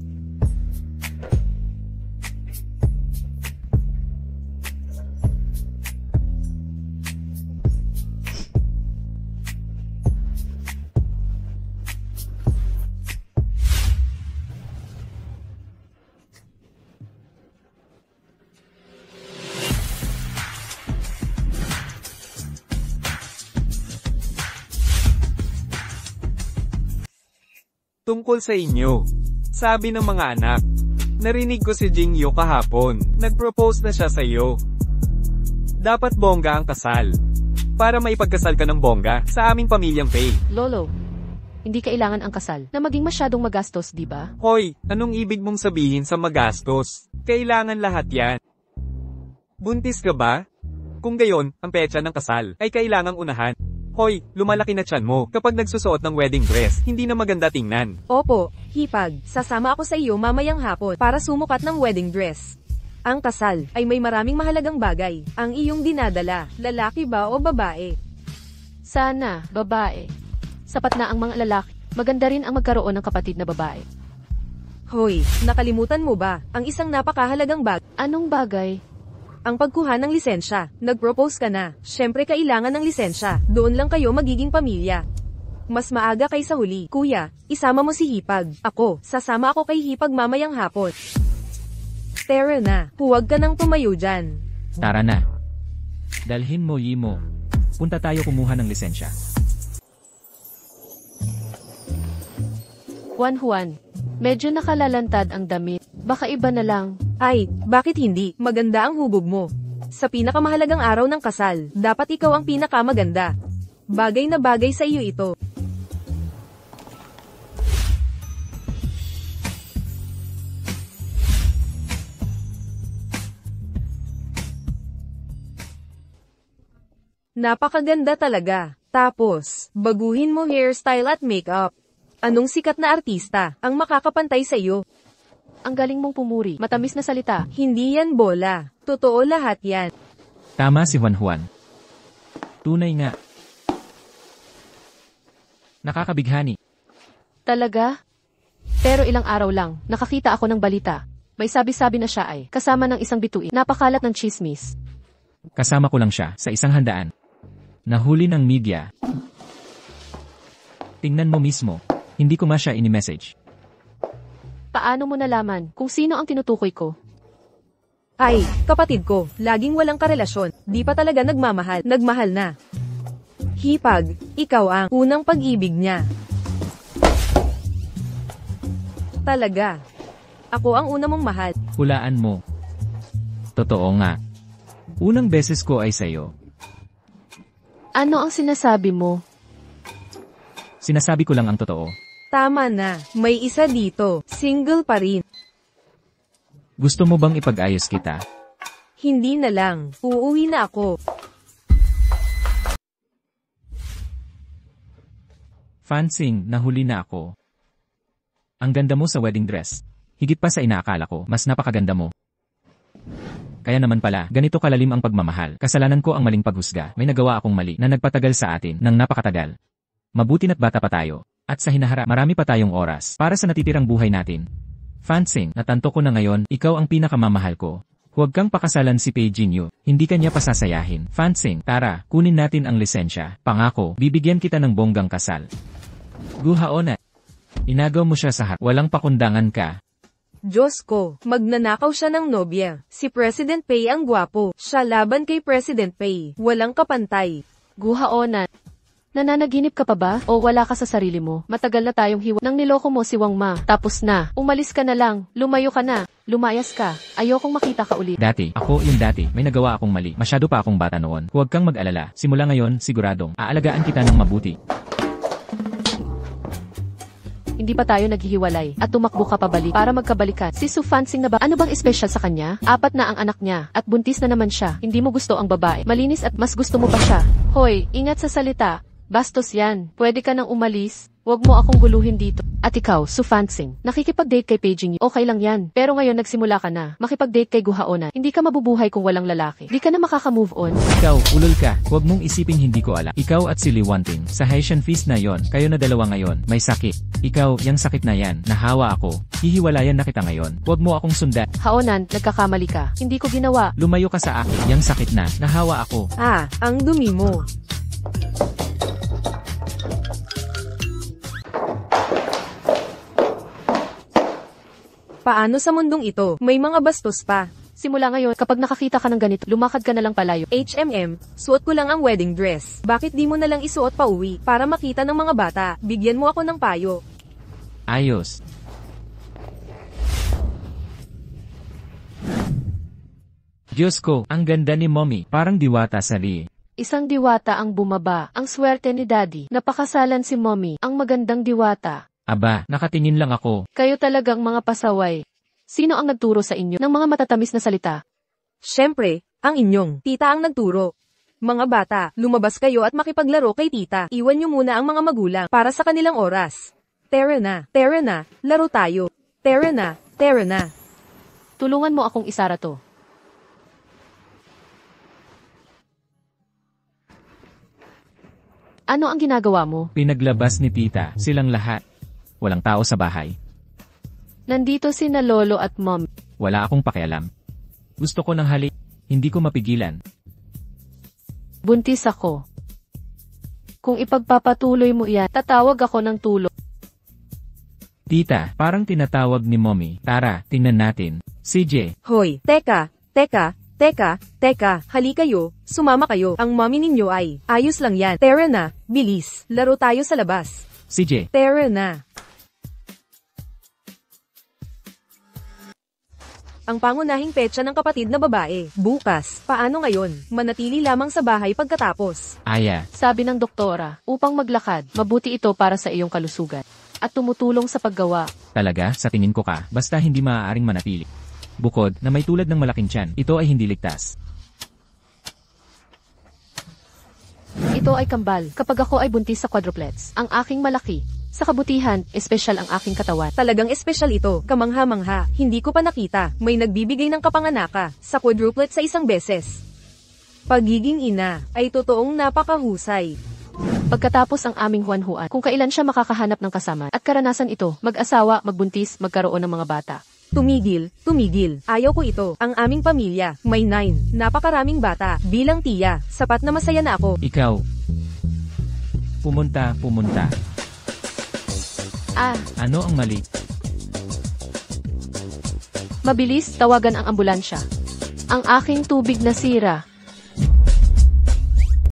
Tungkol sa inyo. Sabi ng mga anak. Narinig ko si Jingyo kahapon. Nag-propose na siya sa iyo. Dapat bongga ang kasal. Para maipagkasal ka ng bongga sa aming pamilyang Pei. Lolo, hindi kailangan ang kasal na maging masyadong magastos, di ba? Hoy, anong ibig mong sabihin sa magastos? Kailangan lahat yan. Buntis ka ba? Kung gayon, ang petsa ng kasal ay kailangang unahan. Hoy, lumalaki na tiyan mo. Kapag nagsusuot ng wedding dress, hindi na maganda tingnan. Opo, hipag, sasama ako sa iyo mamayang hapon para sumukat ng wedding dress. Ang kasal ay may maraming mahalagang bagay. Ang iyong dinadala, lalaki ba o babae? Sana, babae. Sapat na ang mga lalaki. Maganda rin ang magkaroon ng kapatid na babae. Hoy, nakalimutan mo ba ang isang napakahalagang bagay? Anong bagay? Ang pagkuha ng lisensya. Nag-propose ka na. Syempre kailangan ng lisensya. Doon lang kayo magiging pamilya. Mas maaga kaysa huli. Kuya, isama mo si Hipag. Ako, sasama ako kay Hipag mamayang hapon. Tara na. Huwag ka nang tumayo dyan. Tara na. Dalhin mo, Yimo. Punta tayo kumuha ng lisensya. Juan, medyo nakalalantad ang damit. Baka iba na lang. Ay, bakit hindi? Maganda ang hubog mo. Sa pinakamahalagang araw ng kasal, dapat ikaw ang pinakamaganda. Bagay na bagay sa iyo ito. Napakaganda talaga. Tapos, baguhin mo hairstyle at makeup. Anong sikat na artista ang makakapantay sa iyo? Ang galing mong pumuri, matamis na salita. Hindi yan bola. Totoo lahat yan. Tama si Juan Juan. Tunay nga. Nakakabighani. Talaga? Pero ilang araw lang, nakakita ako ng balita. May sabi-sabi na siya ay kasama ng isang bituin. Napakalat ng chismis. Kasama ko lang siya sa isang handaan. Nahuli ng media. Tingnan mo mismo. Hindi ko siya ini-message. Paano mo nalaman kung sino ang tinutukoy ko? Ay, kapatid ko, laging walang karelasyon. Di pa talaga nagmamahal. Nagmahal na. Hipag, ikaw ang unang pag-ibig niya. Talaga. Ako ang una mong mahal. Hulaan mo. Totoo nga. Unang beses ko ay sa'yo. Ano ang sinasabi mo? Sinasabi ko lang ang totoo. Tama na. May isa dito. Single pa rin. Gusto mo bang ipag-ayos kita? Hindi na lang. Uuwi na ako. Fansing, nahuli na ako. Ang ganda mo sa wedding dress. Higit pa sa inaakala ko, mas napakaganda mo. Kaya naman pala, ganito kalalim ang pagmamahal. Kasalanan ko ang maling paghusga. May nagawa akong mali na nagpatagal sa atin ng napakatagal. Mabuti na't bata pa tayo. At sa hinaharap, marami pa tayong oras para sa natitirang buhay natin. Fansing, natanto ko na ngayon, ikaw ang pinakamamahal ko. Huwag kang pakasalan si Pei Jinyu. Hindi kanya pasasayahin. Fansing, tara, kunin natin ang lisensya. Pangako, bibigyan kita ng bonggang kasal. Guhaona. Inagaw mo siya sa harap. Walang pakundangan ka. Diyos ko, magnanakaw siya ng nobya. Si President Pei ang gwapo. Siya laban kay President Pei. Walang kapantay. Guhaonan. Nananaginip ka pa ba? O wala ka sa sarili mo? Matagal na tayong hiwa. Nang niloko mo si Wang Ma. Tapos na. Umalis ka na lang. Lumayo ka na. Lumayas ka. Ayokong makita ka ulit. Dati, ako yung dati, may nagawa akong mali. Masyado pa akong bata noon. Huwag kang mag-alala. Simula ngayon, siguradong, aalagaan kita ng mabuti. Hindi pa tayo naghihiwalay at tumakbo ka pabalik para magkabalikan. Si Su Fansing na ba? Ano bang espesyal sa kanya? 4 na ang anak niya at buntis na naman siya. Hindi mo gusto ang babae. Malinis at mas gusto mo pa siya. Hoy, ingat sa salita. Bastos yan. Pwede ka nang umalis. Huwag mo akong guluhin dito. At ikaw, Su Fansing, nakikipag-date kay Pei Jinyu. Okay lang yan. Pero ngayon nagsimula ka na. Makipag-date kay Guhaonan. Hindi ka mabubuhay kung walang lalaki. Di ka na makaka-move on. Ikaw, ulol ka. Huwag mong isiping hindi ko alam. Ikaw at si Li Wanting, sa Haitian feast na yon, kayo na dalawa ngayon, may sakit. Ikaw, yang sakit na yan, nahawa ako. Hihiwalayan na kita ngayon. Huwag mo akong sundan. Haonan, nagkakamali ka. Hindi ko ginawa. Lumayo ka sa akin. Yang sakit na, nahawa ako. Ah, ang dumi mo. Paano sa mundong ito? May mga bastos pa. Simula ngayon, kapag nakakita ka ng ganito, lumakad ka na lang palayo. Suot ko lang ang wedding dress. Bakit di mo na lang isuot pa uwi para makita ng mga bata? Bigyan mo ako ng payo. Ayos. Diyos ko, ang ganda ni Mommy. Parang diwata sa Lee. Isang diwata ang bumaba. Ang swerte ni Daddy. Napakasalan si Mommy. Ang magandang diwata. Aba, nakatingin lang ako. Kayo talagang mga pasaway. Sino ang nagturo sa inyo ng mga matatamis na salita? Siyempre, ang inyong tita ang nagturo. Mga bata, lumabas kayo at makipaglaro kay tita. Iwan niyo muna ang mga magulang para sa kanilang oras. Tara na, laro tayo. Tara na. Tulungan mo akong isara to. Ano ang ginagawa mo? Pinaglabas ni tita, silang lahat. Walang tao sa bahay. Nandito sina lolo at mom. Wala akong pakialam. Gusto ko ng halik. Hindi ko mapigilan. Buntis ako. Kung ipagpapatuloy mo yan, tatawag ako ng tulong. Tita, parang tinatawag ni Mommy. Tara, tingnan natin. CJ. Hoy, teka. Hali kayo, sumama kayo. Ang mommy ninyo ay, ayos lang yan. Tara na, bilis. Laro tayo sa labas. CJ. Tara na. Ang pangunahing petsa ng kapatid na babae, bukas. Paano ngayon? Manatili lamang sa bahay pagkatapos. Aya. Sabi ng doktora, upang maglakad, mabuti ito para sa iyong kalusugan. At tumutulong sa paggawa. Talaga, sa tingin ko ka, basta hindi maaaring manatili. Bukod na may tulad ng malaking tiyan, ito ay hindi ligtas. ito ay kambal. Kapag ako ay buntis sa quadruplets, ang aking malaki. Sa kabutihan, espesyal ang aking katawan. Talagang espesyal ito, kamangha-mangha, hindi ko pa nakita, may nagbibigay ng kapanganaka, sa quadruplet sa isang beses. Pagiging ina, ay totoong napakahusay. Pagkatapos ang aming huwanhuan, kung kailan siya makakahanap ng kasama, at karanasan ito, mag-asawa, magbuntis, magkaroon ng mga bata. Tumigil, ayaw ko ito, ang aming pamilya, may 9, napakaraming bata, bilang tiya, sapat na masaya na ako. Ikaw. Pumunta. Ano ang mali? Mabilis, tawagan ang ambulansya. Ang aking tubig nasira.